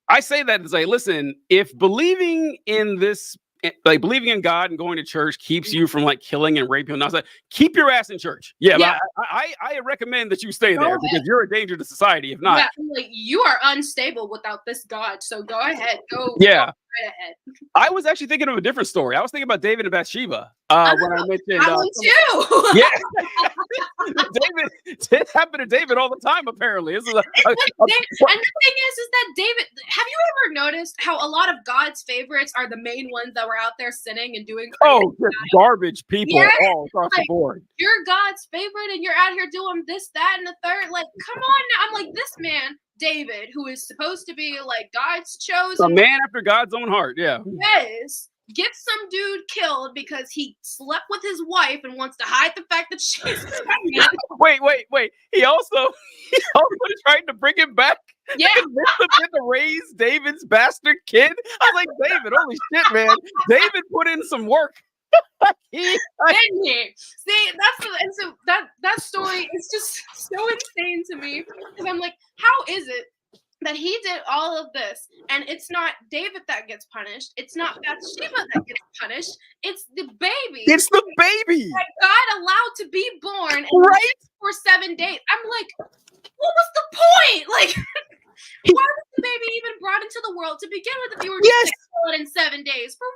I say that to say, listen, if believing in this, believing in God and going to church keeps you from killing and raping, and keep your ass in church. Yeah. I recommend that you stay there because you're a danger to society. If not, you are unstable without this God. So go ahead, go right ahead. I was actually thinking of a different story. I was thinking about David and Bathsheba when I mentioned. I one too. Yeah. It happened to David all the time, apparently. And the thing is that David, have you ever noticed how a lot of God's favorites are the main ones that were out there sinning and doing garbage people all across the board? You're God's favorite and you're out here doing this, that, and the third. Like, come on now. I'm like, this man, David, who is supposed to be God's chosen. A man after God's own heart, yeah. Yes. Gets some dude killed because he slept with his wife and wants to hide the fact that she's pregnant. Wait. He also tried to bring him back. Yeah. To raise David's bastard kid. I was like, David, holy shit, man. David put in some work. See, that story is just so insane to me. Because I'm like, how is it that he did all of this, and it's not David that gets punished, it's not Bathsheba that gets punished, it's the baby. It's the baby that God allowed to be born for 7 days. I'm like, what was the point? Why was the baby even brought into the world to begin with if you were just kill it in 7 days? For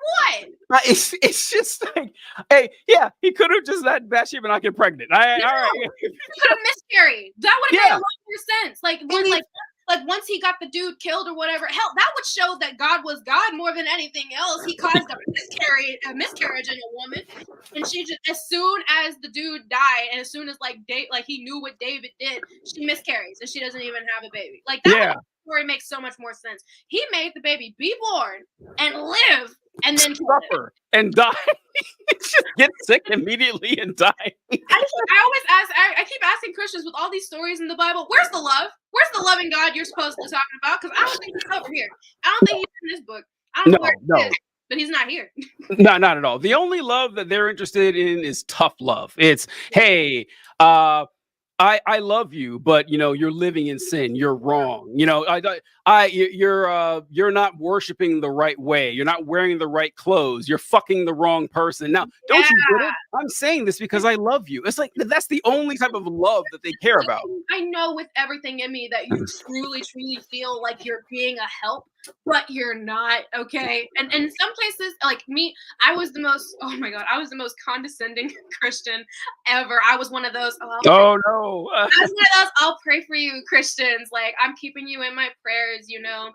what? It's just like, hey, yeah, he could have just let Bathsheba not get pregnant. All right. He could have miscarried. That would have made a lot more sense. Once he got the dude killed or whatever, hell, that would show that God was God more than anything else. He caused a miscarriage in a woman, and she just, as soon as the dude died, and as soon as he knew what David did, she miscarries and she doesn't even have a baby. That story makes so much more sense. He made the baby be born and live, and then suffer and die. Just get sick immediately and die. I keep asking Christians with all these stories in the Bible, where's the love? Where's the loving God you're supposed to be talking about? Because I don't think he's over here. I don't think he's in this book. I don't know where he is, but he's not here. No, not at all. The only love that they're interested in is tough love. It's, hey, I love you, but you're living in sin. You're wrong. You're not worshiping the right way. You're not wearing the right clothes. You're fucking the wrong person. Now, don't you get it? I'm saying this because I love you. It's like that's the only type of love that they care about. I know with everything in me that you truly, truly feel like you're being a help. but you're not, okay? And in some places, like me, I was the most, oh my God, I was the most condescending Christian ever. I was one of those, Oh no. I was one of those, I'll pray for you Christians. Like, I'm keeping you in my prayers, you know.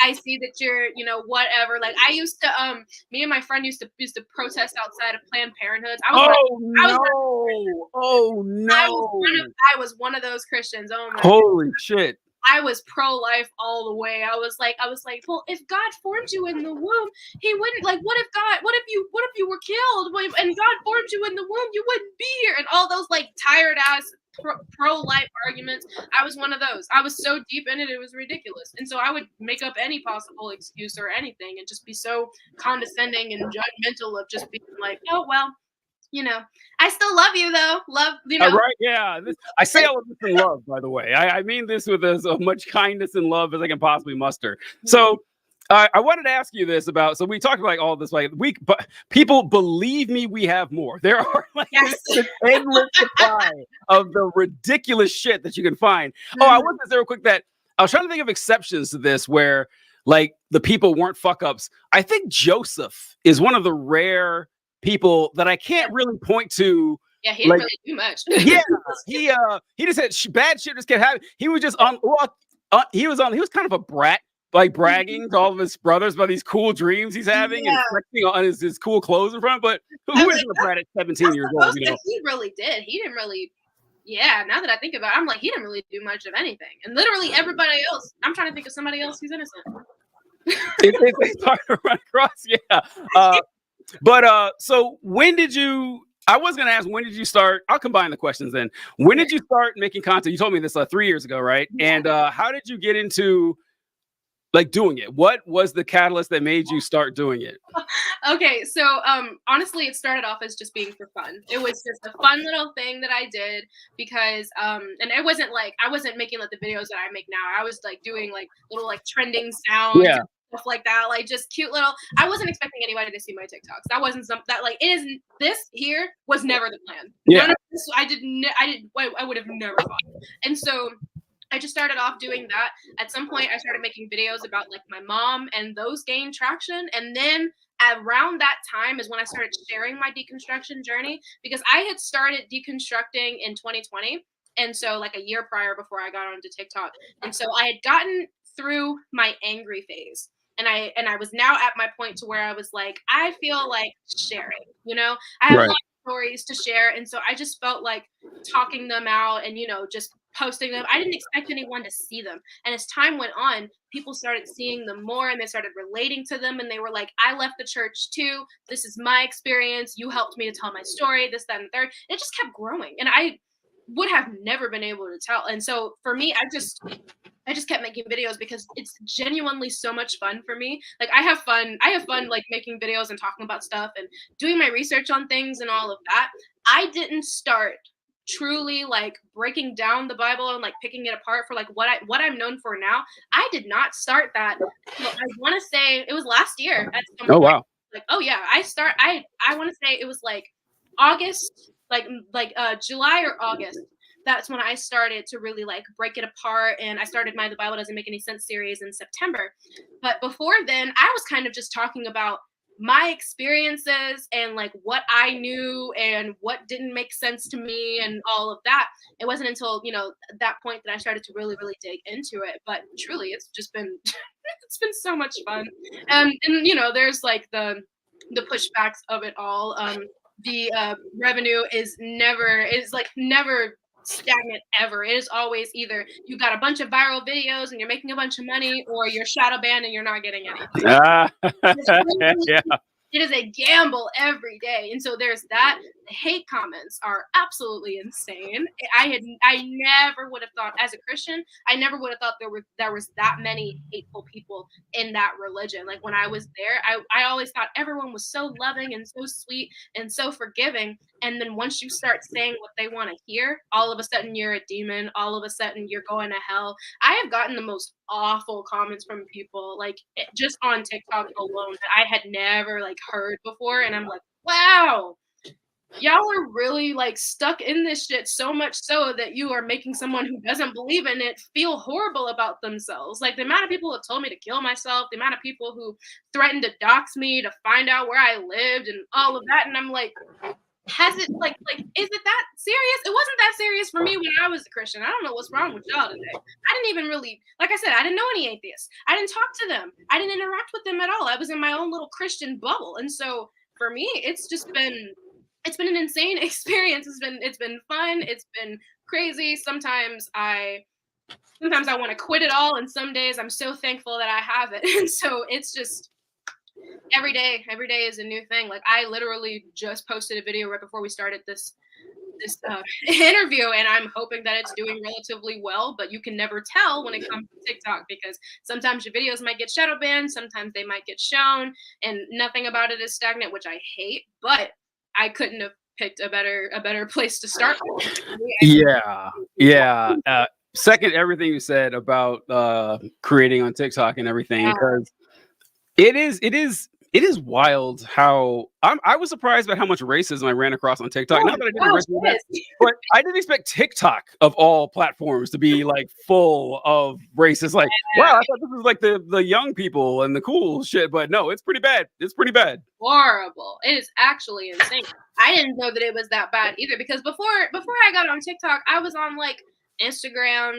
I see that you're, you know, whatever. Like, I used to, me and my friend used to protest outside of Planned Parenthood. Oh I was no. Oh no. I was one of those Christians. Oh my, Holy shit. I was pro-life all the way. I was like, well, if God formed you in the womb, he wouldn't, like, what if you were killed and God formed you in the womb, you wouldn't be here. And all those like tired ass pro-life arguments. I was one of those. I was so deep in it, it was ridiculous. And so I would make up any possible excuse or anything and just be so condescending and judgmental of just being like, oh, well, you know, I still love you though. Love, you know. Right, yeah. I say all of this in love, by the way. I mean this with as much kindness and love as I can possibly muster. So I wanted to ask you this about, so we talked about like all this, like but people, believe me, we have more. There are like an endless supply of the ridiculous shit that you can find. Oh, I want to say real quick that I was trying to think of exceptions to this where like the people weren't fuck ups. I think Joseph is one of the rare people that I can't really point to. Yeah, he didn't really do much. Yeah, he just had bad shit just kept happening. He was just on. He was kind of a brat, like bragging to all of his brothers about these cool dreams he's having and flexing on his cool clothes in front. But who isn't a brat at 17 years old? You know? He really did. He didn't really. Yeah, now that I think about it, I'm like, he didn't really do much of anything. And literally everybody else, I'm trying to think of somebody else who's innocent. It's hard to run across. Yeah. But so when did you, I was going to ask, when did you start? I'll combine the questions then. When did you start making content? You told me this 3 years ago, right? And how did you get into like doing it? What was the catalyst that made you start doing it? Okay, so honestly, it started off as just being for fun. It was just a fun little thing that I did because and it wasn't like, I wasn't making like the videos that I make now. I was like doing like little like trending sounds. Yeah. Stuff like that, like just cute little. I wasn't expecting anybody to see my TikToks. That wasn't that like it isn't. This here was never the plan. Yeah. None of this, I would have never thought. And so I just started off doing that. At some point, I started making videos about like my mom, and those gained traction. And then around that time is when I started sharing my deconstruction journey, because I had started deconstructing in 2020, and so like a year prior before I got onto TikTok. And so I had gotten through my angry phase. And I was now at my point to where I was like, I feel like sharing, you know, I have a lot of stories to share. And so I just felt like talking them out and, you know, just posting them. I didn't expect anyone to see them. And as time went on, people started seeing them more and they started relating to them. And they were like, I left the church too. This is my experience. You helped me to tell my story, this, that, and the third. And it just kept growing. And I would have never been able to tell. And so for me, I just kept making videos because it's genuinely so much fun for me. Like I have fun like making videos and talking about stuff and doing my research on things and all of that. I didn't start truly like breaking down the Bible and like picking it apart for like what I'm known for now. I did not start that. I want to say it was last year. Oh wow. Like, oh yeah, I want to say it was like August, like July or August. That's when I started to really like break it apart, and I started my The Bible Doesn't Make Any Sense series in September. But before then, I was kind of just talking about my experiences and like what I knew and what didn't make sense to me and all of that. It wasn't until, you know, that point that I started to really, really dig into it. But truly, it's just been it's been so much fun. And you know, there's like the pushbacks of it all. The revenue is never stagnant ever. It is always either you got a bunch of viral videos and you're making a bunch of money, or you're shadow banned and you're not getting anything. Yeah. It is a gamble every day. And so there's that. The hate comments are absolutely insane. I never would have thought, as a Christian, I never would have thought there was that many hateful people in that religion. Like when I was there, I always thought everyone was so loving and so sweet and so forgiving. And then once you start saying what they want to hear, all of a sudden you're a demon. All of a sudden you're going to hell. I have gotten the most awful comments from people, like just on TikTok alone, that I had never like heard before. And I'm like, wow. y'all are really like stuck in this shit so much so that you are making someone who doesn't believe in it feel horrible about themselves. Like the amount of people who have told me to kill myself, the amount of people who threatened to dox me to find out where I lived and all of that. And I'm like, has it like is it that serious? It wasn't that serious for me when I was a Christian. I don't know what's wrong with y'all today. I didn't even really, like I said, I didn't know any atheists. I didn't talk to them. I didn't interact with them at all. I was in my own little Christian bubble. And so for me, it's been an insane experience. It's been fun. It's been crazy. Sometimes I want to quit it all, and some days I'm so thankful that I have it. And so it's just every day is a new thing. Like I literally just posted a video right before we started this interview, and I'm hoping that it's doing relatively well, but you can never tell when it comes to TikTok because sometimes your videos might get shadow banned, sometimes they might get shown, and nothing about it is stagnant, which I hate, but I couldn't have picked a better place to start with. Yeah. Second everything you said about creating on TikTok and everything, because it is wild how I was surprised by how much racism I ran across on TikTok. Not that I didn't but I didn't expect TikTok of all platforms to be like full of racist. Like, wow, I thought this was like the young people and the cool shit, but no, it's pretty bad. It's pretty bad. Horrible. It is actually insane. I didn't know that it was that bad either because before I got on TikTok, I was on like Instagram,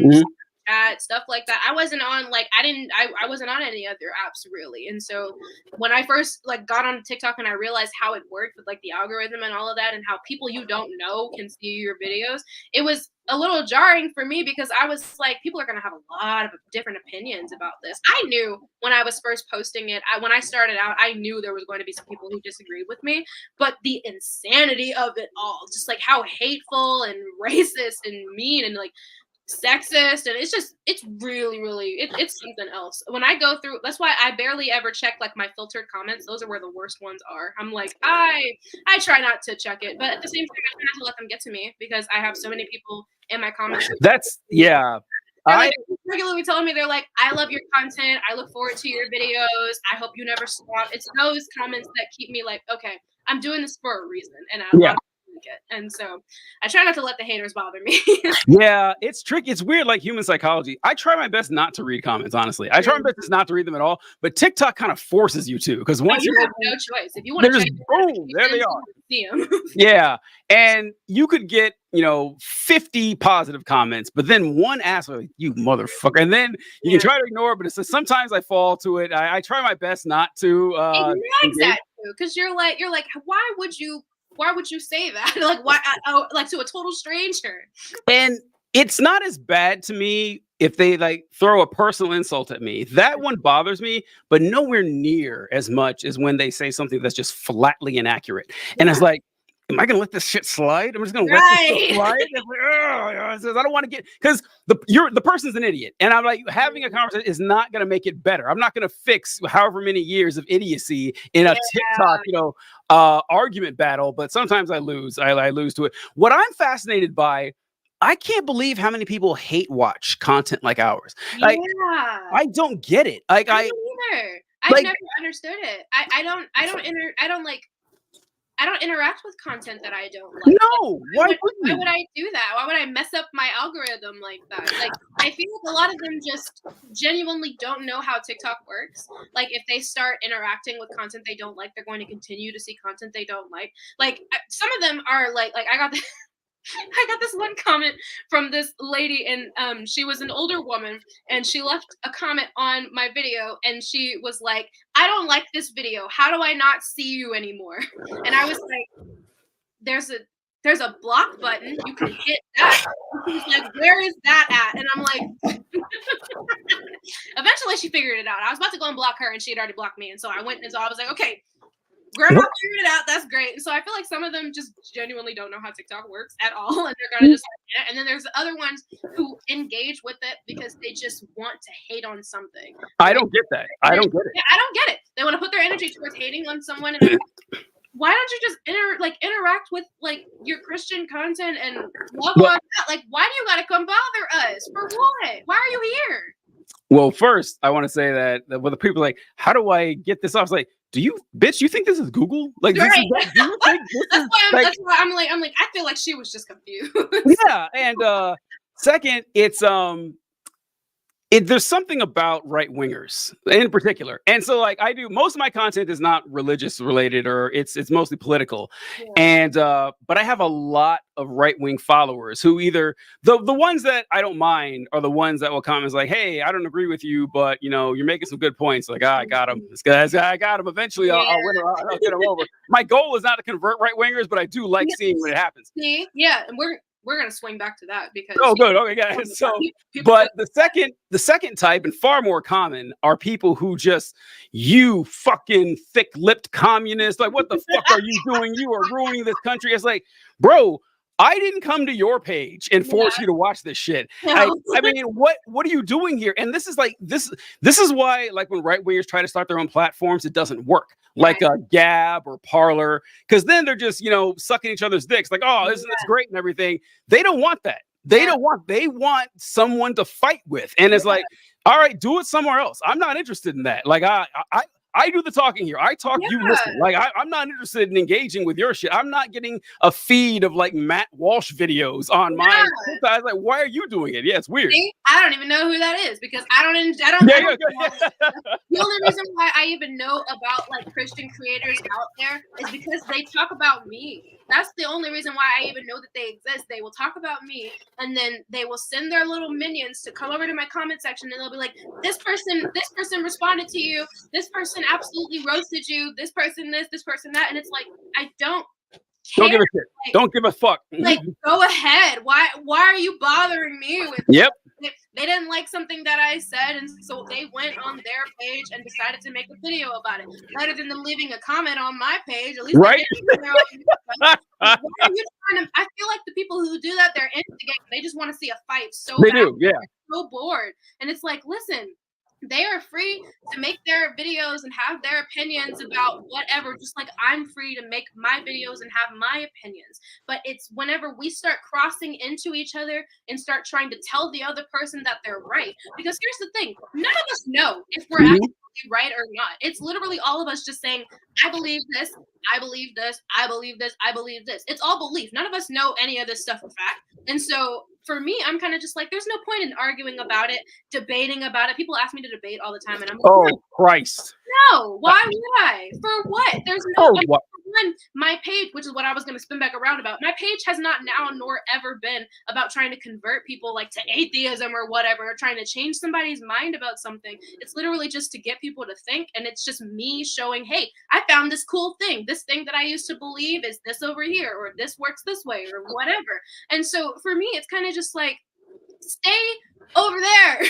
Snapchat, stuff like that. I wasn't on like I wasn't on any other apps really. And so when I first like got on TikTok and I realized how it worked with like the algorithm and all of that and how people you don't know can see your videos, it was a little jarring for me because I was like, people are going to have a lot of different opinions about this. I knew when I was first posting it, when I started out, I knew there was going to be some people who disagreed with me, but the insanity of it all, just like how hateful and racist and mean and like sexist, and it's really it's something else. When I go through, that's why I barely ever check like my filtered comments. Those are where the worst ones are. I'm like, I try not to check it, but at the same time I try not to let them get to me because I have so many people in my comments. That's like regularly telling me, they're like, I love your content, I look forward to your videos, I hope you never stop. It's those comments that keep me like, okay, I'm doing this for a reason, and I love it. And so I try not to let the haters bother me. Yeah, it's tricky. It's weird, like human psychology. I try my best not to read comments, honestly. I try my best not to read them at all, but TikTok kind of forces you to, because once you have no choice. If you want to, just boom, there they are. See them. Yeah, and you could get 50 positive comments, but then one asshole, like, you motherfucker, and then you can try to ignore it, but it's sometimes I fall to it. I try my best not to. Exactly, because you're like, why would you say that? Like, why? Like to a total stranger. And it's not as bad to me if they like throw a personal insult at me. That one bothers me, but nowhere near as much as when they say something that's just flatly inaccurate. And it's like, am I gonna let this shit slide? I'm just gonna let this shit slide. It's like, I don't want to get, because the person's an idiot, and I'm like, having a conversation is not gonna make it better. I'm not gonna fix however many years of idiocy in a TikTok, argument battle. But sometimes I lose. I lose to it. What I'm fascinated by, I can't believe how many people hate watch content like ours. Like, I don't get it. Like, I don't either. I've never understood it. I don't interact with content that I don't like. No, why would I do that? Why would I mess up my algorithm like that? Like, I feel like a lot of them just genuinely don't know how TikTok works. Like, if they start interacting with content they don't like, they're going to continue to see content they don't like. Like, some of them are like I got this one comment from this lady, and she was an older woman, and she left a comment on my video, and she was like, I don't like this video. How do I not see you anymore? And I was like, there's a block button. You can hit that. And she's like, where is that at? And I'm like, eventually she figured it out. I was about to go and block her, and she had already blocked me. And so I went, and so I was like, okay, Grandma figured it out. That's great. And so I feel like some of them just genuinely don't know how TikTok works at all, and they're gonna just like it. And then there's the other ones who engage with it because they just want to hate on something. I don't get that. I don't get it. Yeah, I don't get it. They want to put their energy towards hating on someone. And why don't you just interact with like your Christian content and love on that? Like, why do you gotta come bother us? For what? Why are you here? Well, first I want to say that when the people are like, how do I get this off? It's like, bitch, you think this is Google? Like, Right. do you think That's why I'm like, I feel like she was just confused. Yeah, and second, it's there's something about right wingers in particular, and so like I do most of my content is not religious related, or it's mostly political, and but I have a lot of right wing followers who either the ones that I don't mind are the ones that will comment like, hey, I don't agree with you, but you know you're making some good points. Like, I got him. This guy's I got him. Eventually, I'll win. I'll get him over. My goal is not to convert right wingers, but I do like seeing when it happens. Yeah, and we're gonna swing back to that because good. Okay, guys. So, but the second type and far more common are people who just, you fucking thick-lipped communist. Like, what the fuck are you doing? You are ruining this country. It's like, bro, I didn't come to your page and force you to watch this shit. I mean, what are you doing here? And this is like this is why, like, when right wingers try to start their own platforms, it doesn't work. Like Gab or Parler, because then they're just, sucking each other's dicks. Like, oh, isn't this great and everything? They don't want that. They want someone to fight with. And it's like, all right, do it somewhere else. I'm not interested in that. Like, I do the talking here. I talk, you listen. Like, I'm not interested in engaging with your shit. I'm not getting a feed of like Matt Walsh videos on my. I was like, why are you doing it? Yeah, it's weird. See? I don't even know who that is because I don't. The only reason why I even know about like Christian creators out there is because they talk about me. That's the only reason why I even know that they exist. They will talk about me, and then they will send their little minions to come over to my comment section, and they'll be like, this person responded to you. This person absolutely roasted you. This person this person that. And it's like, I don't care. Don't give a shit. Like, don't give a fuck. Like, go ahead. Why are you bothering me with They didn't like something that I said, and so they went on their page and decided to make a video about it. Better than them leaving a comment on my page. At least right. Why are you trying to, I feel like the people who do that, they're instigating. They just want to see a fight so they bad. Do, yeah. They're so bored. And it's like, listen, they are free to make their videos and have their opinions about whatever, just like I'm free to make my videos and have my opinions. But it's whenever we start crossing into each other and start trying to tell the other person that they're right. Because here's the thing, none of us know if we're actually right or not. It's literally all of us just saying, I believe this, I believe this, I believe this, I believe this. It's all belief. None of us know any of this stuff for fact. And so for me, I'm kind of just like, there's no point in arguing about it, debating about it. People ask me to debate all the time, and I'm like, oh, Christ. No, why would I? For what? There's no my page, which is what I was going to spin back around about. My page has not now nor ever been about trying to convert people like to atheism or whatever, or trying to change somebody's mind about something. It's literally just to get people to think, and it's just me showing, hey, I found this cool thing. This thing that I used to believe is this over here, or this works this way, or whatever. And so for me, it's kind of just like, stay over there.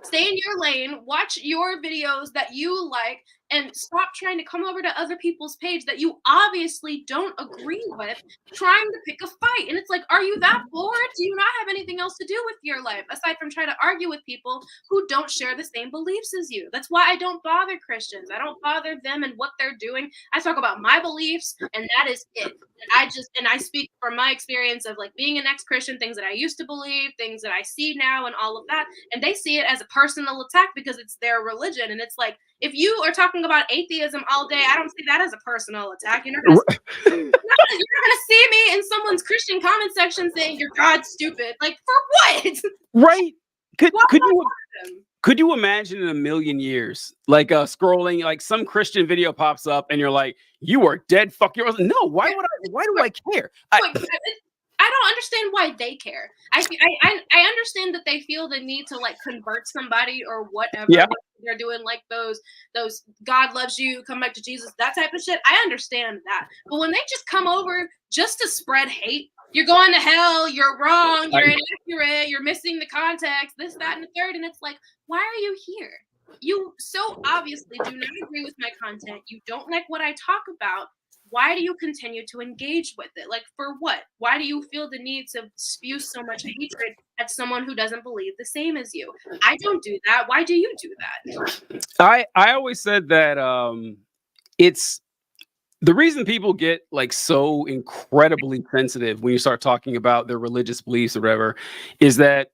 Stay in your lane, watch your videos that you like, and stop trying to come over to other people's page that you obviously don't agree with, trying to pick a fight. And it's like, are you that bored? Do you not have anything else to do with your life aside from trying to argue with people who don't share the same beliefs as you? That's why I don't bother Christians. I don't bother them and what they're doing. I talk about my beliefs, and that is it. And I speak from my experience of like being an ex-Christian, things that I used to believe, things that I see now, and all of that. And they see it as a personal attack because it's their religion. And it's like, if you are talking about atheism all day, I don't see that as a personal attack. You're not gonna see me in someone's Christian comment section saying your God's stupid. Like, for what? Right? Could you imagine in a million years, like scrolling, like some Christian video pops up, and you're like, "You are dead, fuck your." No, why do I care? I don't understand why they care. I understand that they feel the need to like convert somebody or whatever. Yeah. They're doing like those God loves you, come back to Jesus, that type of shit. I understand that. But when they just come over just to spread hate, you're going to hell, you're wrong, you're inaccurate, you're missing the context, this, that, and the third. And it's like, why are you here? You so obviously do not agree with my content. You don't like what I talk about. Why do you continue to engage with it? Like, for what? Why do you feel the need to spew so much hatred at someone who doesn't believe the same as you? I don't do that. Why do you do that? I always said that it's the reason people get like so incredibly sensitive when you start talking about their religious beliefs or whatever is that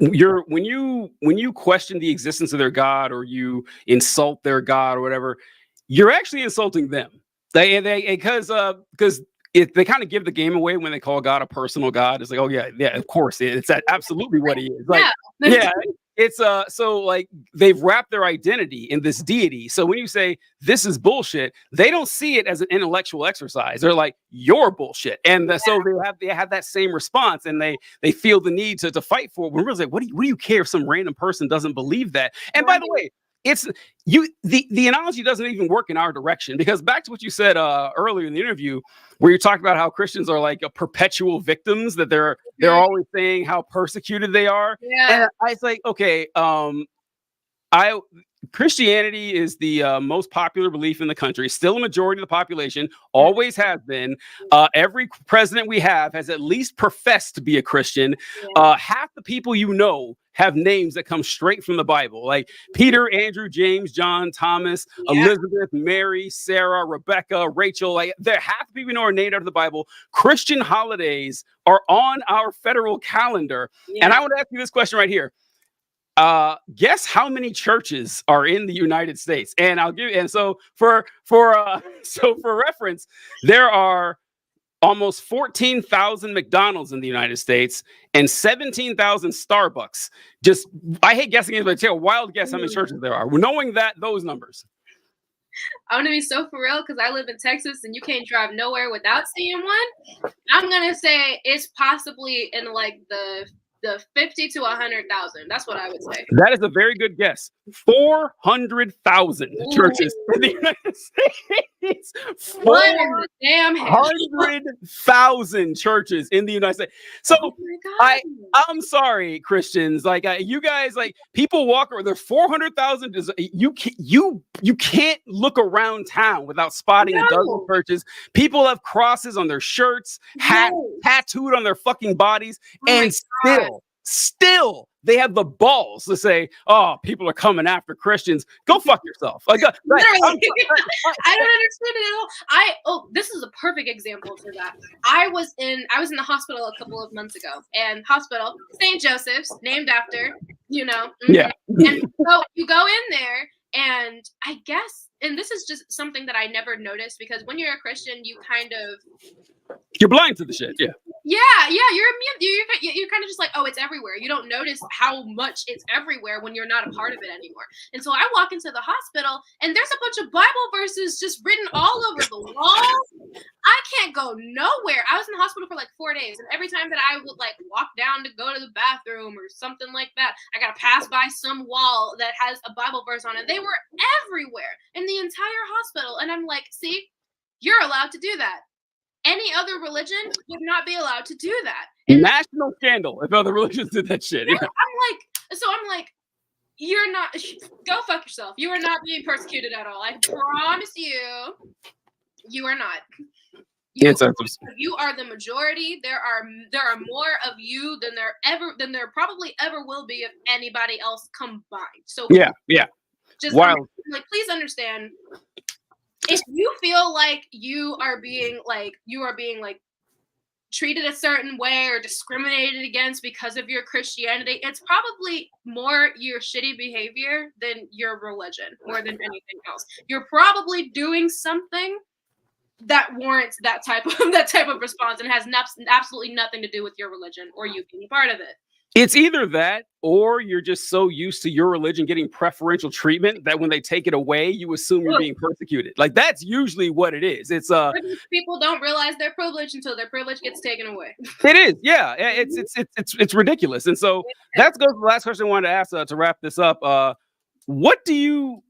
when you question the existence of their God, or you insult their God or whatever, you're actually insulting them. They because they kind of give the game away when they call God a personal God. It's like, oh yeah, of course, it's absolutely what he is. Like, yeah, it's so like they've wrapped their identity in this deity. So when you say this is bullshit, they don't see it as an intellectual exercise. They're like, you're bullshit, and so they have that same response, and they feel the need to fight for it. When we're like, what do you care if some random person doesn't believe that? And by the way, it's the analogy doesn't even work in our direction, because back to what you said earlier in the interview, where you talked about how Christians are like a perpetual victims, that they're always saying how persecuted they are. And I was like, okay, Christianity is the most popular belief in the country, still a majority of the population, always has been. Every president we have has at least professed to be a Christian. Half the people you know have names that come straight from the Bible, like Peter, Andrew, James, John, Thomas, Elizabeth, Mary, Sarah, Rebecca, Rachel. Like, half the people you know are named after the Bible. Christian holidays are on our federal calendar. And I want to ask you this question right here. Guess how many churches are in the United States? And so for reference, there are almost 14,000 McDonald's in the United States and 17,000 Starbucks. I hate guessing it, but take a wild guess how many churches there are. Knowing those numbers. I want to be so for real, because I live in Texas and you can't drive nowhere without seeing one. I'm gonna say it's possibly in like the 50 to 100,000. That's what I would say. That is a very good guess. 400,000 churches in the United States. 400,000 churches in the United States. So I'm sorry, Christians. Like you guys, like people walk around. There's 400,000. You can't look around town without spotting a dozen churches. People have crosses on their shirts, hats tattooed on their fucking bodies, and still they have the balls to say, oh, people are coming after Christians. Go fuck yourself. Like, I don't understand it at all. This is a perfect example for that. I was in the hospital a couple of months ago, and hospital, St. Joseph's, named after, Yeah. And so you go in there, and I guess, and this is just something that I never noticed, because when you're a Christian, you're blind to the shit. You're immune. You're kind of just like, oh, it's everywhere. You don't notice how much it's everywhere when you're not a part of it anymore. And so I walk into the hospital, and there's a bunch of Bible verses just written all over the walls. I can't go nowhere. I was in the hospital for like 4 days, and every time that I would like walk down to go to the bathroom or something like that, I gotta pass by some wall that has a Bible verse on it. They were everywhere in the entire hospital, and I'm like, see, you're allowed to do that. Any other religion would not be allowed to do that. And national scandal if other religions did that shit. Yeah. I'm like, you're not. Go fuck yourself. You are not being persecuted at all. I promise you, you are not. You are the majority. There are more of you than there probably ever will be of anybody else combined. So just wild. Please understand. If you feel like you are being treated a certain way or discriminated against because of your Christianity, it's probably more your shitty behavior than your religion, more than anything else. You're probably doing something that warrants that type of response, and has absolutely nothing to do with your religion or you being part of it. It's either that, or you're just so used to your religion getting preferential treatment that when they take it away, you assume you're being persecuted. Like, that's usually what it is. It's people don't realize their privilege until their privilege gets taken away. It is, yeah. It's ridiculous. And so that goes to the last question I wanted to ask to wrap this up. What do you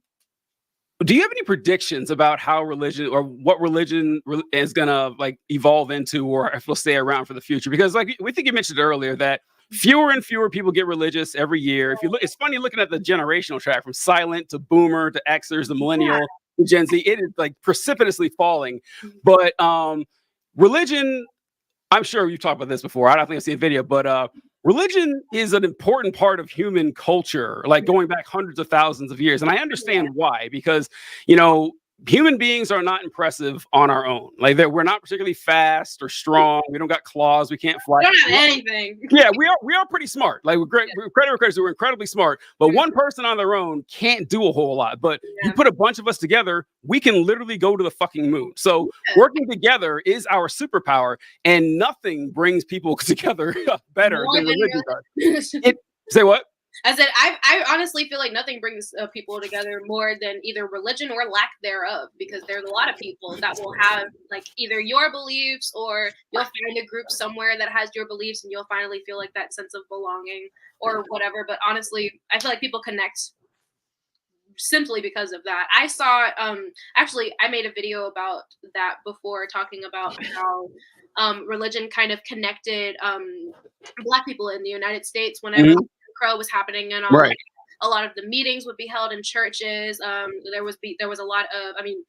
have any predictions about how religion, or what religion is gonna like evolve into, or if it'll stay around for the future? Because like we think you mentioned earlier that fewer and fewer people get religious every year. If you look, it's funny looking at the generational track from silent to boomer to Xers to millennial to Gen Z. It is like precipitously falling. But religion, I'm sure you've talked about this before. I don't think I've seen a video, but religion is an important part of human culture, like going back hundreds of thousands of years. And I understand why, because, human beings are not impressive on our own. Like that, we're not particularly fast or strong. We don't got claws. We can't fly. We don't have anything. Yeah, we are pretty smart. Like we're great. We're we're incredibly smart. But one person on their own can't do a whole lot. But you put a bunch of us together, we can literally go to the fucking moon. So working together is our superpower, and nothing brings people together better than religion does. Say what? I said, I honestly feel like nothing brings people together more than either religion or lack thereof, because there's a lot of people that will have like either your beliefs, or you'll find a group somewhere that has your beliefs and you'll finally feel like that sense of belonging or whatever. But honestly, I feel like people connect simply because of that. I saw, actually, I made a video about that before, talking about how religion kind of connected Black people in the United States whenever Crow was happening, and all a lot of the meetings would be held in churches. There was a lot of, I mean,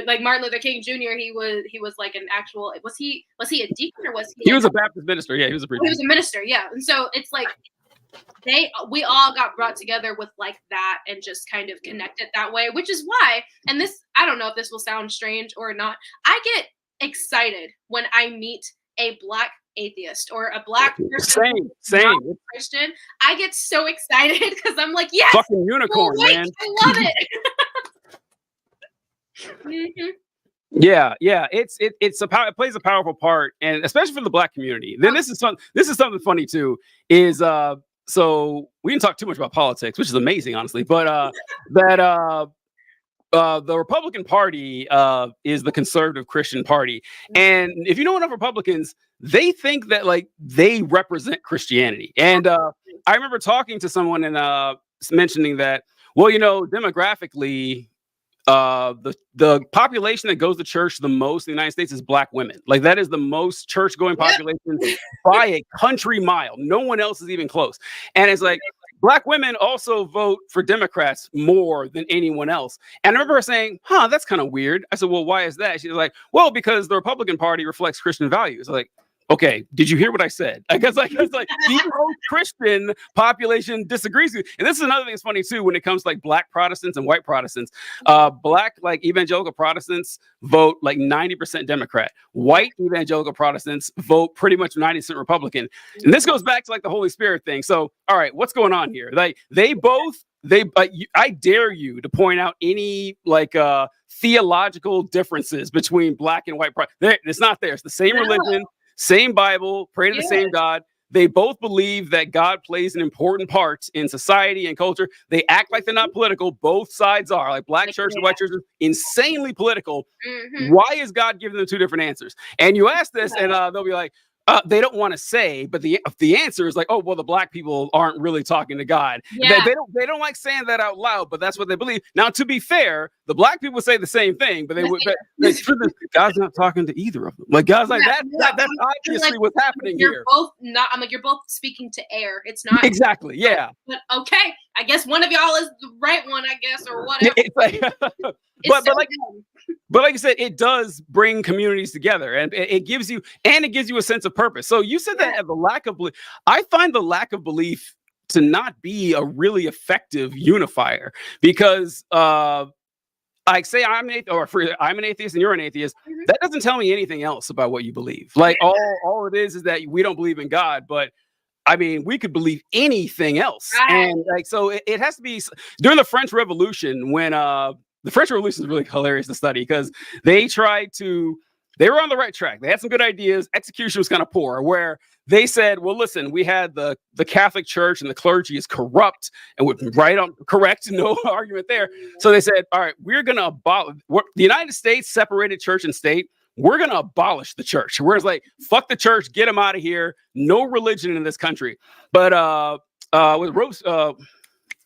like Martin Luther King Jr. He was like an actual, was he a deacon, or was he? He was a Baptist minister. Yeah, he was a preacher. He was a minister. Yeah, and so it's like we all got brought together with like that and just kind of connected that way, which is why. And this, I don't know if this will sound strange or not, I get excited when I meet a Black atheist or a Black person, same Christian. I get so excited because I'm like, yes, fucking unicorn, man. I love it. Yeah, it plays a powerful part, and especially for the Black community. Then this is something funny too. Is so we didn't talk too much about politics, which is amazing, honestly. But the Republican Party is the conservative Christian party. And if you know enough Republicans, they think that like they represent Christianity. And I remember talking to someone and mentioning that, well, you know, demographically, the population that goes to church the most in the United States is Black women. Like that is the most church going population by a country mile. No one else is even close. And it's like, Black women also vote for Democrats more than anyone else. And I remember her saying, that's kind of weird. I said, well, why is that? She was like, well, because the Republican Party reflects Christian values. Like, okay, did you hear what I said? I guess like the whole Christian population disagrees with you. And this is another thing that's funny too, when it comes to like Black Protestants and white Protestants. Black like evangelical Protestants vote like 90% Democrat. White evangelical Protestants vote pretty much 90% Republican. And this goes back to like the Holy Spirit thing. So, all right, what's going on here? Like I dare you to point out any like theological differences between Black and white. It's not there. It's the same religion. Same Bible, pray to the same God. They both believe that God plays an important part in society and culture. They act like they're not political. Both sides are. Like Black church and white church are insanely political. Why is God giving them two different answers? And you ask this, and they'll be like, they don't want to say, but the answer is like, oh, well, the Black people aren't really talking to God. Yeah. They don't like saying that out loud, but that's what they believe. Now, to be fair, the Black people say the same thing, but God's not talking to either of them. Like God's like that's obviously like, what's happening you're here. Both not. I'm like, you're both speaking to air. It's not exactly. Yeah. But okay, I guess one of y'all is the right one. I guess or whatever. It's like, but like you said, it does bring communities together, and it gives you a sense of purpose. So you said that the lack of belief. I find the lack of belief to not be a really effective unifier, because like say I'm an atheist and you're an atheist. That doesn't tell me anything else about what you believe. Like all it is that we don't believe in God, but I mean, we could believe anything else. And like, so it has to be during the French Revolution when the French Revolution is really hilarious to study, because they were on the right track. They had some good ideas. Execution was kind of poor, where they said, well, listen, we had the Catholic Church and the clergy is corrupt and would correct, no argument there. So they said, all right, we're going to abolish. The United States separated church and state. We're going to abolish the church. Whereas like, fuck the church, get them out of here. No religion in this country. But with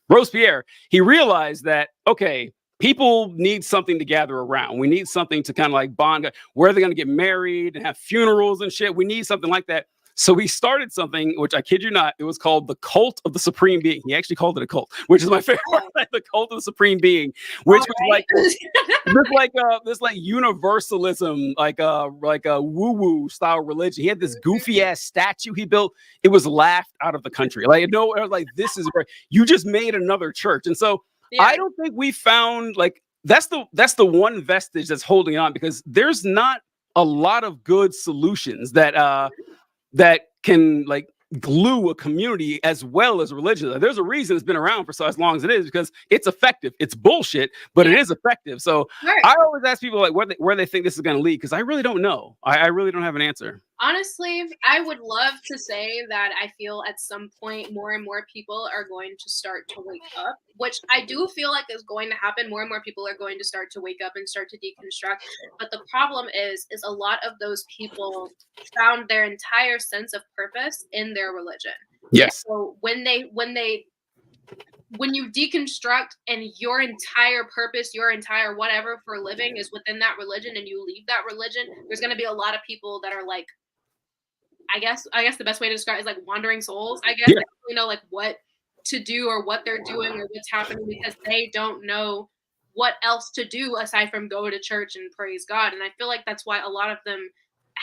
Robespierre, he realized that, okay, people need something to gather around. We need something to kind of like bond. Where are they going to get married and have funerals and shit? We need something like that. So he started something, which I kid you not, it was called the Cult of the Supreme Being. He actually called it a cult, which is my favorite part, the Cult of the Supreme Being, which was like this universalism, like a woo-woo style religion. He had this goofy ass statue he built. It was laughed out of the country. Like, no, like this is great. You just made another church. And so I don't think we found like that's the one vestige that's holding on, because there's not a lot of good solutions that can like glue a community as well as religion. There's a reason it's been around for so as long as it is, because it's effective. It's bullshit, but it is effective. So Right. I always ask people like where they think this is going to lead, because I really don't know. I really don't have an answer. Honestly, I would love to say that I feel at some point more and more people are going to start to wake up, which I do feel like is going to happen. More and more people are going to start to wake up and start to deconstruct. But the problem is a lot of those people found their entire sense of purpose in their religion. Yes. So when you deconstruct and your entire purpose, your entire whatever for living is within that religion, and you leave that religion, there's going to be a lot of people that are like, I guess the best way to describe it is like wandering souls. I guess, Yeah. They don't really know like what to do or what they're doing or what's happening, because they don't know what else to do aside from go to church and praise God. And I feel like that's why a lot of them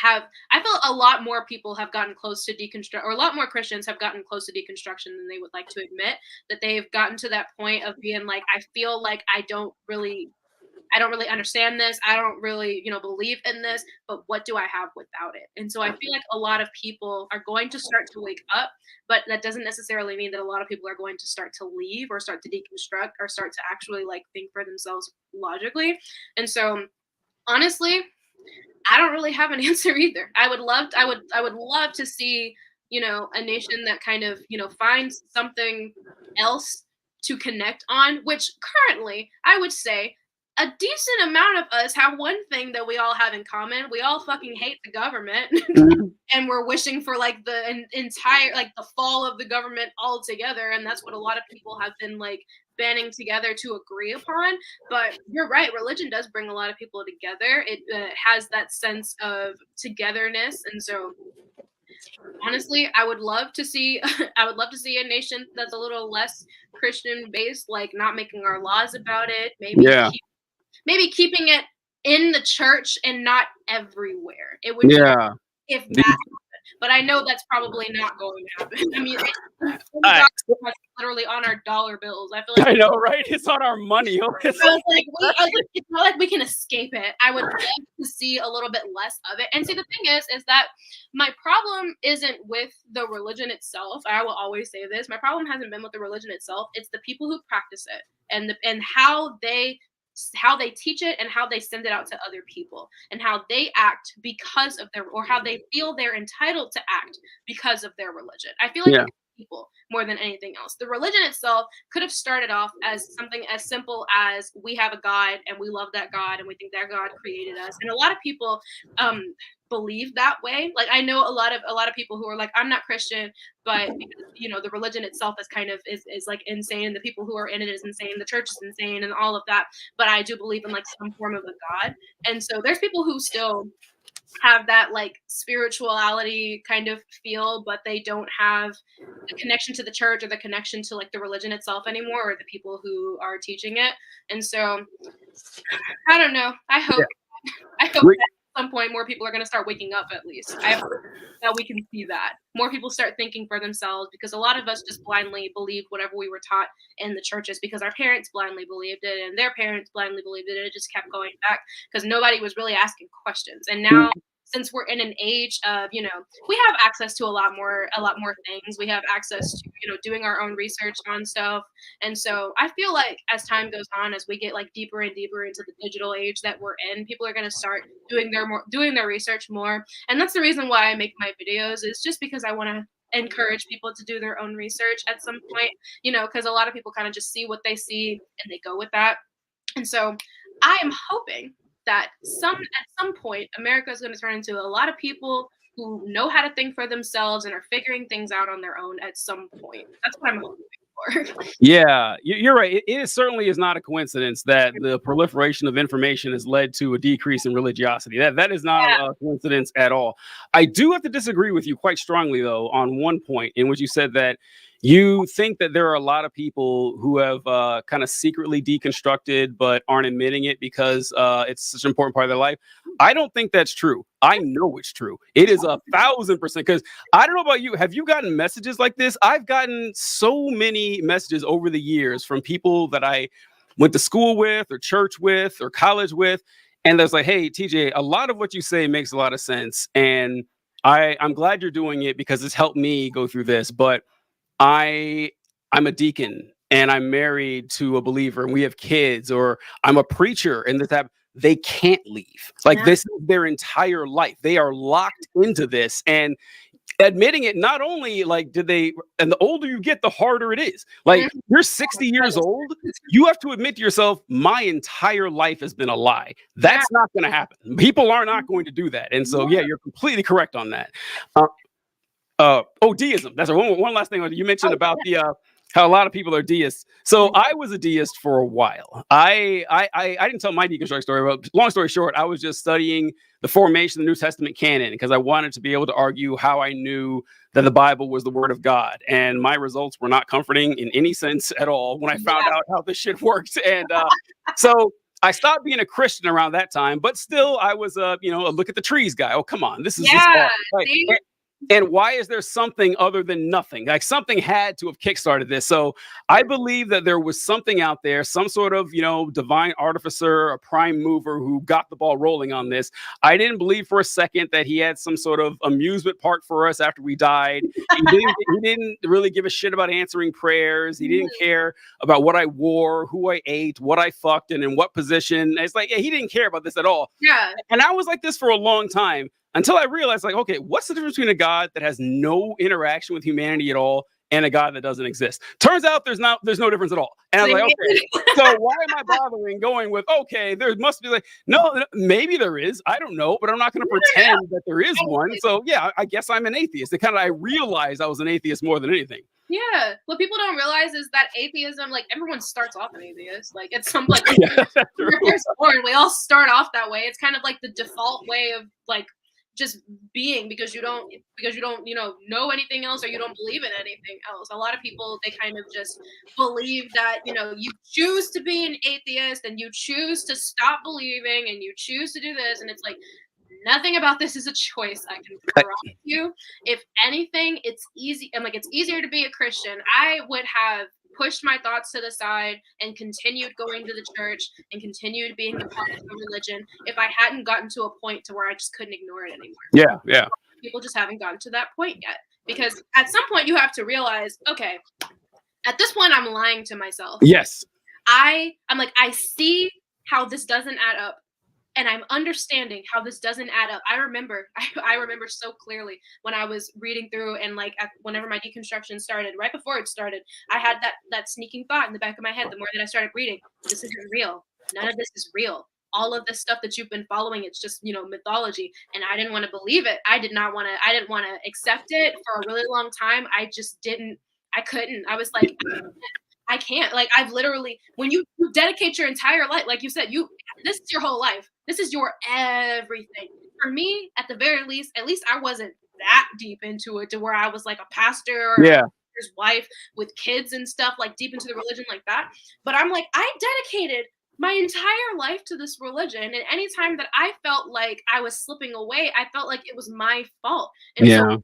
I feel a lot more people have gotten close to deconstruct, or a lot more Christians have gotten close to deconstruction than they would like to admit, that they've gotten to that point of being like, I feel like I don't really understand this. I don't really, believe in this, but what do I have without it? And so I feel like a lot of people are going to start to wake up, but that doesn't necessarily mean that a lot of people are going to start to leave or start to deconstruct or start to actually like think for themselves logically. And so honestly, I don't really have an answer either. I would love to see, a nation that kind of, finds something else to connect on, which currently I would say a decent amount of us have one thing that we all have in common. We all fucking hate the government and we're wishing for like the entire, like the fall of the government altogether. And that's what a lot of people have been like banding together to agree upon. But you're right, religion does bring a lot of people together. It has that sense of togetherness. And so honestly, I would love to see a nation that's a little less Christian based, like not making our laws about it, maybe keeping it in the church and not everywhere. It would be if that happened. But I know that's probably not going to happen. I mean, it's literally on our dollar bills. I feel like I know, right? It's on our money. it's not like we can escape it. I would love to see a little bit less of it. And see, the thing is that my problem isn't with the religion itself. I will always say this. My problem hasn't been with the religion itself. It's the people who practice it and how they teach it and how they send it out to other people and how they act because of or how they feel they're entitled to act because of their religion. I feel like people more than anything else. The religion itself could have started off as something as simple as we have a God and we love that God and we think that God created us. And a lot of people believe that way. Like I know a lot of people who are like, I'm not Christian, but the religion itself is kind of is like insane. The people who are in it is insane. The church is insane and all of that. But I do believe in like some form of a God. And so there's people who still have that like spirituality kind of feel, but they don't have the connection to the church or the connection to like the religion itself anymore, or the people who are teaching it. And so I don't know. I hope that at some point more people are going to start waking up. At least I hope that we can see that more people start thinking for themselves, because a lot of us just blindly believed whatever we were taught in the churches because our parents blindly believed it and their parents blindly believed it, and it just kept going back because nobody was really asking questions. And now, since we're in an age of, we have access to a lot more things. We have access to, doing our own research on stuff. And so I feel like as time goes on, as we get like deeper and deeper into the digital age that we're in, people are going to start doing their research more. And that's the reason why I make my videos, is just because I want to encourage people to do their own research at some point, because a lot of people kind of just see what they see and they go with that. And so I am hoping that at some point America is going to turn into a lot of people who know how to think for themselves and are figuring things out on their own at some point. That's what I'm hoping for. Yeah, you're right. It certainly is not a coincidence that the proliferation of information has led to a decrease in religiosity. That is not a coincidence at all. I do have to disagree with you quite strongly, though, on one point in which you said that you think that there are a lot of people who have kind of secretly deconstructed but aren't admitting it because it's such an important part of their life. I don't think that's true. I know it's true. It is 1,000%. Because I don't know about you. Have you gotten messages like this? I've gotten so many messages over the years from people that I went to school with or church with or college with. And there's like, hey, TJ, a lot of what you say makes a lot of sense. And I'm glad you're doing it because it's helped me go through this. But I'm a deacon and I'm married to a believer and we have kids, or I'm a preacher and that they can't leave. Like this is their entire life. They are locked into this. And admitting it, not only like did they, and the older you get, the harder it is. Like you're 60 years old, you have to admit to yourself, my entire life has been a lie. That's not going to happen. People are not going to do that. And so, yeah, you're completely correct on that. Deism. That's one last thing you mentioned about the how a lot of people are deists. So I was a deist for a while. I didn't tell my deconstruct story, but long story short, I was just studying the formation of the New Testament canon because I wanted to be able to argue how I knew that the Bible was the word of God. And my results were not comforting in any sense at all when I found out how this shit worked. And so I stopped being a Christian around that time, but still I was a look at the trees guy. Oh, come on. This is just right. And why is there something other than nothing? Like something had to have kickstarted this. So I believe that there was something out there, some sort of, divine artificer, a prime mover who got the ball rolling on this. I didn't believe for a second that he had some sort of amusement park for us after we died. He didn't really give a shit about answering prayers. He didn't care about what I wore, who I ate, what I fucked, and in what position. It's like, he didn't care about this at all. Yeah. And I was like this for a long time. Until I realized, like, okay, what's the difference between a God that has no interaction with humanity at all and a God that doesn't exist? Turns out there's no difference at all. And I'm like, okay, so why am I bothering going with, okay, there must be no, maybe there is. I don't know, but I'm not going to pretend that there is one. So yeah, I guess I'm an atheist. I realized I was an atheist more than anything. Yeah. What people don't realize is that atheism, like everyone starts off an atheist. Like it's some like we're born, we all start off that way. It's kind of like the default way of like just being because you don't know anything else or you don't believe in anything else. A lot of people, they kind of just believe that you choose to be an atheist and you choose to stop believing and you choose to do this, and it's like nothing about this is a choice. I can promise you. If anything, it's easy. I'm like, it's easier to be a Christian. I would have pushed my thoughts to the side and continued going to the church and continued being a part of the religion if I hadn't gotten to a point to where I just couldn't ignore it anymore. Yeah. People just haven't gotten to that point yet. Because at some point you have to realize, okay, at this point I'm lying to myself. Yes. I'm like, I see how this doesn't add up. And I'm understanding how this doesn't add up. I remember so clearly when I was reading through and whenever my deconstruction started, right before it started, I had that sneaking thought in the back of my head. The more that I started reading, this isn't real. None of this is real. All of this stuff that you've been following, it's just, mythology. And I didn't want to believe it. I didn't want to accept it for a really long time. I couldn't. I was like, I can't. Like, I've literally, when you dedicate your entire life, like you said, this is your whole life. This is your everything. For me, at the very least, at least I wasn't that deep into it to where I was like a pastor or a pastor's wife with kids and stuff, like deep into the religion like that. But I'm like, I dedicated my entire life to this religion. And anytime that I felt like I was slipping away, I felt like it was my fault. And so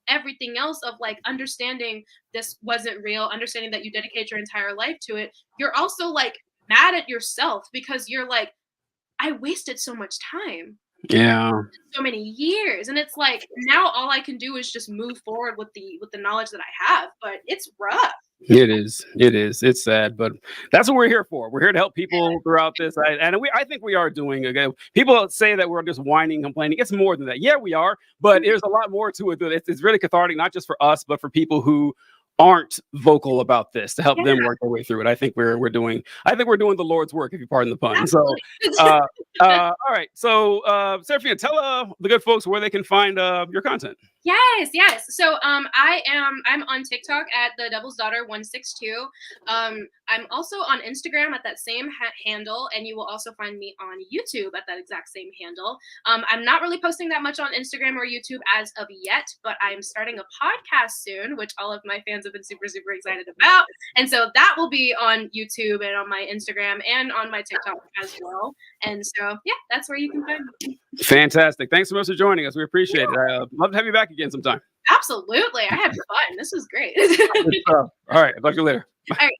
everything else of like understanding this wasn't real, understanding that you dedicate your entire life to it, you're also like mad at yourself because you're like, I wasted so much time. Yeah. So many years. And it's like now all I can do is just move forward with the knowledge that I have. But it's rough. It is. It's sad, but that's what we're here for. We're here to help people throughout this. I think we are doing okay. People say that we're just whining, complaining. It's more than that. Yeah, we are, but there's a lot more to it. It's really cathartic, not just for us, but for people who aren't vocal about this to help them work their way through it. I think we're doing the Lord's work, if you pardon the pun. Absolutely. So, all right. So, Seraphina, tell the good folks where they can find your content. Yes. So I'm on TikTok at the Devil's Daughter 162. I'm also on Instagram at that same handle, and you will also find me on YouTube at that exact same handle. I'm not really posting that much on Instagram or YouTube as of yet, but I'm starting a podcast soon, which all of my fans have been super, super excited about. And so that will be on YouTube and on my Instagram and on my TikTok as well. And so, yeah, that's where you can find me. Fantastic. Thanks so much for joining us. We appreciate it. I'd love to have you back again sometime. Absolutely. I had fun. This was great. All right. I'll talk to you later. All right.